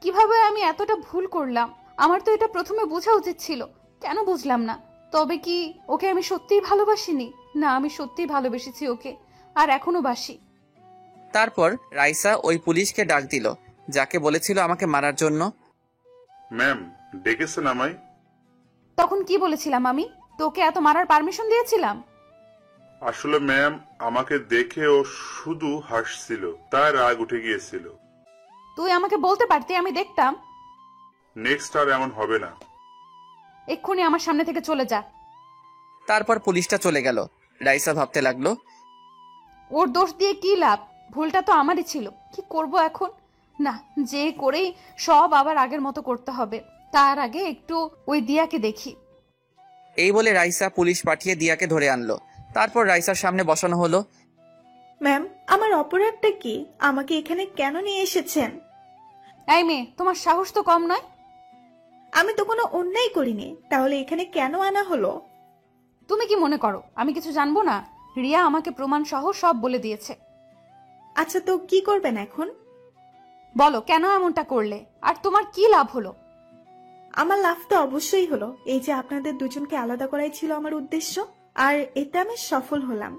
S8: কিভাবে আমি এতটা ভুল করলাম? আমার তো এটা প্রথমে বোঝা উচিত ছিল, কেন বুঝলাম না? তবে কি ওকে আমি সত্যিই ভালোবাসিনি? না, আমি সত্যিই ভালোবেসেছি ওকে, আর এখনো বাসি।
S1: তারপর রাইসা ওই পুলিশকে ডাক দিল যাকে বলেছিল আমাকে মারার জন্য।
S7: ম্যাম, ডেকেছেন আমায়?
S8: তখন কি বলেছিলাম আমি? তোকে এত মারার পারমিশন দিয়েছিলাম?
S7: আসলে ম্যাম, আমাকে দেখে ও শুধু হাসছিল, তাই রাগ উঠে গিয়েছিল।
S8: তুই আমাকে বলতে পারতি, আমি দেখতাম।
S7: নেক্সট আর এমন হবে না।
S8: এক্ষুনি আমার সামনে থেকে চলে যা।
S1: তারপর পুলিশটা চলে গেল। রাইসা ভাবতে লাগলো,
S8: ওর দোষ দিয়ে কি লাভ? ভুলটা তো আমারই ছিল। কি করব এখন? না, যে করেই সব আবার আগের মতো করতে হবে। তার আগে একটু ওই দিয়াকে দেখি।
S1: এই বলে রাইসা পুলিশ পাঠিয়ে দিয়াকে ধরে আনলো। তারপর রাইসার সামনে বসানো হলো।
S13: ম্যাম, আমার অপরাধটা কি? আমাকে এখানে কেন নিয়ে এসেছেন?
S8: এই মেয়ে, তোমার সাহস তো কম নয়।
S13: আমি তো কোনো অন্যায় করিনি, তাহলে এখানে কেন আনা হলো?
S8: তুমি কি মনে করো আমি কিছু জানবো না? রিয়া আমাকে প্রমাণ সহ সব বলে দিয়েছে।
S13: আচ্ছা, তো কি করবেন এখন?
S8: বলো কেন এমনটা করলে, আর তোমার কি লাভ হলো?
S13: আমার লাভ তো অবশ্যই হলো, এই যে আপনাদের দুজনকে আলাদা করাই ছিল আমার উদ্দেশ্য, আর এতে আমি সফল হলাম।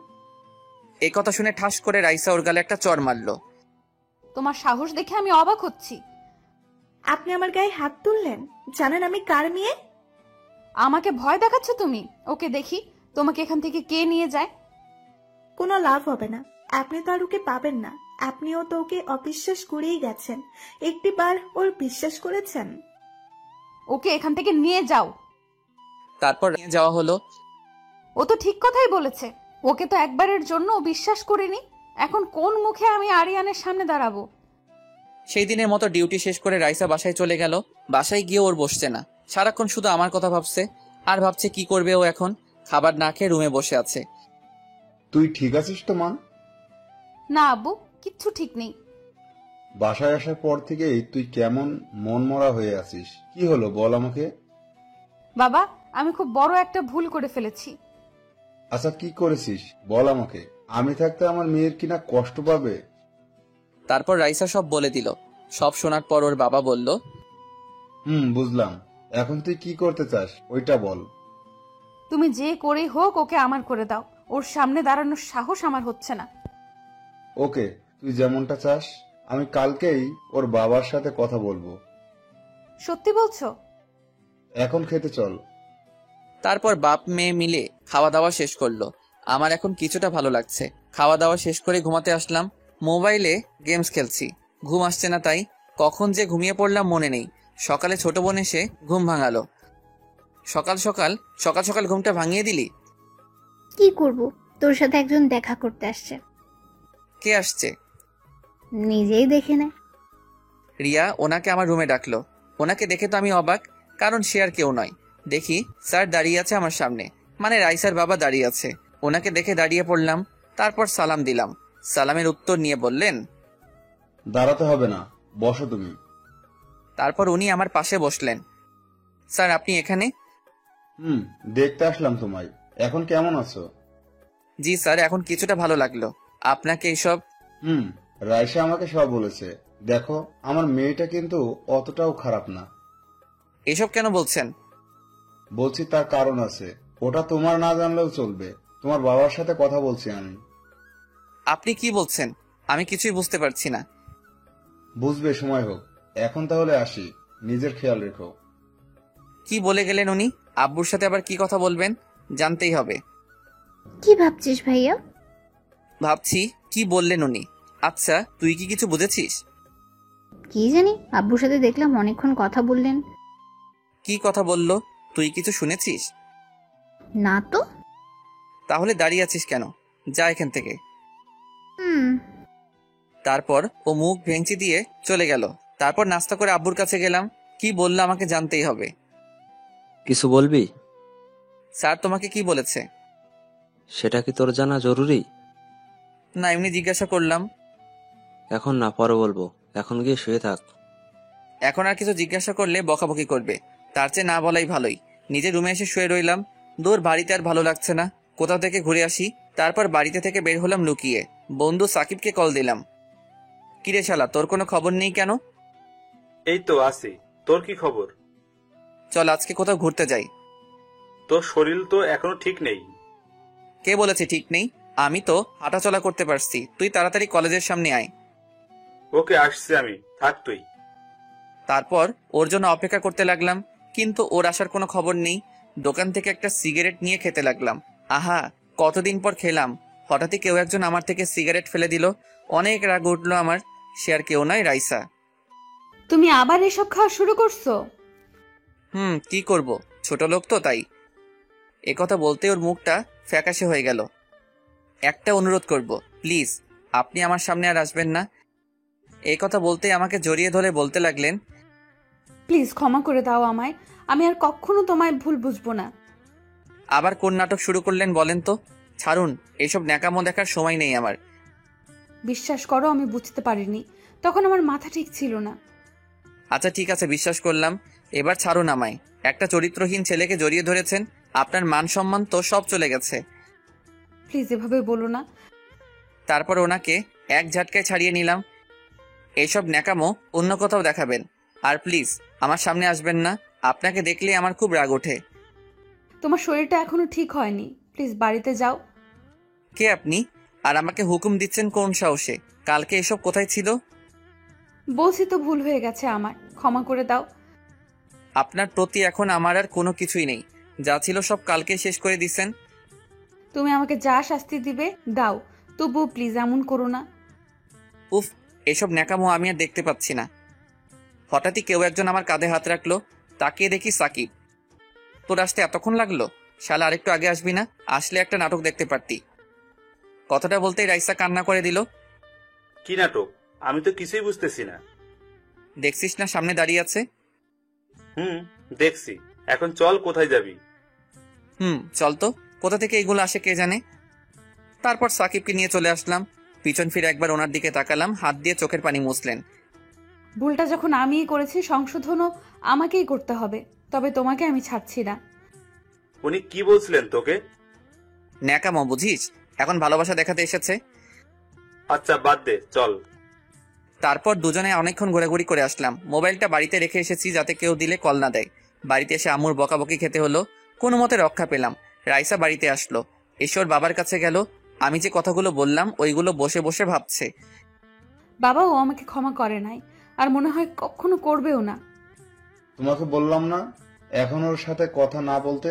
S1: এই কথা শুনে ঠাস করে রাইসা ওর গালে একটা চড় মারলো।
S8: তোমার সাহস দেখে আমি অবাক হচ্ছি।
S13: আপনি আমার গায়ে হাত তুললেন? জানেন আমি কার মেয়ে?
S8: আমাকে ভয় দেখাচ্ছ তুমি? ওকে দেখি তোমাকে এখান থেকে কে নিয়ে যায়।
S13: কোনো লাভ হবে না, আপনি তো আর ওকে পাবেন না। আপনিও তো ওকে অবিশ্বাস করেই গেছেন, একটিবার ওর বিশ্বাস করেছেন।
S8: ওকে এখান থেকে নিয়ে যাও।
S1: তারপর নিয়ে যাওয়া হলো।
S8: ও তো ঠিক কথাই বলেছে, ওকে তো একবারের জন্য বিশ্বাস করিনি। এখন কোন মুখে আমি আরিয়ানের সামনে দাঁড়াবো?
S1: সেই দিনের মতো ডিউটি শেষ করে রাইসা বাসায় চলে গেল। বাসায় গিয়ে ওর বসছে না, সারাক্ষণ শুধু আমার কথা ভাবছে, আর ভাবছে কি করবে ও এখন। খাবার না খেয়ে রুমে বসে আছে।
S12: তুই ঠিক আছিস তো মা?
S8: না আব্বু, কিচ্ছু ঠিক নেই।
S12: বাসায় আসার পর থেকেই তুই কেমন মনমরা হয়ে আছিস, কি হলো বল আমাকে।
S8: বাবা, আমি খুব বড় একটা ভুল করে ফেলেছি।
S12: আচ্ছা, কি করেছিস বল আমাকে। আমি থাকতে আমার মেয়ের কিনা কষ্ট পাবে।
S1: তারপর রাইসা সব বলে দিল। সব শোনার পর ওর বাবা বলল,
S12: বুঝলাম। এখন তুই কি করতে চাস ওইটা বল।
S8: তুমি যে করেই হোক ওকে আমার করে দাও। ওর সামনে দাঁড়ানোর সাহস আমার হচ্ছে না।
S12: ওকে, তুই যেমনটা চাস। আমি কালকেই ওর বাবার সাথে কথা বলবো।
S8: সত্যি বলছো?
S12: এখন খেতে চল।
S1: তারপর বাপ মেয়ে মিলে খাওয়া দাওয়া শেষ করলো। আমার এখন কিছুটা ভালো লাগছে। খাওয়া দাওয়া শেষ করে ঘুমাতে আসলাম। মোবাইলে গেমস খেলছি, ঘুম আসছে না, তাই কখন যে ঘুমিয়ে পড়লাম মনে নেই। সকালে ছোট বোন এসে ঘুম ভাঙালো। সকাল সকাল ঘুমটা ভাঙিয়ে দিলি।
S6: কি করব, তোর সাথে একজন দেখা করতে আসছে।
S1: কে আসছে?
S6: নিজেই দেখে নে।
S1: রিয়া ওনাকে আমার রুমে ডাকলো। ওনাকে দেখে তো আমি অবাক, কারণ সে আর কেউ নয়। দেখি স্যার দাঁড়িয়ে আছে আমার সামনে, মানে রাইসার বাবা দাঁড়িয়ে আছে। ওনাকে দেখে দাঁড়িয়ে পড়লাম, তারপর সালাম দিলাম। সালামের উত্তর নিয়ে বললেন,
S12: দাঁড়াতে হবে না, বসো তুমি।
S1: তারপর উনি আমার পাশে বসলেন। স্যার আপনি এখানে?
S12: দেখতে আসলাম তোমায়। এখন কেমন আছো?
S1: জি স্যার, এখন কিছুটা ভালো লাগলো। আপনাকে এইসব?
S12: রাইসা আমাকে সব বলেছে। দেখো, আমার মেয়েটা কিন্তু অতটাও খারাপ না।
S1: এসব কেন বলছেন?
S12: বলছি তার কারণ আছে, ওটা তোমার না জানলেও চলবে। তোমার বাবার সাথে কথা বলছি আমি।
S1: আপনি কি বলছেন? আমি কিছুই বুঝতে পারছি না।
S12: বুঝবে, সময় হোক। এখন তাহলে আসি, নিজের খেয়াল রেখো।
S1: কি বলে গেলেন উনি? আব্বুর সাথে আবার কি কথা বলবেন? জানতেই হবে।
S6: কি ভাবছিস ভাইয়া?
S1: ভাবছি কি বললেন উনি। আচ্ছা, তুই কি কিছু বুঝেছিস?
S6: কি জানি, আব্বুর সাথে দেখলাম অনেকক্ষণ কথা বললেন।
S1: কি কথা বলল? তুই কিছু শুনেছিস?
S6: না তো।
S1: তাহলে দাঁড়িয়ে আছিস কেন? যা এখান থেকে। তারপর ও মুখ ভেঙচি দিয়ে চলে গেল। তারপর নাস্তা করে আব্বুর কাছে গেলাম। কি বললো আমাকে জানতেই হবে।
S11: কিছু বলবি?
S1: স্যার তোমাকে কি বলেছে?
S11: সেটা কি তোর জানা জরুরি?
S1: না, এমনি জিজ্ঞাসা করলাম।
S11: এখন না, পরে বলবো। এখন গিয়ে শুয়ে থাক।
S1: এখন আর কিছু জিজ্ঞাসা করলে বকাবকি করবে, তার চেয়ে না বলাই ভালোই। নিজের রুমে এসে শুয়ে রইলাম। দূর বাড়িতে আর ভালো লাগছে না, কোথাও থেকে ঘুরে আসি। তারপর বাড়িতে থেকে বের হলাম লুকিয়ে। বন্ধু সাকিবকে কল দিলাম। কিরে শালা, তোর কোনো খবর নেই কেন?
S14: এই তো আছি, তোর কি খবর?
S1: চল আজকে কোথাও ঘুরতে যাই।
S14: তোর শরীর তো এখনো ঠিক নেই।
S1: কে বলেছে ঠিক নেই? আমি তো হাঁটাচলা করতে পারছি। তুই তাড়াতাড়ি কলেজের সামনে আয়।
S14: ওকে, আসছি আমি, থাক তুই।
S1: তারপর ওর জন্য অপেক্ষা করতে লাগলাম, কিন্তু ওর আসার কোনো খবর নেই। দোকান থেকে একটা সিগারেট নিয়ে খেতে লাগলাম। আহা, কতদিন পর খেলাম। হঠাৎই কেউ একজন আমার থেকে সিগারেট ফেলে দিল। অনেক রাগ উঠলো আমার। সে আর কেউ নয়, রাইসা।
S8: তুমি আবার এসব খাওয়া শুরু করছো?
S1: কি করব, ছোট লোক তো, তাই। একথা বলতে ওর মুখটা ফ্যাকাশে হয়ে গেল। একটা অনুরোধ করব, প্লিজ আপনি আমার সামনে আর আসবেন না। এই কথা বলতে আমাকে জড়িয়ে ধরে বলতে লাগলেন,
S8: প্লিজ ক্ষমা করে দাও আমায়। আমি আর কখনো তোমায় ভুল বুঝবো না।
S1: আবার কোন নাটক শুরু করলেন বলেন তো? ছাড়ুন, এইসব ন্যাকামো দেখার সময় নেই আমার।
S8: বিশ্বাস করো, আমি বুঝতে পারিনি, তখন আমার মাথা ঠিক ছিল না।
S1: আচ্ছা ঠিক আছে, বিশ্বাস করলাম। এবার ছাড়ুন আমায়। একটা চরিত্রহীন ছেলেকে জড়িয়ে ধরেছেন, আপনার মান সম্মান তো সব চলে গেছে।
S8: প্লিজ এভাবে বলো না।
S1: তারপর ওনাকে এক ঝাটকায় ছাড়িয়ে নিলাম। এইসব ন্যাকামো অন্য কোথাও দেখাবেন, আর প্লিজ আমার সামনে আসবেন না। আপনাকে দেখলে আমার খুব রাগ ওঠে।
S8: তোমার শরীরটা এখনো ঠিক হয়নি, প্লিজ বাড়িতে যাও।
S1: কে আপনি, আর আমাকে হুকুম দিচ্ছেন কোন সাহসে? কালকে এসব কোথায় ছিল?
S8: বলছি তো ভুল হয়ে গেছে আমার, ক্ষমা করে দাও।
S1: আপনার প্রতি এখন আমার আর কোনো কিছুই নেই, যা ছিল সব কালকে শেষ করে দিছেন।
S8: তুমি আমাকে যা শাস্তি দিবে দাও, তবুও প্লিজ এমন করো না।
S1: উফ, এসব ন্যাকামো আমি আর দেখতে পাচ্ছি না। হঠাৎই কেউ একজন আমার কাঁধে হাত রাখলো, তাকিয়ে দেখি সাকিব। তোর আসতে এতক্ষণ লাগলো? শালা আরেকটু আগে আসবি না? আসলে একটা নাটক দেখতে পারতি। কথাটা বলতেই রাইসা কান্না করে দিল।
S14: কি নাটক? আমি তো কিছুই বুঝতেছি না।
S1: দেখছিস না সামনে দাঁড়িয়ে আছে?
S14: দেখছি। এখন চল, কোথায় যাবি?
S1: চল তো। কোথা থেকে এইগুলো আসে কে জানে। তারপর সাকিবকে নিয়ে চলে আসলাম। পিছন ফিরে একবার ওনার দিকে তাকালাম, হাত দিয়ে চোখের পানি মুছলেন।
S8: ভুলটা যখন আমিই করেছি, সংশোধনও আমাকেই করতে হবে, তবে তোমাকে আমি ছাড়ছি না।
S14: উনি কি বলছিলেন তোকে?
S1: ন্যাকামো বুঝিস? এখন ভালোবাসা দেখাতে এসেছে।
S14: আচ্ছা বাদ দে, চল।
S1: তারপর দুজনে অনেকক্ষণ ঘোরাঘুরি করে আসলাম। মোবাইলটা বাড়িতে রেখে এসেছি যাতে কেউ দিলে কল না দেয়। বাড়িতে এসে আম্মুর বকাবকি খেতে হলো, কোনো মতে রক্ষা পেলাম। রাইসা বাড়িতে আসলো, এসে ওর বাবার কাছে গেল। আমি যে কথাগুলো বললাম ওইগুলো বসে বসে ভাবছে।
S8: বাবাও আমাকে ক্ষমা করে নাই, আর মনে হয় কখনো করবেও না।
S12: তোমাকে বললাম না এখন ওর সাথে কথা না বলতে?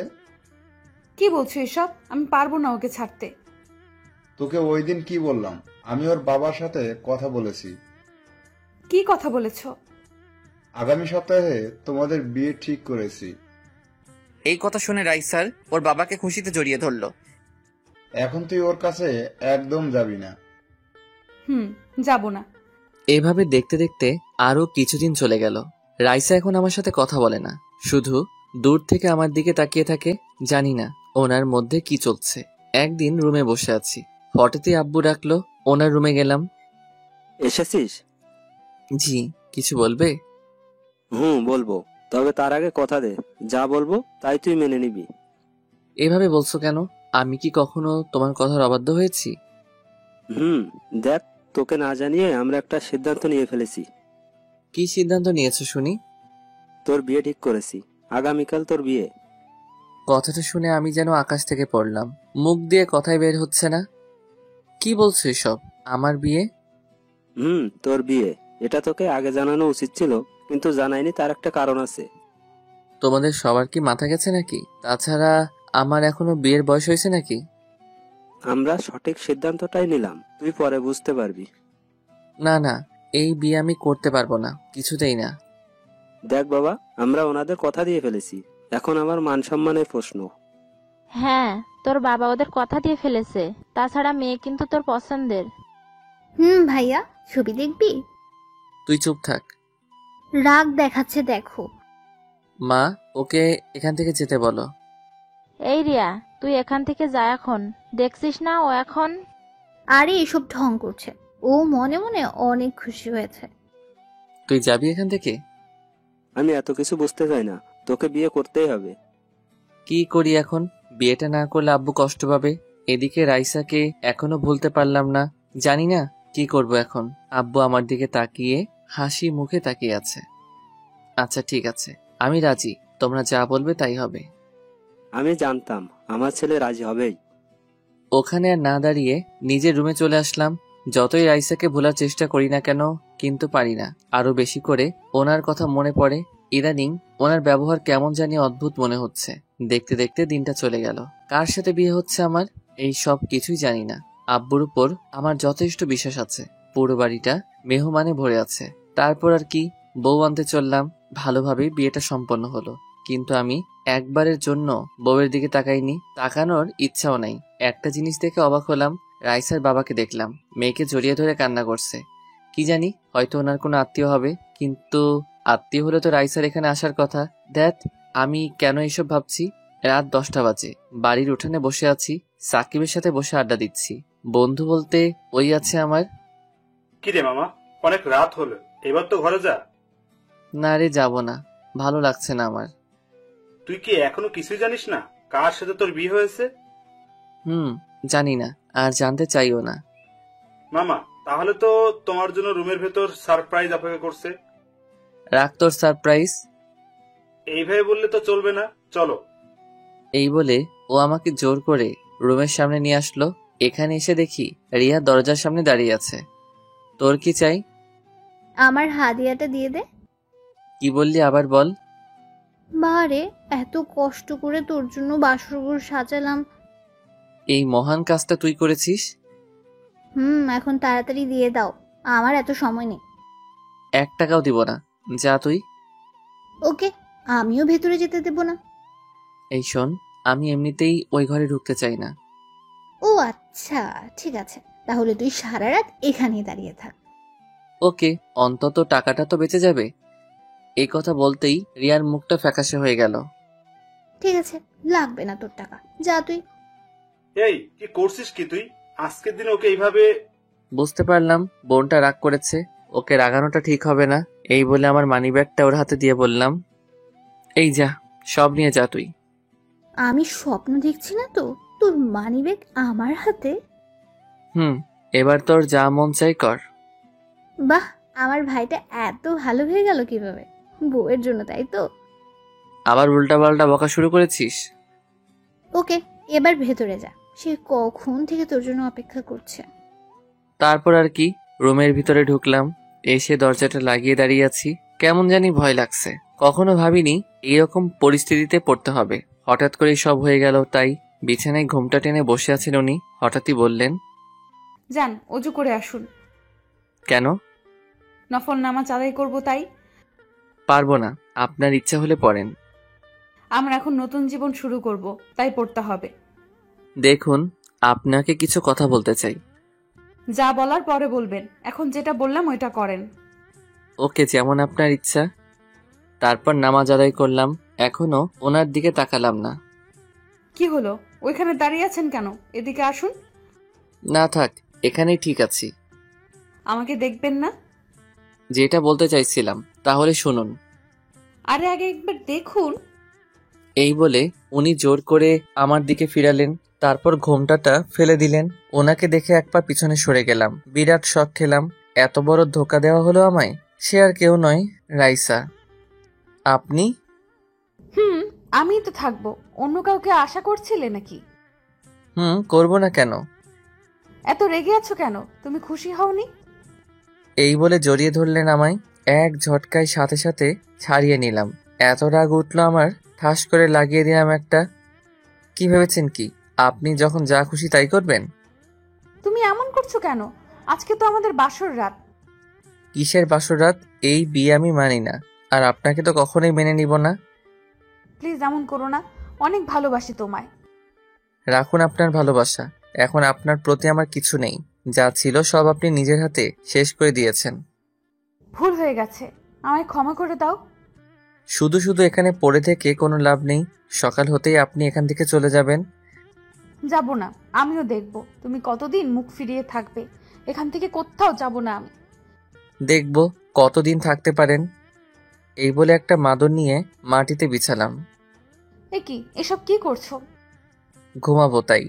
S8: কি বলছো এসব? আমি পারবো না ওকে ছাড়তে।
S12: তোকে ওই দিন কি বললাম? আমি ওর বাবার সাথে কথা বলেছি।
S8: কি কথা বলেছো?
S12: আগামী সপ্তাহে তোমাদের বিয়ে ঠিক করেছি।
S1: এই কথা শুনে রাইসার ওর বাবাকে খুশিতে জড়িয়ে ধরলো।
S12: এখন তুই ওর কাছে একদম যাবি না।
S8: যাব না।
S1: এইভাবে দেখতে দেখতে আরো কিছুদিন চলে গেল। রাইসা এখন আমার সাথে কথা বলে না, শুধু দূর থেকে আমার দিকে তাকিয়ে থাকে। জানি না ওনার মধ্যে কি চলছে। একদিন রুমে বসে আছি, হঠাৎই আব্বু ডাকলো। ওনার রুমে গেলাম।
S11: এসেছিস?
S1: জি, কিছু বলবে?
S11: বলবো, তবে তার আগে কথা দে, যা বলবো তাই তুই মেনে নিবি।
S1: এভাবে বলছো কেন? আমি কি কখনো তোমার কথার অবাধ্য হয়েছি?
S11: দেখ, তোকে না জানিয়ে আমরা একটা সিদ্ধান্ত নিয়ে ফেলেছি।
S1: কি সিদ্ধান্ত নিয়েছো শুনি?
S11: তোর বিয়ে ঠিক করেছি, আগামীকাল তোর বিয়ে।
S1: কথাটা শুনে আমি যেন আকাশ থেকে পড়লাম, মুখ দিয়ে কথাই বের হচ্ছে না। কি বলছো এসব? আমার বিয়ে?
S11: তোর বিয়ে। এটা তোকে আগে জানানো উচিত ছিল, কিন্তু জানাইনি, তার একটা কারণ আছে।
S1: তোমাদের সবার কি মাথা গেছে নাকি? তাছাড়া আমার এখনো বিয়ের বয়স হয়েছে নাকি?
S11: আমরা সঠিক সিদ্ধান্তটাই নিলাম, তুই পরে বুঝতে পারবি।
S1: না না, এই বিয়ে আমি করতে পারবো না, কিছুতেই না।
S11: দেখ বাবা, আমরা ওনাদের কথা দিয়ে ফেলেছি, এখন আমার মান সম্মানের প্রশ্ন।
S2: হ্যাঁ, তোর বাবা ওদের কথা দিয়ে ফেলেছে। তাছাড়া মেয়ে কিন্তু তোর পছন্দের।
S6: ভাইয়া, ছবি দেখবি?
S1: তুই চুপ থাক।
S6: রাগ দেখাচ্ছে দেখো।
S1: মা, ওকে এখান থেকে যেতে বলো।
S2: এই রিয়া, তুই এখান থেকে যা এখন। দেখছিস না ও এখন?
S6: আরে এসব ঢং করছে, ও মনে মনে অনেক খুশি হয়েছে।
S1: তুই যাবি এখান থেকে?
S11: আমি এত কিছু বুঝতে চাই না, তোকে বিয়ে করতেই হবে।
S1: কি করি এখন? বিয়েটা না করলে আব্বু কষ্ট পাবে। এদিকে রাইসাকে এখনো ভুলতে পারলাম না। জানি না কি করব এখন। আব্বু আমার দিকে তাকিয়ে হাসি মুখে তাকিয়ে আছে। আচ্ছা ঠিক আছে, আমি রাজি, তোমরা যা বলবে তাই হবে।
S11: আমি জানতাম আমার ছেলে রাজি হবেই।
S1: ওখানে আর না দাঁড়িয়ে নিজের রুমে চলে আসলাম। যতই রাইসাকে ভোলার চেষ্টা করি না কেন, কিন্তু পারি না। আরো বেশি করে ওনার কথা মনে পড়ে। ইদানিং ওনার ব্যবহার কেমন জানি অদ্ভুত মনে হচ্ছে। দেখতে দেখতে দিনটা চলে গেল। কার সাথে বিয়ে হচ্ছে আমার, এই সব কিছুই জানি না। আব্বুর উপর আমার যথেষ্ট বিশ্বাস আছে। পুরো বাড়িটা মেহমানে ভরে আছে। তারপর আর কি, বউ আনতে চললাম। ভালোভাবেই বিয়েটা সম্পন্ন হলো, কিন্তু আমি একবারের জন্য বউয়ের দিকে তাকাইনি, তাকানোর ইচ্ছাও নাই। একটা জিনিস দেখে অবাক হলাম, রাইসার বাবাকে দেখলাম মেয়েকে জড়িয়ে ধরে কান্না করছে। কি জানি, হয়তো ওনার কোনো আত্মীয় হবে, কিন্তু আত্মীয় হলে তো রাইসার এখানে আসার কথা। দেখ, আমি কেন এসব ভাবছি? রাত 10টা বাজে, বাড়ির উঠানে বসে আছি, সাকিবের সাথে বসে আড্ডা দিচ্ছি। বন্ধু বলতে ওই আছে আমার।
S14: কি রে মামা, অনেক রাত হলো, এবার তো ঘরে যা।
S1: না রে, যাব না। ভালো লাগছে না আমার।
S14: তুই কি এখনো কিছুই জানিস না কার সাথে তোর বিয়ে হয়েছে?
S1: জানি না, আর জানতে চাইও না।
S14: মামা, তাহলে তো তোমার জন্য রুমের ভেতর সারপ্রাইজ অপেক্ষা করছে।
S1: রাখ তোর সারপ্রাইজ।
S14: এইভাবে বললে তো চলবে না, চলো।
S1: এই বলে ও আমাকে জোর করে রুমের সামনে নিয়ে আসলো। এখানে এসে দেখি রিয়া দরজার সামনে দাঁড়িয়ে আছে। তোর কি চাই?
S6: আমার হাদিয়াটা দিয়ে দে।
S1: কি বললি আবার বল।
S6: বারে, এত কষ্ট করে তোর জন্য বাসরঘর সাজালাম।
S1: এই মহান কাজটা তুই করেছিস?
S6: এখন তাড়াতাড়ি দিয়ে দাও, আমার এত সময় নেই।
S1: 1 টাকাও দিব না, যা তুই।
S6: ওকে, আমিও ভেতরে যেতে দেব না।
S1: এই শোন, আমি এমনিতেই ওই ঘরে ঢুকতে চাই না।
S6: ও আচ্ছা, ঠিক আছে, তাহলে তুই সারা রাত এখানেই দাঁড়িয়ে থাক।
S1: ওকে, অন্তত টাকাটা তো বেঁচে যাবে। এই কথা বলতেই রিয়ার মুখটা ফ্যাকাশে হয়ে গেল।
S6: ঠিক আছে, লাগবে না তোর টাকা, যা তুই।
S14: এই কি করছিস কি তুই? আজকের দিন ওকে এইভাবে?
S1: বুঝতে পারলাম বোনটা রাগ করেছে, ওকে রাগানোটা ঠিক হবে না। এই বলে আমার মানিব্যাগটা ওর হাতে দিয়ে বললাম, এই যা, সব নিয়ে যা তুই।
S6: আমি স্বপ্ন দেখছি না তো, তোর মানিব্যাগ আমার হাতে?
S1: এবার তোর যা মন চাই কর।
S6: বাহ, আমার ভাইটা এত ভালো হয়ে গেল কিভাবে? বউয়ের জন্য, তাই তো?
S1: আবার উল্টাপাল্টা বকা শুরু করেছিস?
S6: ওকে, এবার ভেতরে যা, সে কখন থেকে তোর জন্য অপেক্ষা করছে।
S1: তারপর আর কি, রুমের ভিতরে ঢুকলাম। এসে দরজাটা লাগিয়ে দাঁড়িয়ে আছি। কেমন জানি ভয় লাগছে। কখনো ভাবিনি এরকম পরিস্থিতিতে পড়তে হবে। হঠাৎ করেই সব হয়ে গেল। তাই বিছানায় ঘুমটা টেনে বসে আছেন উনি। হঠাৎই বললেন,
S8: যান অজু করে আসুন।
S1: কেন?
S8: নফল নামাজ আদায় করবো তাই।
S1: পারবো না, আপনার ইচ্ছা হলে পড়েন।
S8: আমরা এখন নতুন জীবন শুরু করব, তাই পড়তে হবে।
S1: দেখুন, আপনাকে কিছু কথা বলতে চাই।
S8: যা বলার পরে বলবেন, এখন যেটা বললাম ওইটা করেন।
S1: ওকে, যেমন আপনার ইচ্ছা। তারপর নামাজ আদায় করলাম। এখনো ওনার দিকে তাকালাম না।
S8: কি হলো, ওইখানে দাঁড়িয়ে আছেন কেন? এদিকে আসুন।
S1: না থাক, এখানেই ঠিক আছি।
S8: আমাকে দেখবেন না?
S1: যেটা বলতে চাইছিলাম তাহলে শুনুন।
S8: আরে আগে একবার দেখুন।
S1: এই বলে উনি জোর করে আমার দিকে ফিরালেন। তারপর ঘোমটাটা ফেলে দিলেন। ওনাকে দেখে এক পা পিছনে সরে গেলাম। বিরাট শক খেলাম। এত বড় ধোকা দেওয়া হলো আমায়। সে আর কেউ নয়, রাইসা। আপনি?
S8: আমি তো থাকবো, অন্য কাউকে আশা করছিলে নাকি?
S1: করবো না কেন?
S8: এত রেগে আছো কেন? তুমি খুশি হওনি?
S1: এই বলে জড়িয়ে ধরলেন আমায়। এক ঝটকায় সাথে সাথে ছাড়িয়ে নিলাম। এত রাগ উঠলো আমার, ঠাস করে লাগিয়ে দিলাম একটা। কি ভেবেছেন কি আপনি যখন যা খুশি তাই করবেন?
S8: তুমি এমন করছো কেন? আজকে তো আমাদের বাসর রাত।
S1: কিসের বাসর রাত? এই বিয়ে আমি মানি না, আর আপনাকে তো কখনোই মেনে নিব না।
S8: প্লিজ এমন করো না, অনেক ভালোবাসি তোমায়।
S1: রাখুন আপনার ভালোবাসা। এখন আপনার প্রতি আমার কিছু নেই। যা ছিল সব আপনি নিজের হাতে শেষ করে দিয়েছেন।
S8: ভুল হয়ে গেছে, আমায় ক্ষমা করে দাও।
S1: শুধু শুধু এখানে পড়ে থেকে কোনো লাভ নেই। সকাল হতেই আপনি এখান থেকে চলে যাবেন।
S8: যাব না, আমিও দেখব তুমি কতদিন মুখ ফিরিয়ে থাকবে। এখান থেকে কোথাও যাব না আমি।
S1: দেখব কতদিন থাকতে পারেন। এই বলে একটা মাদুর নিয়ে মাটিতে বিছালাম।
S8: এ কি, এসব কি করছো?
S1: ঘুমাবো তাই।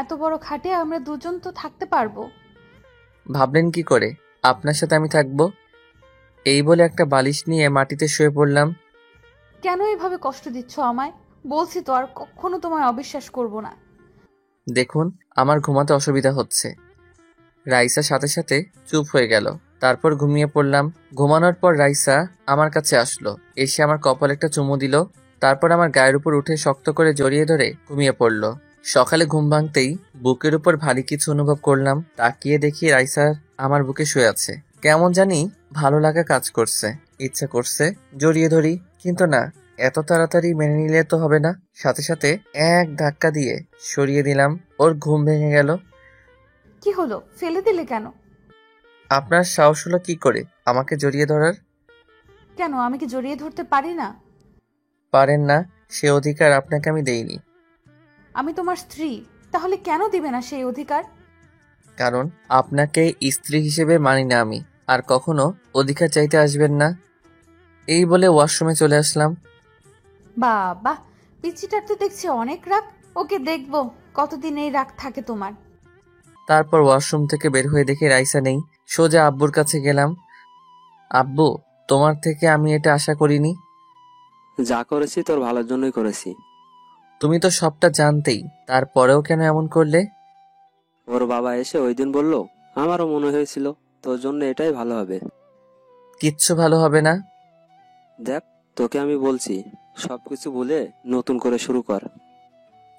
S8: এত বড় খাটে আমরা দুজন তো থাকতে পারবো।
S1: ভাবলেন কি করে আপনার সাথে আমি থাকবো? এই বলে একটা বালিশ নিয়ে মাটিতে শুয়ে পড়লাম।
S8: কেন এভাবে কষ্ট দিচ্ছ আমায়? বলছি তো আর কখনো তোমায় অবিশ্বাস করব না।
S1: দেখুন, আমার ঘুমাতে অসুবিধা হচ্ছে। রাইসা সাথে সাথে চুপ হয়ে গেল। তারপর ঘুমিয়ে পড়লাম। ঘুমানোর পর রাইসা আমার কাছে আসলো। এসে আমার কপালে একটা চুমু দিল। তারপর আমার গায়ের উপর উঠে শক্ত করে জড়িয়ে ধরে ঘুমিয়ে পড়ল। সকালে ঘুম ভাঙতেই বুকের উপর ভারী কিছু অনুভব করলাম। তাকিয়ে দেখি রাইসা আমার বুকে শুয়ে আছে। কেমন জানি ভালো লাগা কাজ করছে। ইচ্ছা করছে জড়িয়ে ধরি, কিন্তু না, এত তাড়াতাড়ি মেনে নিলে তো হবে না। সাথে সাথে এক ধাক্কা দিয়ে সরিয়ে দিলাম। ওর ঘুম ভেঙে গেল।
S8: কি হলো, ফেলে দিলে কেন?
S1: আপনার সাহস হলো কি করে আমাকে জড়িয়ে ধরার?
S8: কেন, আমি কি জড়িয়ে ধরতে পারি না?
S1: পারেন না, সে অধিকার আপনাকে আমি দেইনি।
S8: আমি তোমার স্ত্রী, তাহলে কেন দিবে না সেই অধিকার?
S1: কারণ আপনাকে স্ত্রী হিসেবে মানি না আমি। আর কখনো অধিকার চাইতে আসবেন না। এই বলে ওয়াশরুমে চলে আসলাম।
S3: বাবা, পিচ্চিটার তো দেখছি অনেক রাগ। ওকে দেখবো কতদিন এই রাগ থাকে তোমার।
S1: তারপর ওয়াশরুম থেকে বের হয়ে দেখি রাইসা নেই। সোজা আব্বুর কাছে গেলাম। আব্বু, তোমার থেকে আমি এটা আশা করিনি।
S11: যা করেছি তোর ভালোর জন্যই করেছি।
S1: তুমি তো সবটা জানতেই, তারপরেও কেন এমন করলে?
S11: ওর বাবা এসে ওই দিন বলল, আমারও মনে হয়েছিল তোর জন্য এটাই ভালো হবে।
S1: কিচ্ছু ভালো হবে না।
S11: দেখ, তোকে আমি বলছি, সবকিছু ভুলে নতুন করে শুরু কর।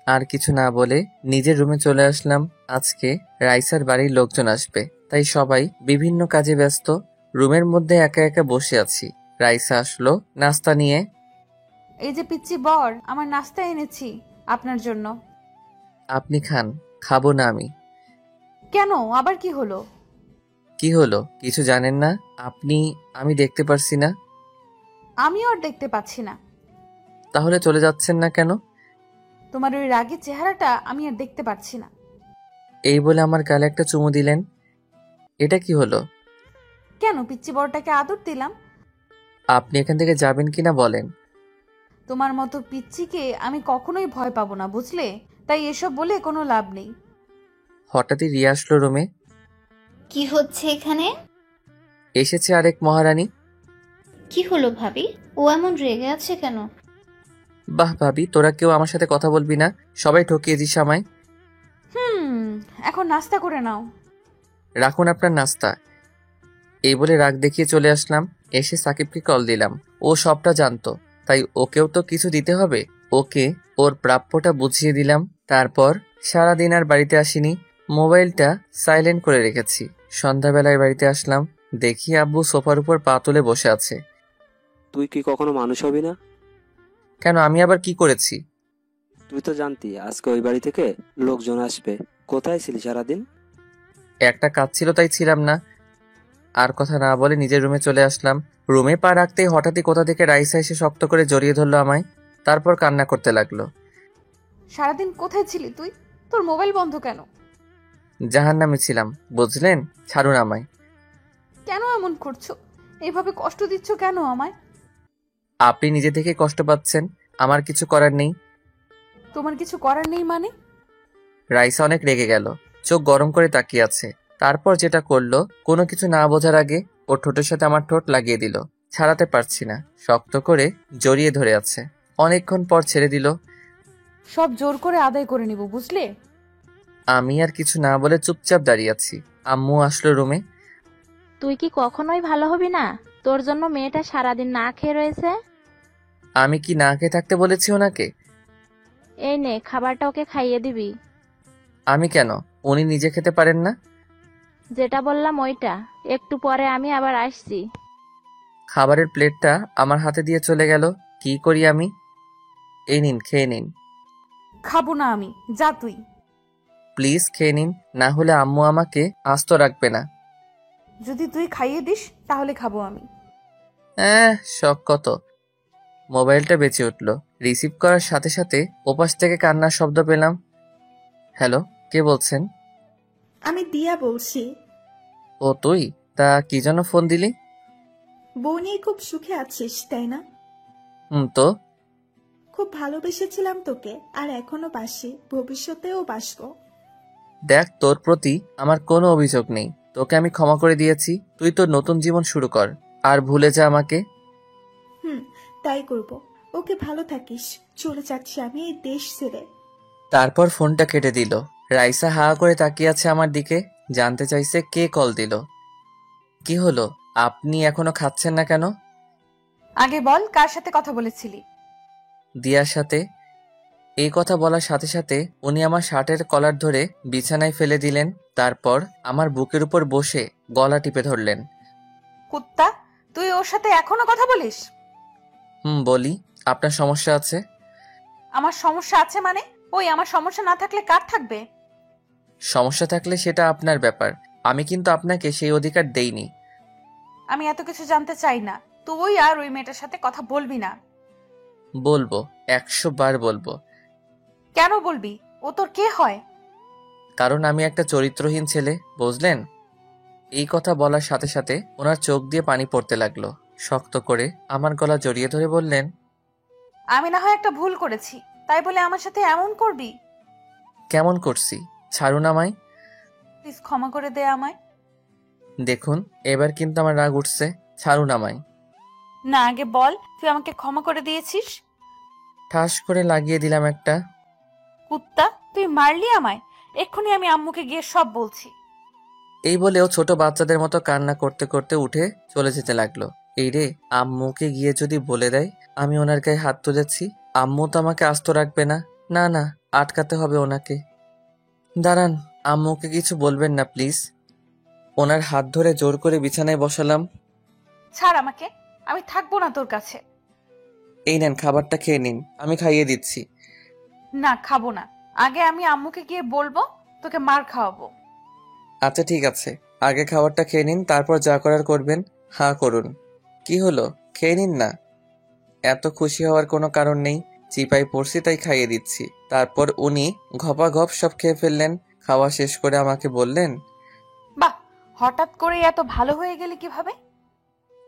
S1: আর কিছু না বলে নিজের রুমে চলে আসলাম। আজকে রাইসার বাড়ির লোকজন আসবে, তাই সবাই বিভিন্ন কাজে ব্যস্ত। রুমের মধ্যে একা একা বসে আছি। রাইসা আসলো নাস্তা নিয়ে।
S3: এই যে পিচ্চি বর, আমার নাস্তা এনেছি আপনার জন্য।
S1: আপনি খান। খাবো না আমি।
S3: কেন, আবার কি হলো?
S1: কি হলো কিছু জানেন না আপনি? আমি দেখতে পারছি না।
S3: আমিও আর দেখতে পাচ্ছি না।
S1: তাহলে চলে যাচ্ছেন না কেন?
S3: তোমার ওই রাগের চেহারাটা আমি আর দেখতে পাচ্ছি না।
S1: এই বলে আমার গালে একটা চুমু দিলেন। এটা কি হলো?
S3: কেন, পিচ্চি বরটাকে আদর দিলাম।
S1: আপনি এখান থেকে যাবেন কিনা বলেন।
S3: তোমার মতো পিচ্চিকে আমি কখনোই ভয় পাবো না, বুঝলে? তাই এসব বলে কোনো লাভ নেই।
S1: হঠাৎই রিয়া আসলো রুমে।
S6: কি হচ্ছে এখানে?
S1: এসেছে আরেক মহারানী।
S6: কি হলো ভাবি? ও এমন রেগে আছে কেন?
S1: বাহ ভাবি, তোরা কেউ আমার সাথে কথা বলবি না? সবাই ঠকিয়ে দিস আমায়।
S3: এখন নাস্তা করে নাও।
S1: রাখুন আপনার নাস্তা। এই বলে রাগ দেখিয়ে চলে আসলাম। এসে সাকিবকে কল দিলাম। ও সবটা জানতো, তাই ওকেও তো কিছু দিতে হবে। ওকে ওর প্রাপ্যটা বুঝিয়ে দিলাম। তারপর সারাদিন আর বাড়িতে আসিনি। মোবাইলটা সাইলেন্ট করে রেখেছি। সন্ধ্যাবেলায় বাড়িতে আসলাম। দেখি আব্বু সোফার উপর পা তুলে বসে আছে।
S11: তুই কি কখনো মানুষ হবি না?
S1: কেন, আমি আবার কি করেছি?
S11: তুই তো জানতি আজকে ওই বাড়ি থেকে লোকজন আসবে। কোথায় ছিলি সারাদিন?
S1: একটা কাজ ছিল তাই ছিলাম না। আর কথা না বলে নিজের রুমে চলে আসলাম। রুমে পা রাখতেই হঠাৎই কোথা থেকে রাইসা এসে শক্ত করে জড়িয়ে ধরলো আমায়। তারপর কান্না করতে লাগলো।
S3: সারাদিন কোথায় ছিলি তুই? তোর মোবাইল বন্ধ কেন?
S1: জাহান্নামে ছিলাম, বুঝলেন? ছাড়ুন আমায়।
S3: কেন এমন করছো? এভাবে কষ্ট দিচ্ছ কেন আমায়?
S1: আপনি নিজে থেকে কষ্ট পাচ্ছেন, আমার কিছু করার নেই।
S3: তোমার কিছু করার নেই মানে?
S1: রাইসা অনেক রেগে গেল। চোখ গরম করে তাকিয়ে আছে। তারপর যেটা করলো, কোনো কিছু না বোঝার আগে ওর ঠোঁটের সাথে আমার ঠোঁট লাগিয়ে দিল। ছাড়াতে পারছি না, শক্ত করে জড়িয়ে ধরে আছে। অনেকক্ষণ পর ছেড়ে দিল।
S3: সব জোর করে আদায় করে নিব, বুঝলে?
S1: আমি আর কিছু না বলে চুপচাপ দাঁড়িয়ে আছি। আম্মু আসলো রুমে।
S2: তুই কি কখনোই ভালো হবি না? তোর জন্য মেয়েটা সারাদিন না খেয়ে রয়েছে।
S1: আমি কি না খেয়ে থাকতে বলেছি ওনাকে?
S2: এই নে, খাবারটা ওকে খাইয়ে দিবি।
S1: আমি কেন? উনি নিজে খেতে পারেন না?
S2: যেটা বললাম ওইটা। একটু পরে আমি আবার আসছি।
S1: খাবারের প্লেটটা আমার হাতে দিয়ে চলে গেল। কি করি আমি? এই নিন, খেয়ে নিন।
S3: খাবো না আমি, যা তুই।
S1: প্লিজ খেয়ে নিন, না হলে আম্মু আমাকে আস্ত রাখবে না।
S3: যদি তুই খাইয়ে দিস তাহলে খাবো আমি।
S1: শখ কত। মোবাইলটা বেঁচে উঠল। রিসিভ করার সাথে সাথে ওপাশ থেকে কান্নার শব্দ পেলাম। হ্যালো, কে বলছেন?
S13: আমি দিয়া বলছি।
S1: ও তুই? তা কি জন্য ফোন দিলি?
S13: বউ নিয়ে খুব সুখে আছিস তাই না?
S1: তো
S13: খুব ভালোবেসেছিলাম তোকে, আর এখনো বাসি, ভবিষ্যতেও বাসবো।
S1: দেখ, তোর প্রতি আমার কোনো অভিযোগ নেই। তোকে আমি ক্ষমা করে দিয়েছি। তুই তোর নতুন জীবন শুরু কর, আর ভুলে যা আমাকে।
S13: তাই করব। ওকে, ভালো থাকিস। চলে যাচ্ছি আমি এই দেশ ছেড়ে।
S1: তারপর ফোনটা কেটে দিল। রাইসা হা করে তাকিয়ে আছে আমার দিকে। জানতে চাইছে কে কল দিল। কি হলো, আপনি এখনো খাচ্ছেন না কেন?
S3: আগে বল, কার সাথে কথা বলেছিলি?
S1: দিয়ার সাথে। এই কথা বলার সাথে সাথে উনি আমার শার্টের কলার ধরে বিছানায় ফেলে দিলেন। তারপর আমার বুকের উপর বসে গলা টিপে ধরলেন।
S3: কুত্তা, তুই ওর সাথে এখনো কথা বলিস?
S1: বলি। আপনার সমস্যা আছে?
S3: আমার সমস্যা আছে মানে? ওই, আমার সমস্যা না থাকলে কার থাকবে?
S1: সমস্যা থাকলে সেটা আপনার ব্যাপার। আমি কিন্তু আপনাকে সেই অধিকার দেইনি।
S3: আমি এত কিছু জানতে চাই না। তুই আর ওই মেয়েটার সাথে কথা বলবি না।
S1: বলবো, 100 বার বলবো।
S3: কেন বলবি? ও তোর কে হয়?
S1: কারণ আমি একটা চরিত্রহীন ছেলে, বুঝলেন? এই কথা বলার সাথে সাথে ওনার চোখ দিয়ে পানি পড়তে লাগলো। শক্ত করে আমার গলা জড়িয়ে ধরে বললেন,
S3: আমি না হয় একটা ভুল করেছি, তাই বলে আমার সাথে এমন করবি?
S1: কেমন করছি? ছাড়ুন আমায়।
S3: প্লিজ ক্ষমা করে দে আমায়।
S1: দেখুন এবার কিন্তু আমার রাগ উঠছে, ছাড়ুন আমায়।
S3: না, আগে বল তুই আমাকে ক্ষমা করে দিয়েছিস।
S1: ঠাস করে লাগিয়ে দিলাম একটা।
S3: কুত্তা, তুই মারলি আমায়। এক্ষুনি আমি আম্মুকে গিয়ে সব বলছি।
S1: এই বলেও ছোট বাচ্চাদের মতো কান্না করতে করতে উঠে চলে যেতে লাগলো। এই রে, আম্মুকে গিয়ে যদি বলে দেয় আমি ওনার গায়ে হাত তুলেছি, আম্মু তো আমাকে আস্ত রাখবে না। না না, আটকাতে হবে ওনাকে। দাঁড়ান, আম্মুকে কিছু বলবেন না প্লিজ। ওনার হাত ধরে জোর করে বিছানায় বসালাম।
S3: ছাড় আমাকে, আমি থাকবো না তোর কাছে।
S1: এই নেন, খাবারটা খেয়ে নিন, আমি খাইয়ে দিচ্ছি।
S3: না, খাবো না। আগে আমি আম্মুকে গিয়ে বলবো, তোকে মার খাওয়াবো।
S1: আচ্ছা ঠিক আছে, আগে খাবারটা খেয়ে নিন, তারপর যা করার করবেন। হ্যাঁ করুন। কি হলো, খেয়ে নিন না। এত খুশি হওয়ার কোনো কারণ নেই, চিপাই পড়ছি তাই খাইয়ে দিচ্ছি। তারপর উনি ঘপাঘপ সব খেয়ে ফেললেন। খাওয়া শেষ করে আমাকে বললেন,
S3: বাহ, হঠাৎ করে এত ভালো হয়ে গেলি কিভাবে?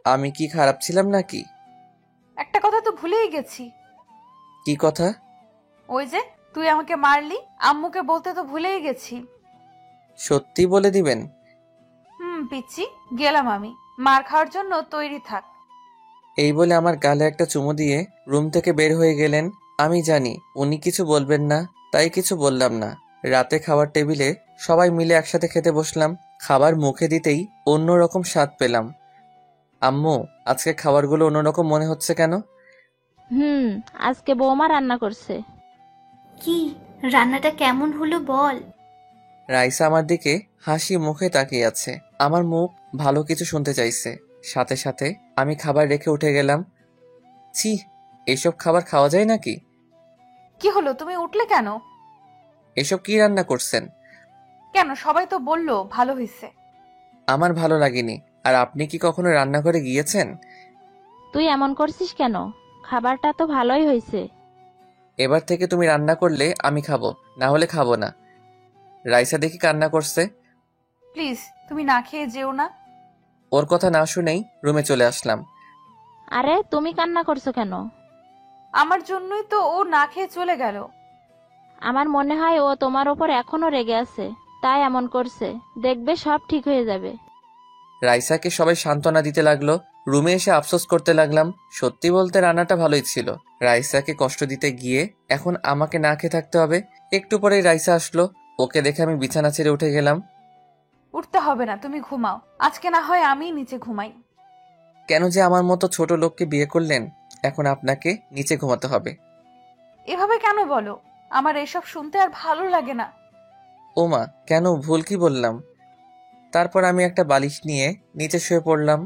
S1: আমি কি খারাপ ছিলাম নাকি?
S3: একটা কথা তো ভুলেই গেছি।
S1: কি কথা?
S3: ওই যে তুই আমাকে মারলি, আম্মুকে বলতে তো ভুলেই গেছি।
S1: সত্যি বলে দিবেন?
S3: পিচ্ছি, গেলাম আমি। মার খাওয়ার জন্য তৈরি থাক।
S1: এই বলে আমার গালে একটা চুমু দিয়ে রুম থেকে বের হয়ে গেলেন। আমি জানি উনি কিছু বলবেন না, তাই কিছু বললাম না। রাতে খাবার টেবিলে সবাই মিলে একসাথে খেতে বসলাম। খাবার মুখে দিতেই অন্যরকম স্বাদ পেলাম। আম্মু, আজকে খাবারগুলো অন্যরকম মনে হচ্ছে কেন?
S2: আজকে বৌমা রান্না করছে।
S6: কি রান্নাটা কেমন হলো বল?
S1: রাইসা আমার দিকে হাসি মুখে তাকিয়ে আছে। আমার মুখ ভালো কিছু শুনতে চাইছে। সাথে সাথে আমি খাবার রেখে উঠে গেলাম। ছি, এসব খাবার খাওয়া যায় নাকি?
S3: কি হলো, তুমি উঠলে কেন?
S1: এসব কি রান্না করছেন?
S3: কেন, সবাই তো বললো ভালো হয়েছে।
S1: আমার ভালো লাগেনি। আর আপনি কি কখনো রান্নাঘরে গিয়েছেন?
S2: তুই এমন করছিস কেন? খাবারটা তো ভালোই হয়েছে।
S1: এবার থেকে তুমি রান্না করলে আমি খাবো, না হলে খাবো না। রাইসা দেখি কান্না করছে।
S3: প্লিজ তুমি না খেয়ে যেও না।
S1: ওর কথা না শুনেই রুমে চলে আসলাম।
S2: আরে তুমি কান্না করছো কেন?
S3: আমার জন্যই তো ও না খেয়ে চলে গেল।
S2: আমার মনে হয় ও তোমার ওপর এখনো রেগে আছে, তাই এমন করছে। দেখবে সব ঠিক হয়ে যাবে।
S1: রাইসাকে সবাই সান্ত্বনা দিতে লাগলো। রুমে এসে আফসোস করতে লাগলাম। সত্যি বলতে রান্নাটা ভালোই ছিল। রাইসাকে কষ্ট দিতে গিয়ে এখন আমাকে না খেয়ে থাকতে হবে। একটু পরেই রাইসা আসলো। ওকে দেখে আমি বিছানা ছেড়ে উঠে গেলাম।
S3: উঠতে হবে না, তুমি ঘুমাও। আজকে না হয় আমি নিচে ঘুমাই।
S1: কেন যে আমার মতো ছোট লোককে বিয়ে করলেন? এখন আপনাকে নিচে ঘুমাতে হবে।
S3: এভাবে কেন বলো? আমার এসব শুনতে আর ভালো লাগে না।
S1: ওমা, কেন, ভুল কি বললাম? তারপর আমি একটা বালিশ নিয়ে নিচে শুয়ে পড়লাম।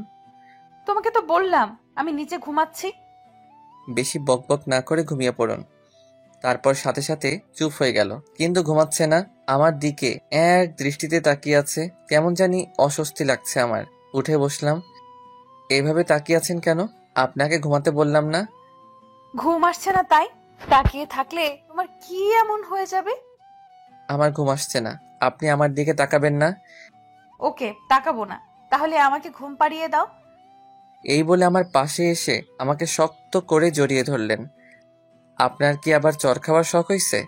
S3: তোমাকে তো বললাম আমি নিচে ঘুমাচ্ছি।
S1: বেশি বকবক না করে ঘুমিয়ে পড়ুন। তারপর সাথে সাথে চুপ হয়ে গেল, কিন্তু ঘুমাচ্ছে না। আমার দিকে এক দৃষ্টিতে তাকিয়ে আছে। কেমন জানি অস্বস্তি লাগছে আমার। উঠে বসলাম। এইভাবে তাকিয়ে আছেন কেন? আপনাকে ঘুমাতে বললাম না?
S3: ঘুম আসছে না তাই? তাকিয়ে থাকলে তোমার কি এমন হয়ে যাবে?
S1: আমার ঘুম আসছে না, আপনি আমার দিকে তাকাবেন না।
S3: ওকে, তাকাবো না। তাহলে আমাকে ঘুম পাড়িয়ে দাও।
S1: এই বলে আমার পাশে এসে আমাকে শক্ত করে জড়িয়ে ধরলেন। আপনার কি আবার চর খাওয়ার শখ হয়েছে?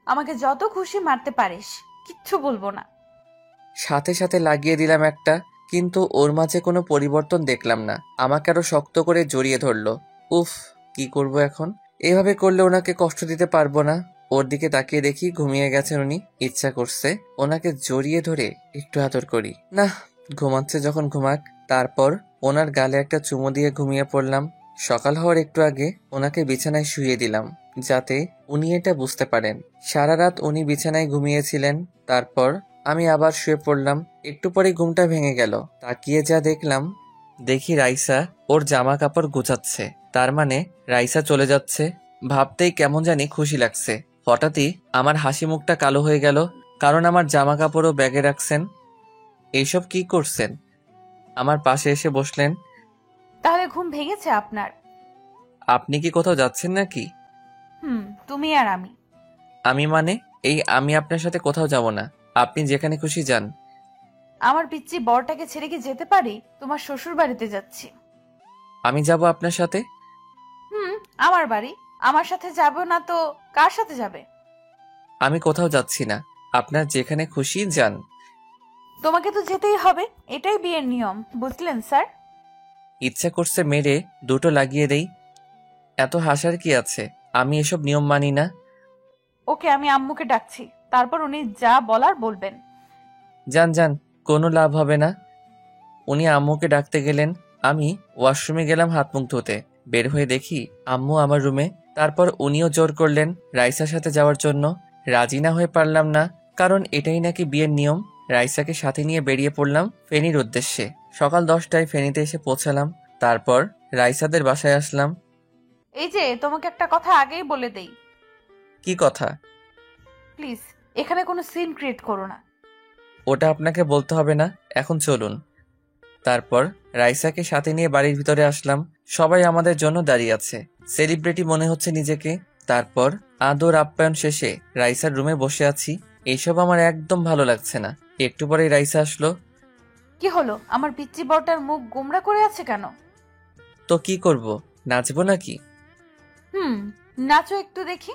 S3: আমাকে যত খুশি মারতে পারিস, কিচ্ছু বলবো না।
S1: সাথে সাথে লাগিয়ে দিলাম একটা, কিন্তু ওর মাঝে কোনো পরিবর্তন দেখলাম না। আমাকে আরো শক্ত করে জড়িয়ে ধরলো। উফ, কি করব এখন? এভাবে করলে ওনাকে কষ্ট দিতে পারবো না। ওর দিকে তাকিয়ে দেখি ঘুমিয়ে গেছেন উনি। ইচ্ছা করছে ওনাকে জড়িয়ে ধরে একটু আদর করি। না, ঘুমাচ্ছে যখন ঘুমাক। তারপর ওনার গালে একটা চুমু দিয়ে ঘুমিয়ে পড়লাম। সকাল হওয়ার একটু আগে ওনাকে বিছানায় শুইয়ে দিলাম, যাতে উনি এটা বুঝতে পারেন। সারা রাত উনি বিছানায় ঘুমিয়েছিলেন। তারপর আমি আবার শুয়ে পড়লাম। একটু পরে ঘুমটা ভেঙে গেল। তাকিয়ে যা দেখলাম, দেখি রাইসা ওর জামা কাপড় গোছাচ্ছে। তার মানে রাইসা চলে যাচ্ছে। ভাবতেই কেমন জানি খুশি লাগছে। হঠাৎই আমার হাসি মুখটা কালো হয়ে গেল, কারণ আমার জামা কাপড়ও ব্যাগে রাখছেন। এইসব কি করছেন? আমার পাশে এসে বসলেন।
S3: তাহলে ঘুম ভেঙেছে আপনার?
S1: আপনি কি কোথাও যাচ্ছেন নাকি?
S3: তুমি আর আমি।
S1: আমি মানে? আমি আপনার সাথে কোথাও যাব না। আপনি যেখানে খুশি যান।
S3: আমার পিচ্চি বরটাকে ছেড়ে কি যেতে পারি? তোমার শ্বশুর বাড়িতে যাচ্ছি।
S1: আমি যাব আপনার সাথে?
S3: আমার বাড়ি, আমার সাথে যাব না তো কার সাথে যাবে?
S1: আমি কোথাও যাচ্ছি না, আপনার যেখানে খুশি যান।
S3: তোমাকে তো যেতেই হবে, এটাই বিয়ের নিয়ম, বুঝলেন স্যার?
S1: ইচ্ছা করছে মেরে দুটো লাগিয়ে দেই। এত হাসার কি আছে? আমি এসব নিয়ম মানি না।
S3: ওকে, আমি আম্মুকে ডাকছি, তারপর উনি যা বলার বলবেন।
S1: যান যান, কোনো লাভ হবে না। উনি আম্মুকে ডাকতে গেলেন, আমি ওয়াশরুমে গেলাম হাত মুখ ধুতে। বের হয়ে দেখি আম্মু আমার রুমে। তারপর উনিও জোর করলেন রাইসার সাথে যাওয়ার জন্য। রাজি না হয়ে পারলাম না, কারণ এটাই নাকি বিয়ের নিয়ম। রাইসাকে সাথে নিয়ে বেরিয়ে পড়লাম ফেনীর উদ্দেশ্যে। সকাল 10টায় ফেনীতে এসে পৌঁছালাম। তারপর রাইসাদের বাসায় আসলাম।
S3: এই যে, তোমাকে একটা কথা আগেই বলে দেই,
S1: কি কথা?
S3: প্লিজ এখানে কোনো সিন ক্রিয়েট করো না।
S1: ওটা আপনাকে বলতে হবে না, এখন চলুন। তারপর রাইসাকে সাথে নিয়ে বাড়ির ভিতরে আসলাম। সবাই আমাদের জন্য দাঁড়িয়ে আছে, সেলিব্রিটি মনে হচ্ছে নিজেকে। তারপর আদর আপ্যায়ন শেষে রাইসার রুমে বসে আছি। এইসব আমার একদম ভালো লাগছে না। একটু পরেই রাইসা আসলো।
S3: কি হলো? আমার পিচ্চি বরটার মুখ গোমড়া করে আছে কেন?
S1: তো কি করব, নাচবো নাকি?
S3: নাচো একটু দেখি।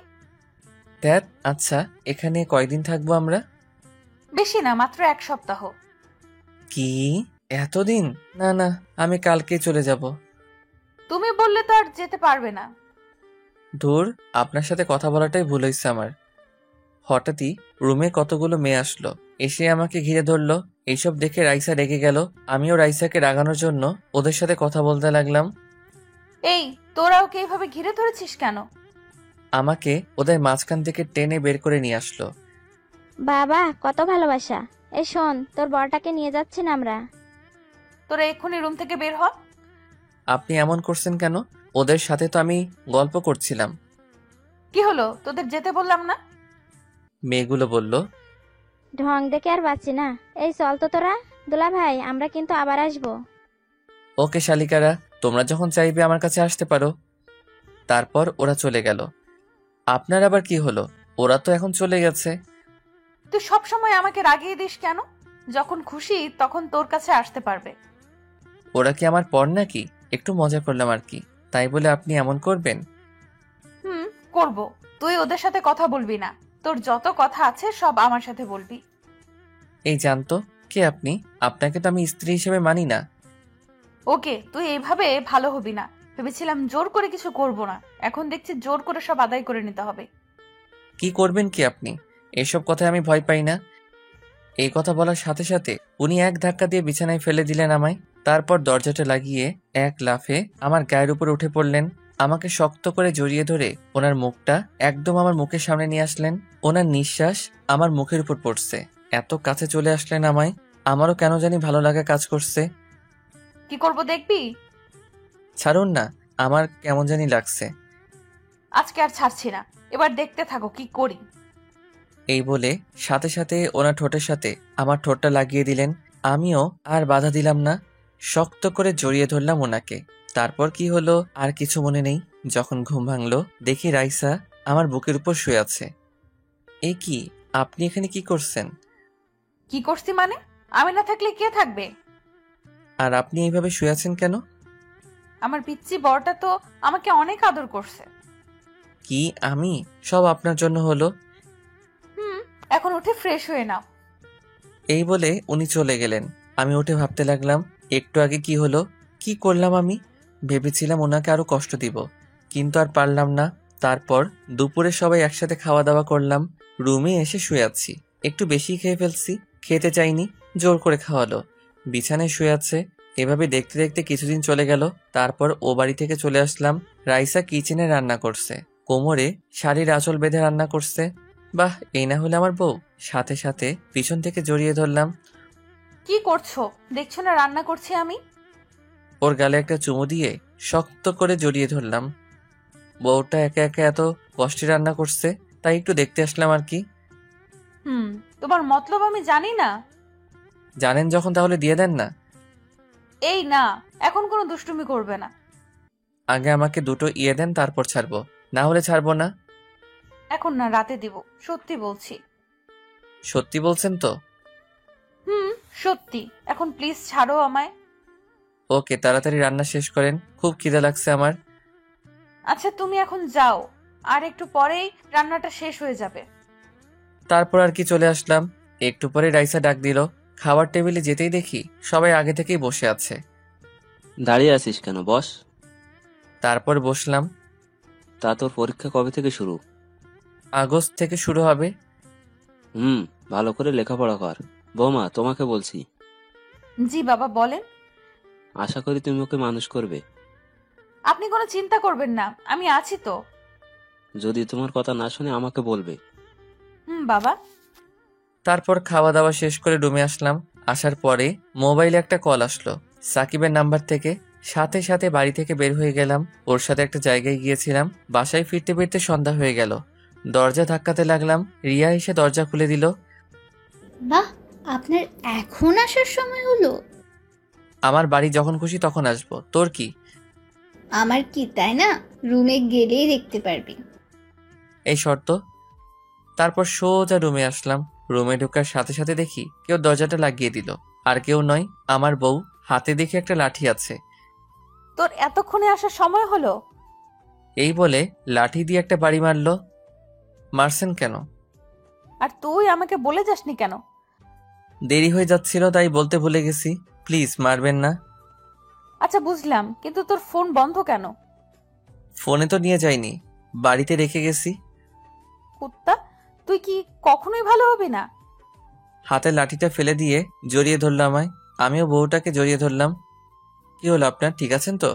S1: ধ্যাত, আচ্ছা এখানে কয়দিন থাকবো আমরা?
S3: বেশি না, মাত্র 1 সপ্তাহ।
S1: কি এতদিন? না না, আমি কালকেই চলে যাব।
S3: তুমি বললে তো আর যেতে পারবে না।
S1: ধুর, আপনার সাথে কথা বলাটাই ভুল হয়েছে আমার। হঠাৎই রুমে কতগুলো মেয়ে আসলো, এসে আমাকে ঘিরে ধরলো। এইসব দেখে রাইসা রেগে গেল। আমিও রাইসাকে রাগানোর জন্য ওদের সাথে কথা বলতে লাগলাম।
S3: এই, তোরা ওকে এইভাবে ঘিরে ধরেছিস কেন?
S1: আমাকে ওদের মাঝখান থেকে টেনে বের করে নিয়ে আসলো।
S2: বাবা, কত ভালোবাসা। এই শোন, তোর বরটাকে নিয়ে যাচ্ছি না আমরা।
S3: তোরা এক্ষুনি রুম থেকে বের হ।
S1: আপনি এমন করছেন কেন? ওদের সাথে তো আমি গল্প করছিলাম।
S3: কি হলো? তোদের যেতে বললাম না?
S1: মেয়েগুলো বলল।
S2: ঢং দেখে আর বাঁচি না। এই চল তো তোরা। দুলা ভাই, আমরা কিন্তু আবার আসবো।
S1: ওকে শালিকারা, তোমরা যখন চাইবে আমার কাছে আসতে পারো। তারপর ওরা চলে গেল। আপনার আবার কি হলো? ওরা তো এখন চলে গেছে।
S3: তুই সব সময় আমাকে রাগিয়ে দিস কেন? যখন খুশি তখন তোর কাছে আসতে পারবে।
S1: ওরা কি আমার পর নাকি? একটু মজা করলাম আর কি, তাই বলে আপনি এমন করবেন?
S3: করব। তুই ওদের সাথে কথা বলবি না, তোর যত কথা আছে সব আমার সাথে বলবি।
S1: এই জানতো কে আপনি? আপনাকে তো আমি স্ত্রী হিসেবে মানি না।
S3: ওকে, তুই এইভাবে ভালো হবি না। ভেবেছিলাম জোর করে কিছু করব না, এখন দেখছি জোর করে সব আদায় করে নিতে হবে।
S1: কি করবেন কি আপনি? এসব কথায় আমি ভয় পাই না। এই কথা বলার সাথে সাথে উনি এক ধাক্কা দিয়ে বিছানায় ফেলে দিলেন আমায়। তারপর দরজাটা লাগিয়ে এক লাফে আমার গায়ের উপর উঠে পড়লেন। আমাকে শক্ত করে জড়িয়ে ধরে ওনার মুখটা একদম আমার মুখের সামনে নিয়ে আসলেন। ওনার নিঃশ্বাস আমার মুখের উপর পড়ছে। এত কাছে চলে আসলেন আমায়, আমারও কেন জানি ভালো লাগা কাজ করছে।
S3: কি করব দেখবি?
S1: ছাড়ুন না, আমার কেমন জানি লাগছে।
S3: আজকে আর ছাড়ছি না, এবার দেখতে থাকো কি করি।
S1: এই বলে সাথে সাথে ওনার ঠোঁটের সাথে আমার ঠোঁটটা লাগিয়ে দিলেন। আমিও আর বাধা দিলাম না, শক্ত করে জড়িয়ে ধরলাম ওনাকে। তারপর কি হলো আর কিছু মনে নেই। যখন ঘুম ভাঙলো দেখি রাইসা আমার বুকের উপর শুয়ে আছে। এ কি, আপনি এখানে কি করছেন?
S3: কি করছি মানে? আমি না থাকলে কে থাকবে?
S1: আর আপনি এইভাবে শুয়ে আছেন কেন?
S3: আমার পিচ্চি বরটা তো আমাকে অনেক আদর করছে।
S1: কি আমি? সব আপনার জন্য হলো।
S3: এখন উঠে ফ্রেশ হয়ে নাও।
S1: এই বলে উনি চলে গেলেন। আমি উঠে ভাবতে লাগলাম, একটু আগে কি হলো, কি করলাম আমি? ভেবেছিলাম ওনাকে আরো কষ্ট দিব, কিন্তু আর পারলাম না। তারপর দুপুরে সবাই একসাথে খাওয়া দাওয়া করলাম। রুমে এসে শুয়ে আছি, একটু বেশি খেয়ে ফেলছি। খেতে চাইনি, জোর করে খাওয়ালো। বিছানায় শুয়ে আছে। এভাবে দেখতে দেখতে কিছুদিন চলে গেল। তারপর ও বাড়ি থেকে চলে আসলাম। রাইসা কিচেনে রান্না করছে, কোমরে শাড়ির আঁচল বেঁধে রান্না করছে। বাহ, এই না হলে আমার বউ। সাথে সাথে পিছন থেকে জড়িয়ে ধরলাম।
S3: কি করছো? দেখছো না রান্না করছি আমি?
S1: ওর গালে একটা চুমু দিয়ে শক্ত করে জড়িয়ে ধরলাম। বউটা একা একা এত কষ্টে রান্না করছে, তাই একটু দেখতে আসলাম আর কি।
S3: তোমার মতলব আমি জানি না।
S1: জানেন যখন, তাহলে দিয়ে দেন না।
S3: এই না, এখন কোনো দুষ্টুমি করবে না।
S1: আগে আমাকে দুটো ইয়ে দেন, তারপর ছাড়বো, না হলে ছাড়বো না।
S3: এখন না, রাতে দিব, সত্যি বলছি।
S1: সত্যি বলছেন তো?
S3: সত্যি। এখন প্লিজ ছাড়ো আমায়।
S1: ওকে, তাড়াতাড়ি রান্না শেষ করেন, খুব খিদে লাগছে আমার।
S3: আচ্ছা তুমি এখন যাও, আর একটু পরেই রান্নাটা শেষ হয়ে যাবে।
S1: তারপর আর কি চলে আসলাম। একটু পরে রাইসা ডাক দিল। খাবার টেবিলে যেতেই দেখি সবাই আগে থেকেই বসে আছে।
S15: দাঁড়িয়ে আছিস কেন, বস।
S1: তারপর বসলাম।
S15: তা তোর পরীক্ষা কবে থেকে শুরু?
S1: আগস্ট থেকে শুরু হবে।
S15: ভালো করে লেখাপড়া কর। বৌমা, তোমাকে বলছি।
S3: জি বাবা বলেন।
S15: আশা করি তুমি ওকে মানুষ করবে।
S3: আপনি কোনো চিন্তা করবেন না, আমি আছি তো।
S15: যদি তোমার কথা না শুনে আমাকে বলবে।
S3: বাবা।
S1: তারপর খাওয়া দাওয়া শেষ করে রুমে আসলাম। আসার পরে মোবাইলে একটা কল আসলো সাকিবের নাম্বার থেকে। সাথে সাথে বাড়ি থেকে বের হয়ে গেলাম। ওর সাথে একটা জায়গায় গিয়েছিলাম। বাসায় ফিরতে ফিরতে সন্ধ্যা হয়ে গেল। দরজা ধাক্কাতে লাগলাম। রিয়া এসে দরজা খুলে দিল।
S6: বাহ, আপনার এখন আসার সময় হলো?
S1: আমার বাড়ি যখন খুশি তখন আসবো, তোর কি?
S6: আমার কি, তাই না? রুমে গেলেই দেখতে পারবি।
S1: এই শর্ত। তারপর সোজা রুমে আসলাম। রুমে ঢোকার সাথে সাথে দেখি কেউ দরজাটা লাগিয়ে দিল। আর কেউ নয়, আমার বউ। হাতে দেখি একটা লাঠি আছে।
S3: তোর এতক্ষণে আসার সময় হলো?
S1: এই বলে লাঠি দিয়ে একটা বাড়ি মারলো। মারছেন কেন?
S3: আর তুই আমাকে বলে যাসনি কেন?
S1: দেরি হয়ে যাচ্ছিল তাই বলতে ভুলে গেছি। প্লিজ মারবেন না।
S3: আচ্ছা বুঝলাম, কিন্তু তোর ফোন বন্ধ কেন?
S1: ফোনে তো নিয়ে যাইনি, বাড়িতে রেখে গেছি।
S3: কুত্তা, তুই কি কখনোই ভালো হবি না?
S1: হাতে লাঠিটা ফেলে দিয়ে জড়িয়ে ধরল আমায়। আমিও বউটাকে জড়িয়ে ধরলাম। কি হলো আপনার, ঠিক আছেন তো?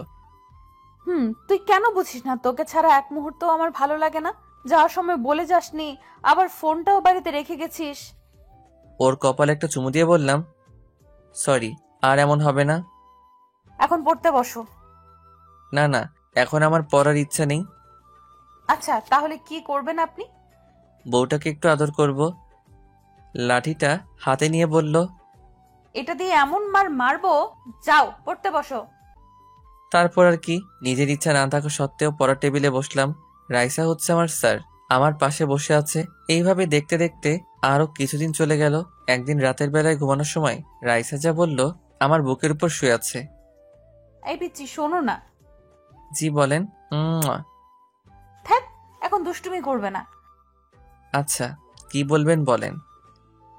S3: তুই কেন বুঝিস না তোকে ছাড়া এক মুহূর্ত আমার ভালো লাগে না? যাওয়ার সময় বলে যাসনি, আবার ফোনটাও বাড়িতে রেখে গেছিস।
S1: ওর কপালে একটা চুমু দিয়ে বললাম, সরি, আর এমন হবে না।
S3: এখন পড়তে বসো।
S1: না না, এখন আমার পড়ার ইচ্ছা নেই।
S3: আচ্ছা তাহলে কি করবেন আপনি?
S1: বউটাকে একটু আদর করব। লাঠিটা হাতে নিয়ে বলল,
S3: এটা দিয়ে এমন মারবো, যাও পড়তে বসো।
S1: তারপর আর কি, নিজের ইচ্ছা না থাকা সত্ত্বেও পড়ার টেবিলে বসলাম। রাইসা হচ্ছে আমার স্যার, আমার পাশে বসে আছে। এইভাবে দেখতে দেখতে আরো কিছুদিন চলে গেল। একদিন রাতের বেলায় ঘুমানোর সময় রাইসা যা বলল, আমার বুকের উপর শুয়ে আছে।
S3: এই পিচ্চি শোনো না।
S1: জি বলেন।
S3: থাক, এখন দুষ্টুমি করবে না।
S1: আচ্ছা, কি বলবেন বলেন।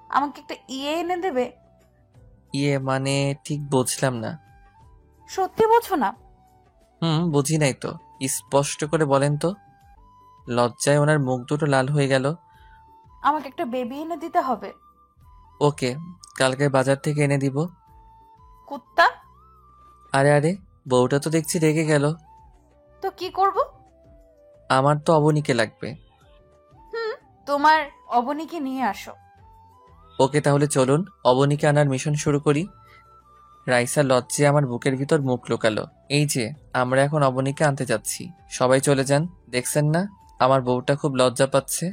S3: আমাকে একটা এনে দেবে?
S1: মানে ঠিক বুঝলাম না।
S3: সত্যি বোঝো না?
S1: বুঝি নাই তো, স্পষ্ট করে বলেন তো। লজ্জায় ওনার মুখ দুটো লাল হয়ে গেল।
S3: আমাকে একটা বেবি এনে দিতে হবে।
S1: ওকে, কালকে বাজার থেকে এনে দিব।
S3: কুত্তা।
S1: আরে আরে, বউটা তো দেখছি রেগে গেল।
S3: তো কি করব?
S1: আমার তো অবনীকে লাগবে।
S3: তোমার অবনীকে নিয়ে আসো।
S1: ওকে, তাহলে চলুন অবনীকে আনার মিশন শুরু করি। রাইসা লজ্জে আমার বুকের ভিতর মুখ লুকালো। এই যে আমরা এখন অবনীকে আনতে যাচ্ছি, সবাই চলে যান। দেখছেন না আমার বউটা খুব লজ্জা পাচ্ছে।